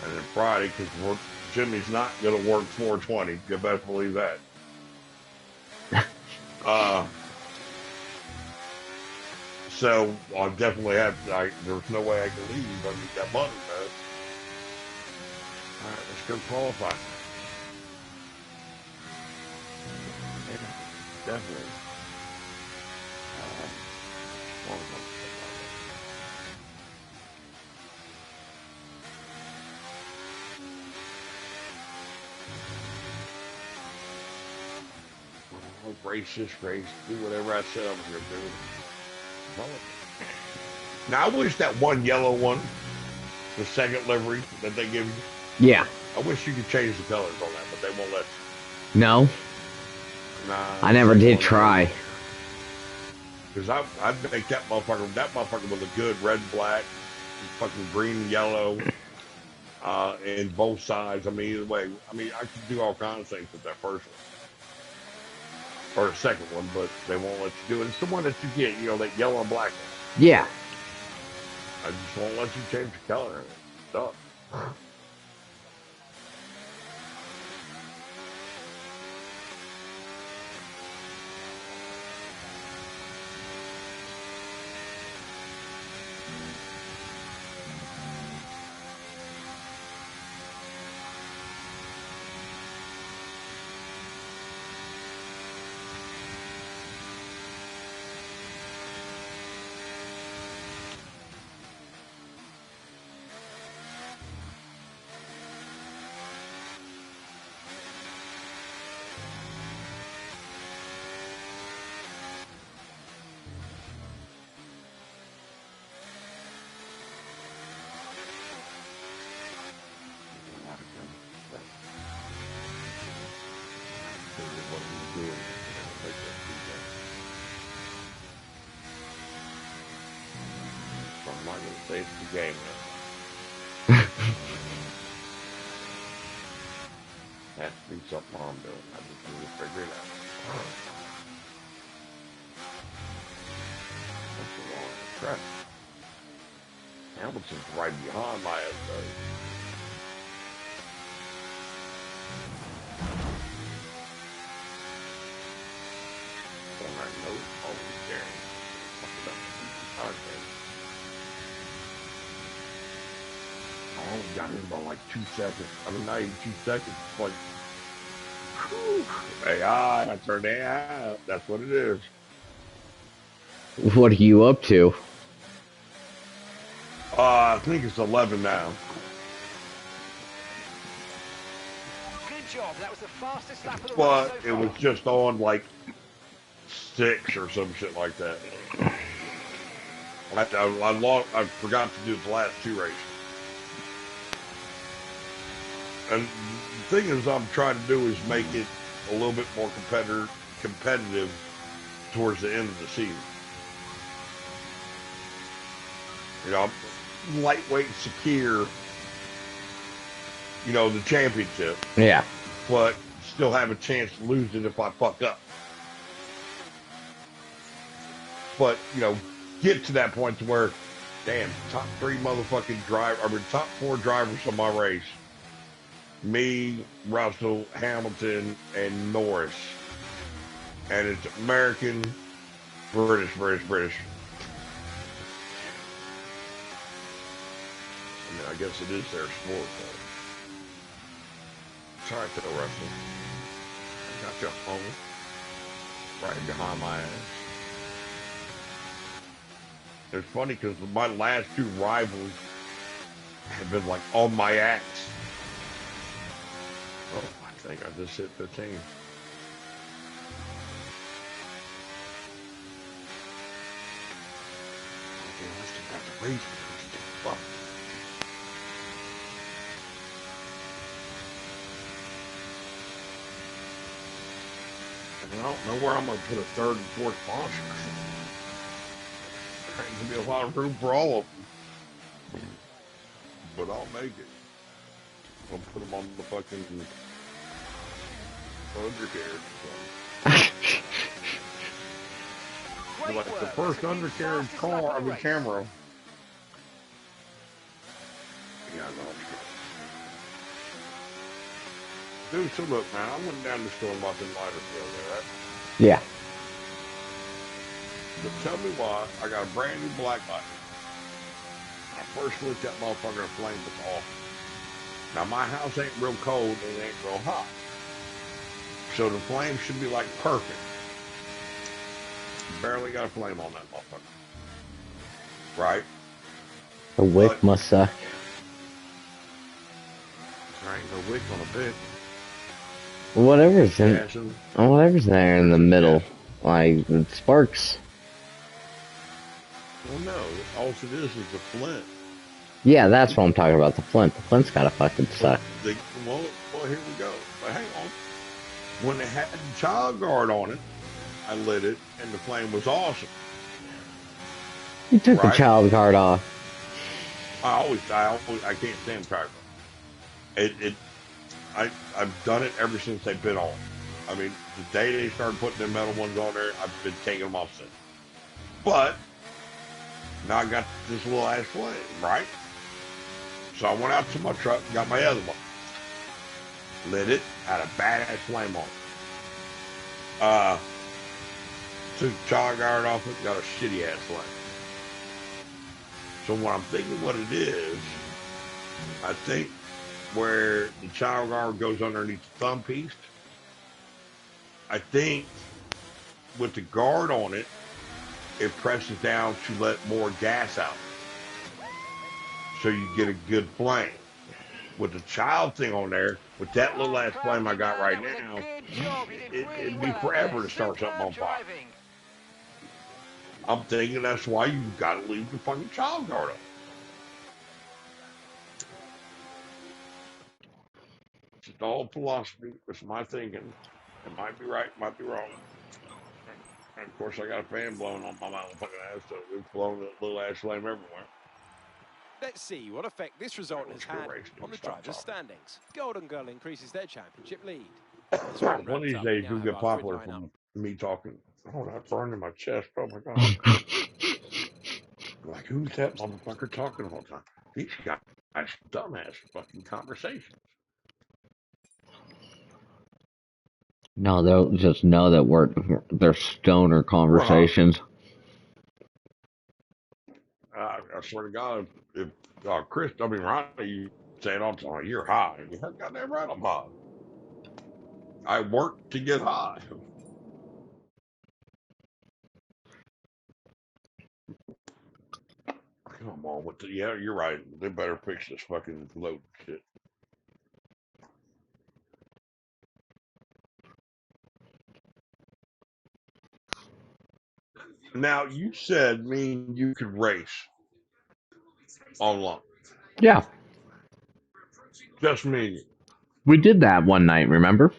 and then Friday because Jimmy's not gonna work 420. You best believe that. Uh, so I'll definitely have. There's no way I can leave. I need that money, man. All right, let's go qualify. Yeah, definitely. Long as I'm I'll race this race, do whatever I said I was gonna do. Now I wish that one yellow one, the second livery that they give you, Yeah. I wish you could change the colors on that, but they won't let No, you. Nah, I the never second did one they won't try. let you. Because I'd make that motherfucker with a good red and black, fucking green and yellow. in both sides. I mean, either way. I mean, I could do all kinds of things with that first one or the second one, but they won't let you do it. It's the one that you get, that yellow and black one. Yeah. I just won't let you change the color. Duh. I'm not going to say it's the game now. Has to be something I'm doing. I just need to figure it out. That's a long track. Hamilton's right behind my ass, though. All right, no, always there. Okay. I only got him by like 2 seconds. I mean, not even 2 seconds. It's like, whew, AI, I turned AI out. That's what it is. What are you up to? I think it's 11 now. Good job. That was the fastest lap of the race But so it far. was just on like 6 or some shit like that. I forgot to do the last 2 races. And the thing is, I'm trying to do is make it a little bit more competitive towards the end of the season. Lightweight secure, the championship, Yeah. but still have a chance to lose it if I fuck up. But, get to that point to where, damn, top 3 motherfucking top 4 drivers on my race. Me, Russell, Hamilton, and Norris. And it's American, British. I mean, I guess it is their sport, though. It's all right, though, Russell. I got you home. Right behind my ass. It's funny because my last 2 rivals have been, like, on my ass. Oh, I think I just hit 15. Okay, let's get back to racing. Fuck. And I don't know where I'm going to put a 3rd and 4th sponsor. There's going to be a lot of room for all of them. But I'll make it. I'll put them on the fucking undercarriage. Like the first undercarriage camera. Yeah, no. Dude, so look, man, I went down the store and bought them lighters the other day, right? Yeah. But tell me why I got a brand new black light. I first lit that motherfucker, the flame was off. Now my house ain't real cold and it ain't real hot. So the flame should be like perfect. Barely got a flame on that motherfucker. Right? The wick must suck. There ain't no wick on a bit. Whatever's there in the middle, like it sparks. Well, no, all it is the flint. Yeah, that's what I'm talking about. The flint. The flint's gotta fucking suck. Well, here we go. But hang on. When it had the child guard on it, I lit it, and the flame was awesome. You took the child guard off. I can't stand child guard. I've done it ever since they've been on. I mean, the day they started putting the metal ones on there, I've been taking them off since. But now I got this little ass flame, right? So I went out to my truck and got my other one. Lit it, had a badass flame on it. Took the child guard off it, got a shitty ass flame. So what I'm thinking what it is, I think where the child guard goes underneath the thumb piece, I think with the guard on it, it presses down to let more gas out. So you get a good flame. With the child thing on there, with that little Oh, ass proud flame of I you, got man. right That was a now, good job. You did really it'd be well out there. forever to start something Superb on fire. driving. I'm thinking that's why you gotta leave the fucking child guard up. It's just all philosophy. It's my thinking. It might be right, might be wrong. And of course, I got a fan blowing on my motherfucking ass, so it's blowing that little ass flame everywhere. Let's see what effect this result has Let's go had race, on dude. the Stop drivers' talking. standings. Golden Girl increases their championship lead. With the sprint One of wrapped these up, we days, now you'll have get our grid popular lineup. from me talking. Oh, that burned in my chest. Oh my god. Like, who's that motherfucker talking all the time? These guys, dumbass fucking conversations. No, they'll just know that they're stoner Well, conversations. I swear to God, if Chris, I mean, Ronnie, you saying all the time, you're high. You're goddamn right, I'm high. I work to get high. Come on, yeah, you're right. They better fix this fucking load shit. Now, you said me and you could race online. Yeah, Just me and you. we did that one night, remember?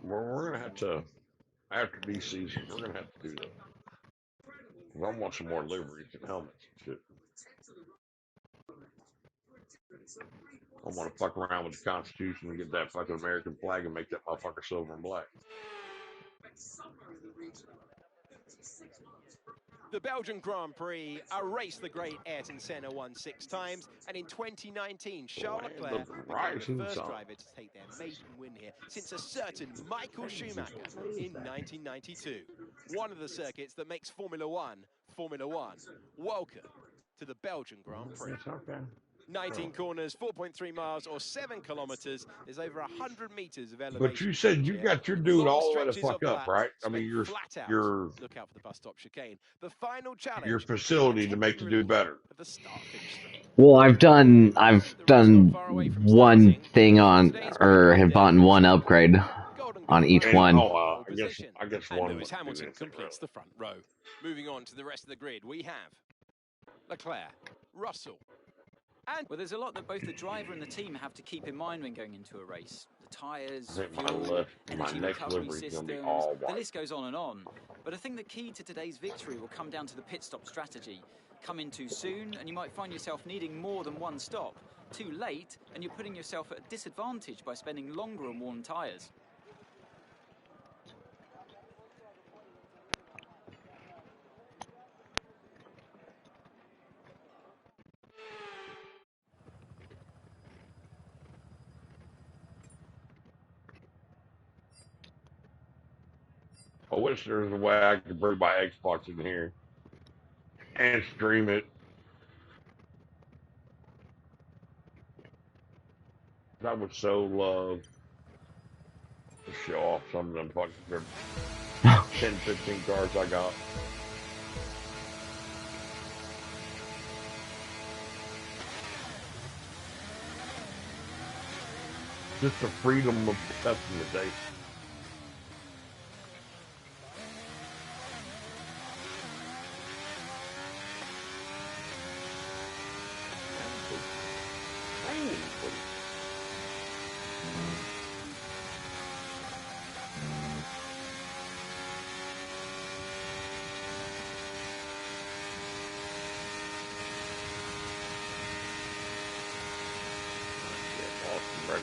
We're going to have to, after these seasons, we're going to have to do that. 'Cause I want some more liveries and helmets and shit. I want to fuck around with the Constitution and get that fucking American flag and make that motherfucker silver and black. The Belgian Grand Prix, a race the great Ayrton Senna won 6 times, and in 2019, Charles Land Leclerc of the became the rising first sun. driver to take their maiden win here since a certain Michael Schumacher in 1992. One of the circuits that makes Formula One, Formula One. Welcome to the Belgian Grand Prix. It's okay. 19 corners, 4.3 miles or 7 kilometers. There's over 100 meters of But elevation you said change you here. got your dude Long all the way to stretches of fuck the up, lap right? I mean, spent flat out. Look out for the bus stop chicane. The final your challenge, facility to make attempting the dude relief better. of the start-finish straight. Well, I've done The race not far away from one starting. thing For on, today's or Grand have Prix, bought we've one got upgrade Golden on Girl each lining And up one. on pole I position. guess And one Lewis must do Hamilton anything completes the front row. Moving on to the rest of the grid, we have Leclerc, Russell, and Well, there's a lot that both the driver and the team have to keep in mind when going into a race. The I tyres, think fuel, my energy next recovery livery is gonna be systems, all the white. list goes on and on. But I think the key to today's victory will come down to the pit stop strategy. Come in too soon and you might find yourself needing more than one stop. Too late and you're putting yourself at a disadvantage by spending longer on worn tyres. I wish there was a way I could bring my Xbox in here and stream it. I would so love to show off some of them fucking 10, 15 cars I got. Just the freedom of customization.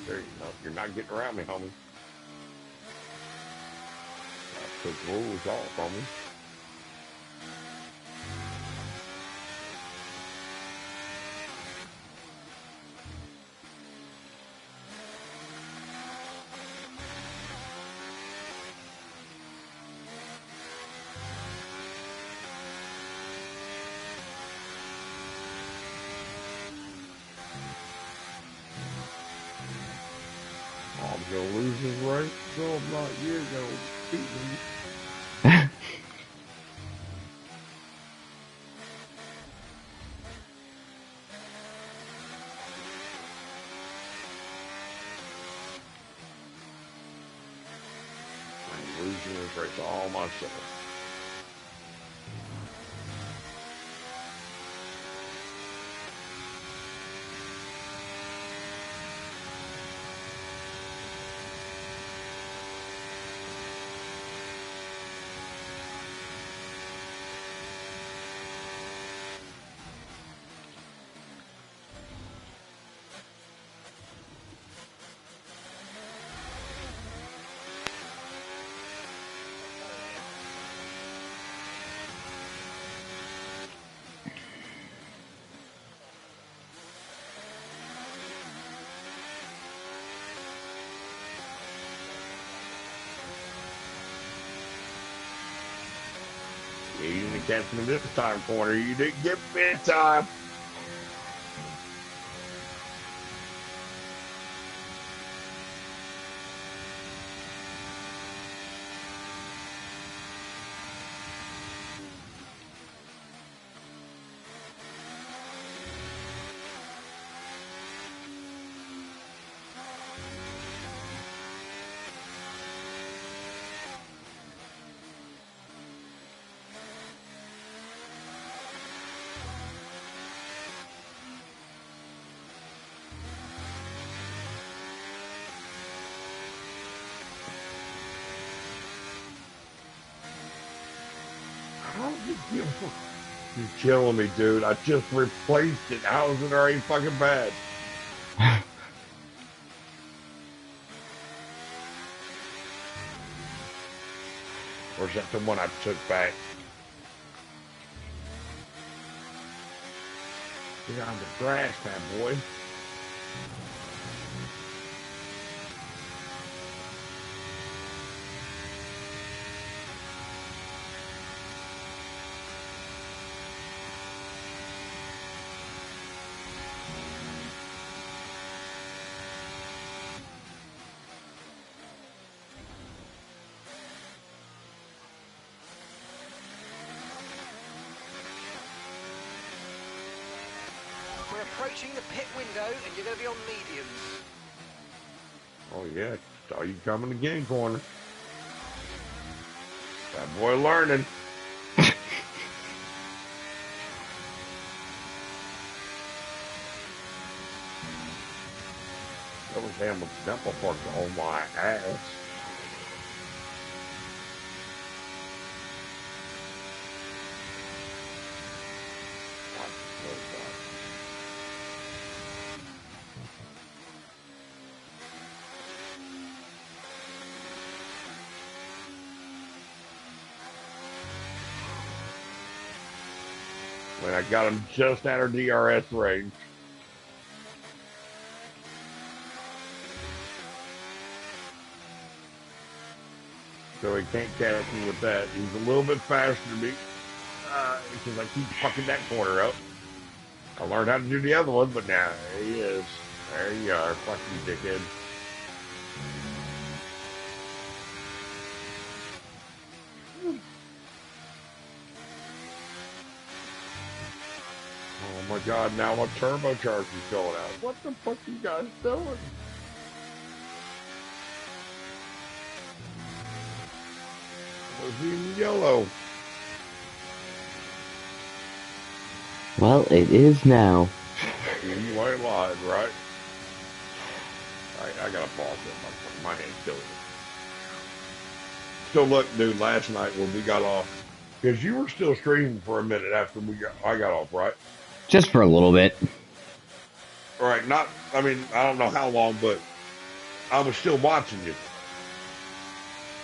There you go. You're not getting around me, homie. I took rules off, homie. I'm gonna lose this race, so I'm not. You're gonna beat me. I'm losing this race all myself. Yeah, you didn't catch me this time, corner. You didn't get me this time. How did you? You're killing me, dude. I just replaced it. How is it already fucking bad? Or is that the one I took back? Get on the grass, man, boy. We're approaching the pit window and you're going to be on mediums. Oh, yeah. Saw you coming again, corner. That boy learning. That was Hamilton Temple Park on my ass. When I got him just out of DRS range. So he can't catch me with that. He's a little bit faster than me. Because I keep fucking that corner up. I learned how to do the other one, but now there he is. There you are. Fuck you, dickhead. Oh my god, now my turbocharger's going out. What the fuck you guys doing? Was even yellow. Well, it is now. You ain't lying, right? I gotta pause it. My hand's killing me. So look, dude, last night when we got off, because you were still streaming for a minute after I got off, right? Just for a little bit. All right, not, I mean, I don't know how long, but I was still watching you.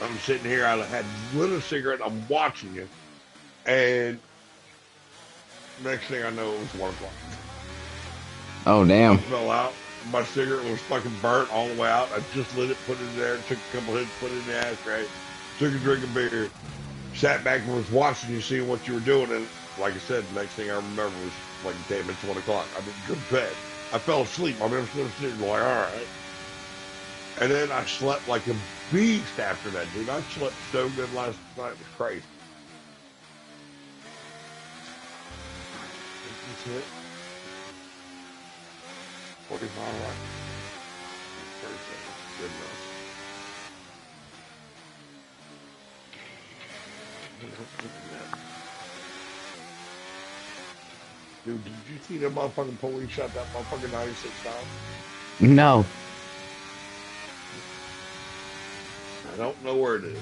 I'm sitting here, I had lit a cigarette, I'm watching you, and next thing I know, it was 1 o'clock. Oh, I damn. fell out. My cigarette was fucking burnt all the way out. I just lit it, put it in there, took a couple hits, put it in the ashtray, took a drink of beer, sat back and was watching you, seeing what you were doing. And like I said, the next thing I remember was like, damn, it's 1 o'clock. I didn't go to bed. I fell asleep. I mean, I'm still sitting like, all right. And then I slept like a beast after that, dude. I slept so good last night. It was crazy. That's it. 45 like 30 seconds. Good enough. Dude, did you see that motherfucking police shot that motherfucking 96 times? No. I don't know where it is.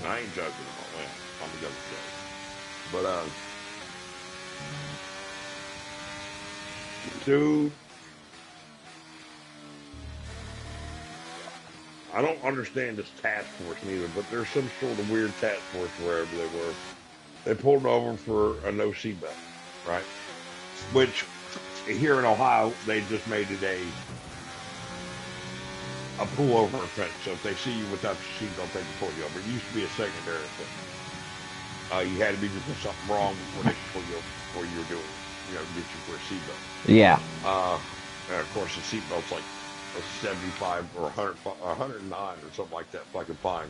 I ain't joking about that. I'm a joke. But, dude, I don't understand this task force neither, but there's some sort of weird task force wherever they were. They pulled him over for a no seatbelt, right? Which, here in Ohio, they just made it a pullover offense. So if they see you without your seatbelt, they can pull you over. It used to be a secondary offense. You had to be doing something wrong before they could pull you over, before you were doing, get you for a seatbelt. Yeah. And of course, the seatbelt's like a 75 or 109 or something like that, fucking fine.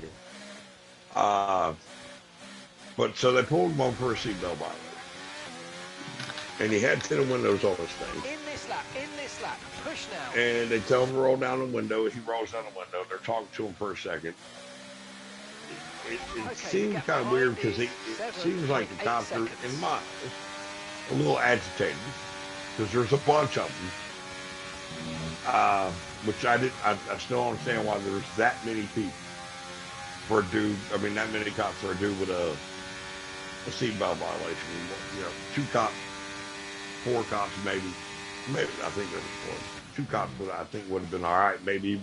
But so they pulled him over for a seatbelt violation. And he had tinted windows on his thing. In this lap, push now. And they tell him to roll down the window. He rolls down the window. They're talking to him for a second. It seems kind of weird because it seems like the cops are, in my eyes, a little agitated because there's a bunch of them. Which I still don't understand why there's that many people for a dude. I mean, that many cops for a dude with a seatbelt violation. 2 cops, 4 cops, maybe. I think there was 4. 2 cops I think would have been all right. Maybe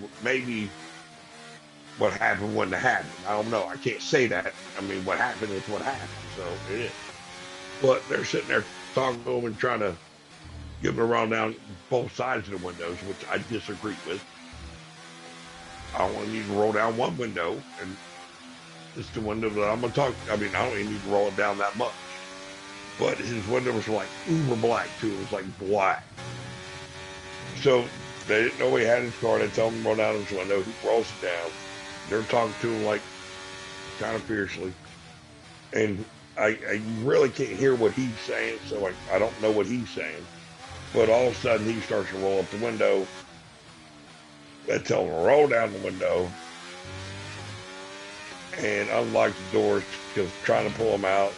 what happened wouldn't have happened. I don't know. I can't say that. I mean, what happened is what happened. So it is. But they're sitting there talking to him and trying to give him a roll down both sides of the windows, which I disagree with. I only need to roll down one window, and it's the window that I'm going to talk. I mean, I don't even need to roll it down that much. But his window was like uber black, too. It was like black. So they didn't know he had his car. They tell him to roll down his window. He rolls it down. They're talking to him like kind of fiercely. And I really can't hear what he's saying, so I don't know what he's saying. But all of a sudden, he starts to roll up the window. They tell him to roll down the window and unlock the doors because trying to pull him out,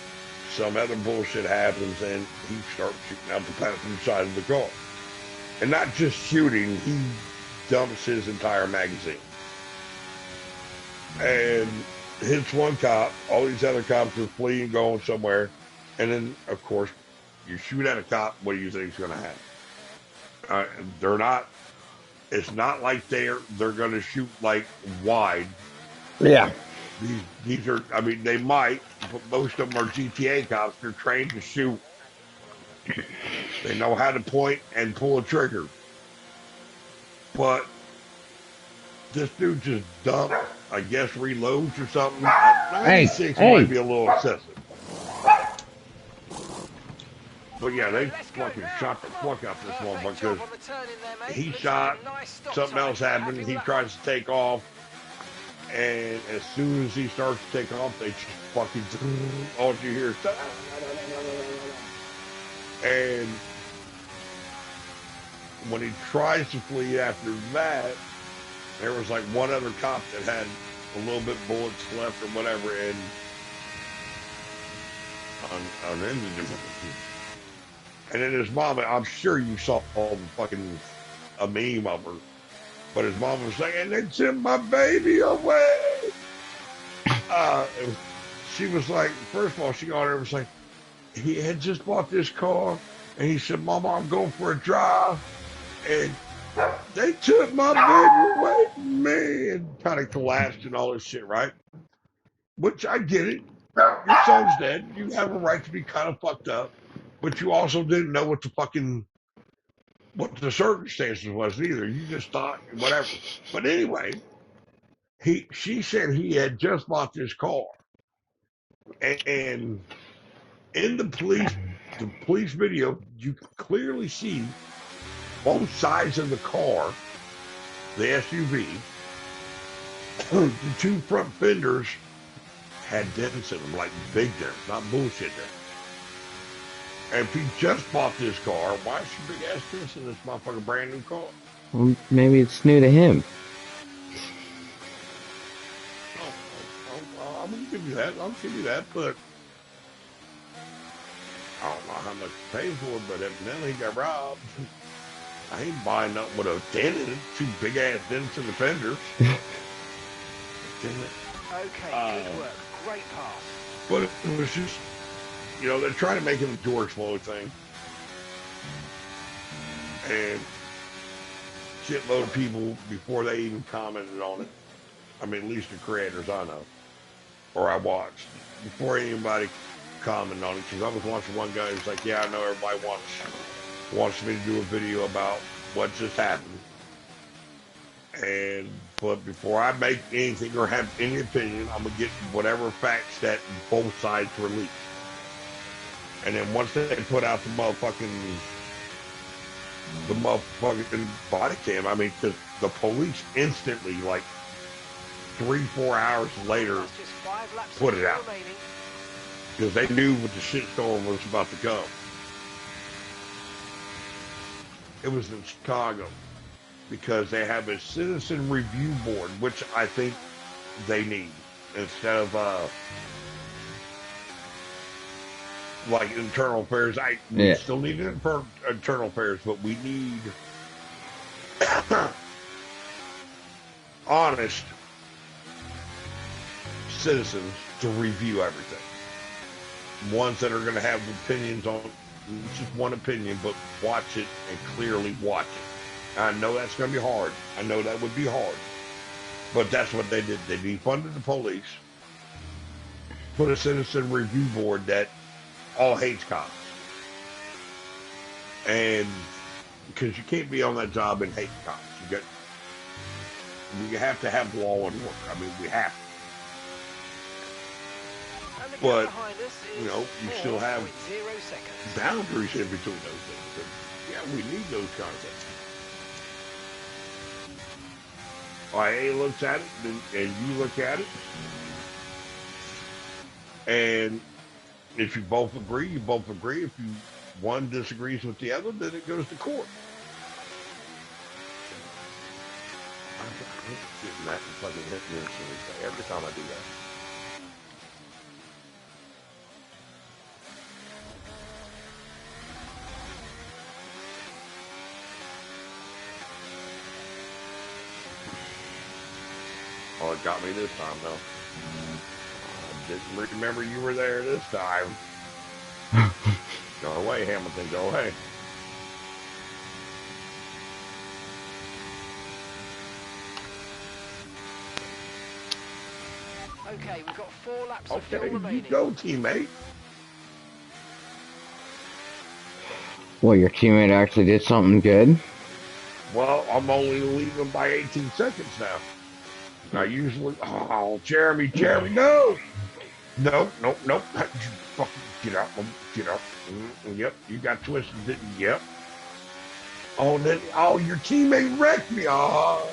some other bullshit happens, and he starts shooting out the passenger side of the car. And not just shooting, he dumps his entire magazine. And hits one cop. All these other cops are fleeing, going somewhere. And then, of course, you shoot at a cop, what do you think is going to happen? They're not. It's not like they're going to shoot like wide. Yeah. These are. I mean, they might, but most of them are GTA cops. They're trained to shoot. They know how to point and pull a trigger. But this dude just dumped. I guess reloads or something. 96 might be a little excessive. But yeah, they fucking shot the fuck out this one because he shot, something else happened, he tries to take off, and as soon as he starts to take off, they just fucking, all you hear is, and when he tries to flee after that, there was like one other cop that had a little bit bullets left or whatever, and unended him. And then his mama, I'm sure you saw a meme of her, but his mama was saying, "They sent my baby away." She was like, first of all, she got there and was like, he had just bought this car, and he said, "Mama, I'm going for a drive," and They took my baby away from me and kind of collapsed and all this shit, right? Which I get it. Your son's dead. You have a right to be kind of fucked up, but you also didn't know what the circumstances was either. You just thought whatever. But anyway, she said he had just bought this car, and in the police video, you can clearly see both sides of the car, the SUV. The two front fenders had dents in them, like big dents, not bullshit dents. And if he just bought this car, why is she big ass dents in this motherfucking brand new car? Well, maybe it's new to him. I'm gonna give you that. I'll give you that, but I don't know how much to pay for it. But evidently he got robbed. I ain't buying nothing with a dent in it. Two big ass dents in the fenders. Damn it. Okay, good work. Great pass. But it was just, they're trying to make it a George Floyd thing. And shitload of people, before they even commented on it, I mean, at least the creators I know, or I watched, before anybody commented on it, because I was watching one guy who's like, yeah, I know everybody wants me to do a video about what just happened. But before I make anything or have any opinion, I'm gonna get whatever facts that both sides release. And then once they put out the motherfucking body cam, I mean, because the police instantly, like 3-4 hours later, That's just 5 laps put it out. remaining. Because they knew what the shitstorm was about to come. It was in Chicago. Because they have a citizen review board, which I think they need. Instead of, like internal affairs. We still need internal affairs, but we need honest citizens to review everything. Ones that are going to have opinions on just one opinion, but watch it and clearly watch it. I know that's going to be hard. I know that would be hard. But that's what they did. They defunded the police, put a citizen review board that all hates cops. And because you can't be on that job and hate cops. You have to have law and order. I mean, we have to. And the gap But, behind us is you still have 4.0 seconds. boundaries in between those things. And yeah, we need those kind of things. IA looks at it, and you look at it, and if you both agree, you both agree. If one disagrees with the other, then it goes to court. I'm getting that and fucking hit me every time I do that. Oh, it got me this time, though. I didn't remember you were there this time. Go away, Hamilton, go away. Okay, we've got 4 laps of fuel Okay, you remaining. go, teammate. Well, your teammate actually did something good. Well, I'm only leaving by 18 seconds now. I usually, Jeremy, no! Nope. Fucking get out. Yep, you got twisted, didn't you? Yep. Your teammate wrecked me. Oh.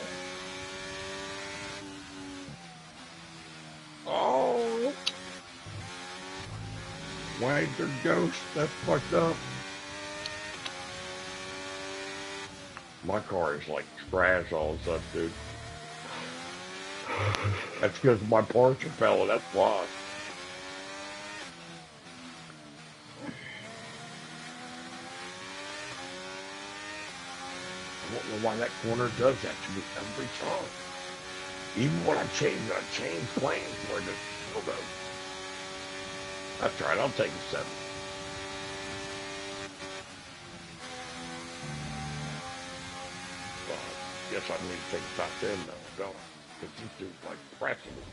Why'd their ghost? That's fucked up. My car is like trash all of a sudden, dude. That's because my parts are fella, that's why. I don't know why that corner does that to me every time. Even when I change plans for it to still go. That's right, I'll take a 7. guess I need to take a top 10 now, don't I? Because this dude's like pressing me.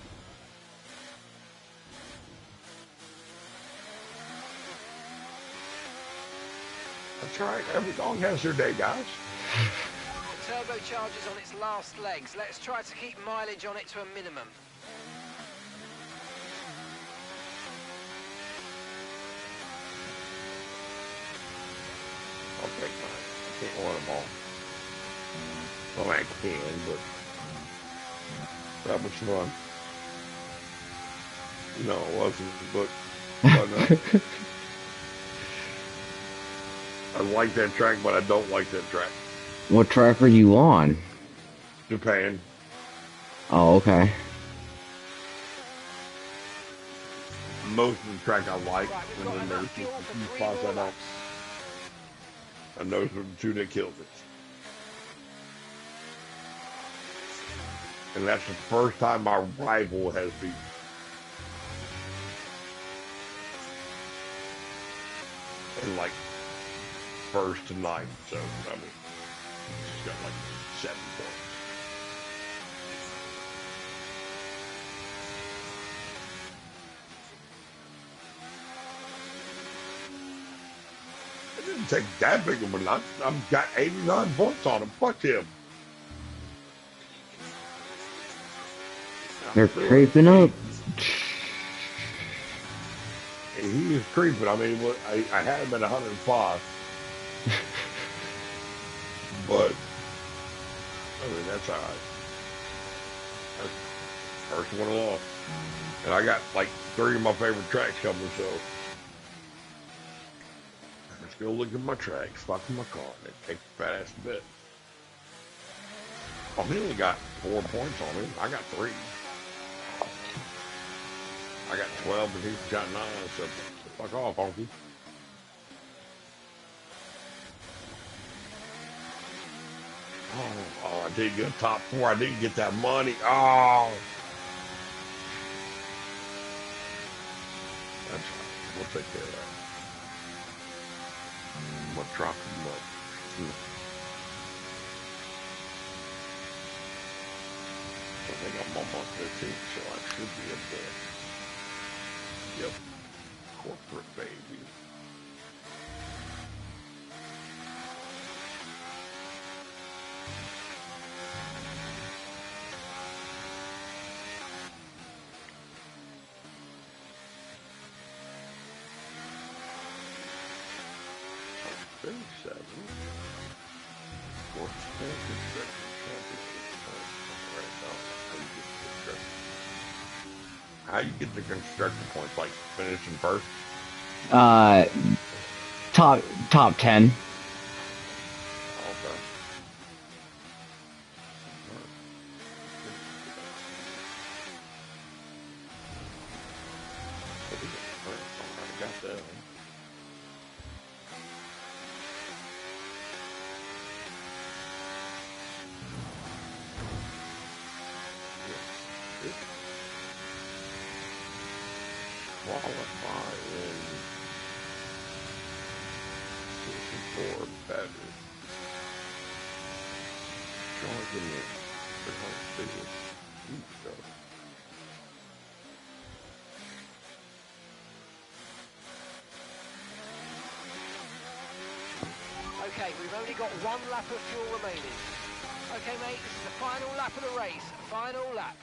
That's right. Every dog has their day, guys. The turbocharger's on its last legs. Let's try to keep mileage on it to a minimum. Okay, fine. I can't want them all. Well, I can, but that was fun. No, it wasn't, but I like that track, but I don't like that track. What track are you on? Japan. Oh, okay. Most of the track I like, Right, we've and got then there's enough fuel just a for few 3 spots I more don't. laps. And those are the two that killed it. And that's the first time my rival has beat me. And like first to ninth, so I mean, she's got like 7 points. It didn't take that big of a lot. I've got 89 points on him. Fuck him. They're creeping up. He is creeping. I mean, I had him at 105. But, I mean, that's all right. That's the first one along. And I got like 3 of my favorite tracks coming, so let's go look at my tracks, fuck my car, and take a fat ass bit. Oh, he only got 4 points on me. I got 3. I got 12 and he's got 9, so fuck off, honky. Oh, I did get top 4. I didn't get that money. Oh. That's right. We'll take care of that. I'm gonna drop him up. I think I'm almost 15, so I should be up there. Yep. Corporate baby. I'm 37. Sports construction championship. Right now, how you get the construction points? Like finishing first? Top 10. Okay. I got that. Qualify in position 4 better. Join in the field. Go. Okay, we've only got 1 lap of fuel remaining. Okay, mate, this is the final lap of the race. Final lap.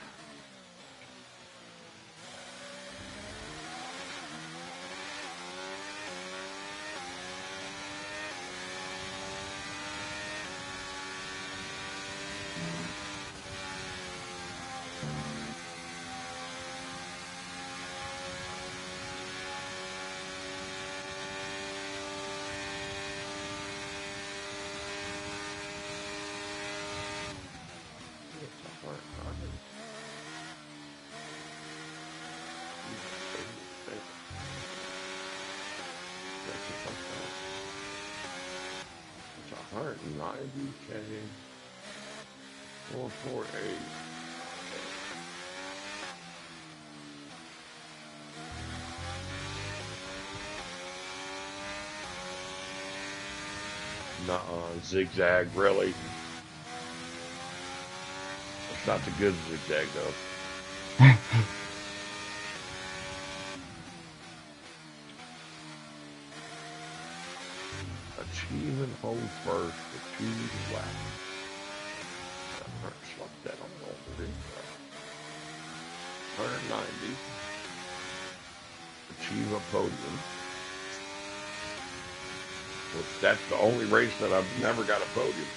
It's 190K 448. Nuh-uh, zigzag, really? It's not the good zigzag though. Achieve and hold first for 2 laps. Slow that on over 190. Achieve a podium. Which that's the only race that I've never got a podium.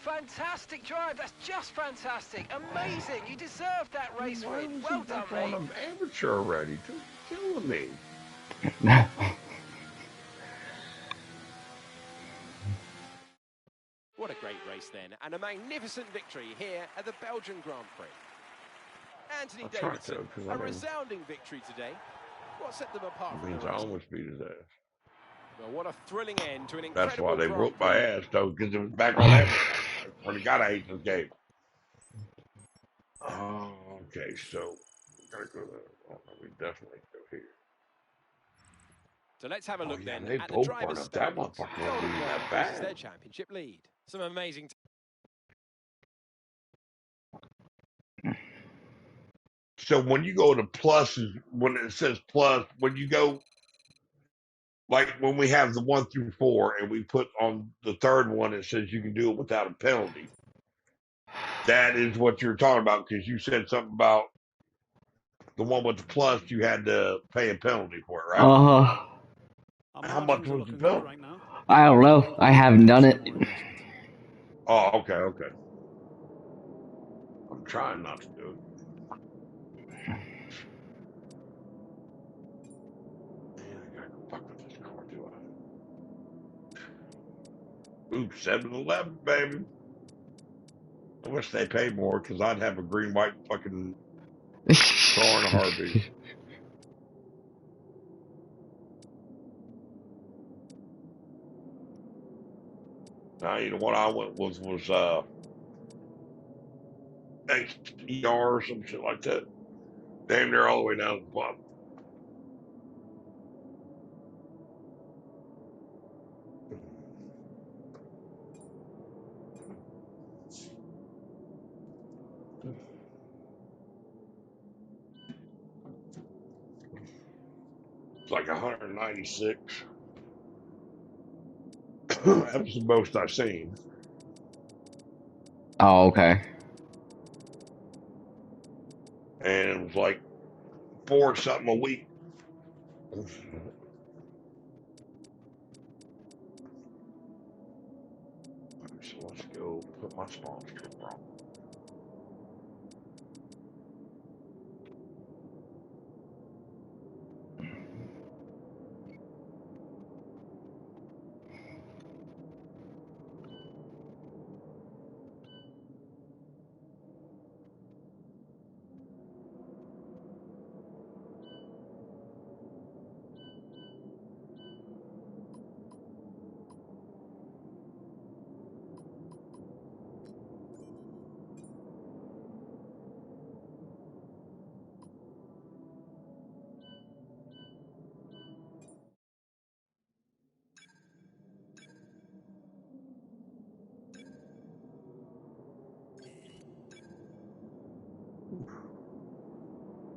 Fantastic drive. That's just fantastic. Amazing. You deserved that race win. Well done, mate. I'm amateur already. Killing me. What a great race then, and a magnificent victory here at the Belgian Grand Prix. Anthony Davidson, a resounding victory today. What set them apart from the rest? I almost beat his ass. Well, what a thrilling end to an incredible That's why they Grand whooped Prix. my ass, though, because it was back on that. I already got to hate this game. Oh, okay, so we gotta go there. Oh, we definitely go here. So let's have a look then they at the both drivers' up that standings. motherfucker wasn't even that This is bad. their championship lead. Some amazing. So when you go to pluses, when it says plus, when you go, like when we have the 1 through 4 and we put on the third one, it says you can do it without a penalty. That is what you're talking about, because you said something about the one with the plus, you had to pay a penalty for it, right? How much was the penalty? Right now. I don't know. I haven't done it. Oh, okay. I'm trying not to do it. Man, I gotta go fuck with this car, do I? Ooh, 7-Eleven, baby. I wish they paid more, because I'd have a green, white fucking car in a heartbeat. Now, you know what I went was XDR or some shit like that. Damn near all the way down to the bottom. It's like 196. That was the most I've seen. Oh, okay. And it was like 4 something a week. So let's go put my sponsor wrong.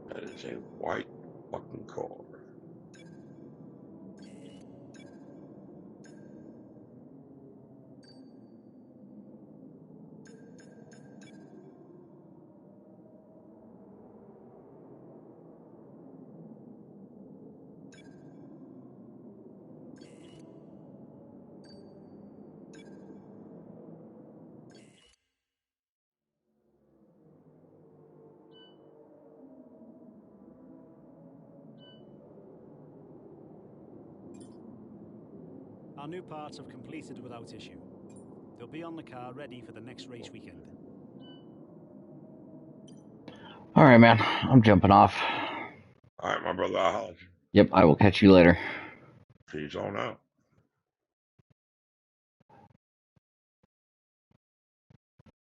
That is a white fucking car. Our new parts have completed without issue. They'll be on the car ready for the next race weekend. All right, man. I'm jumping off. All right, my brother. I'll holler at you. Yep, I will catch you later. Peace on out.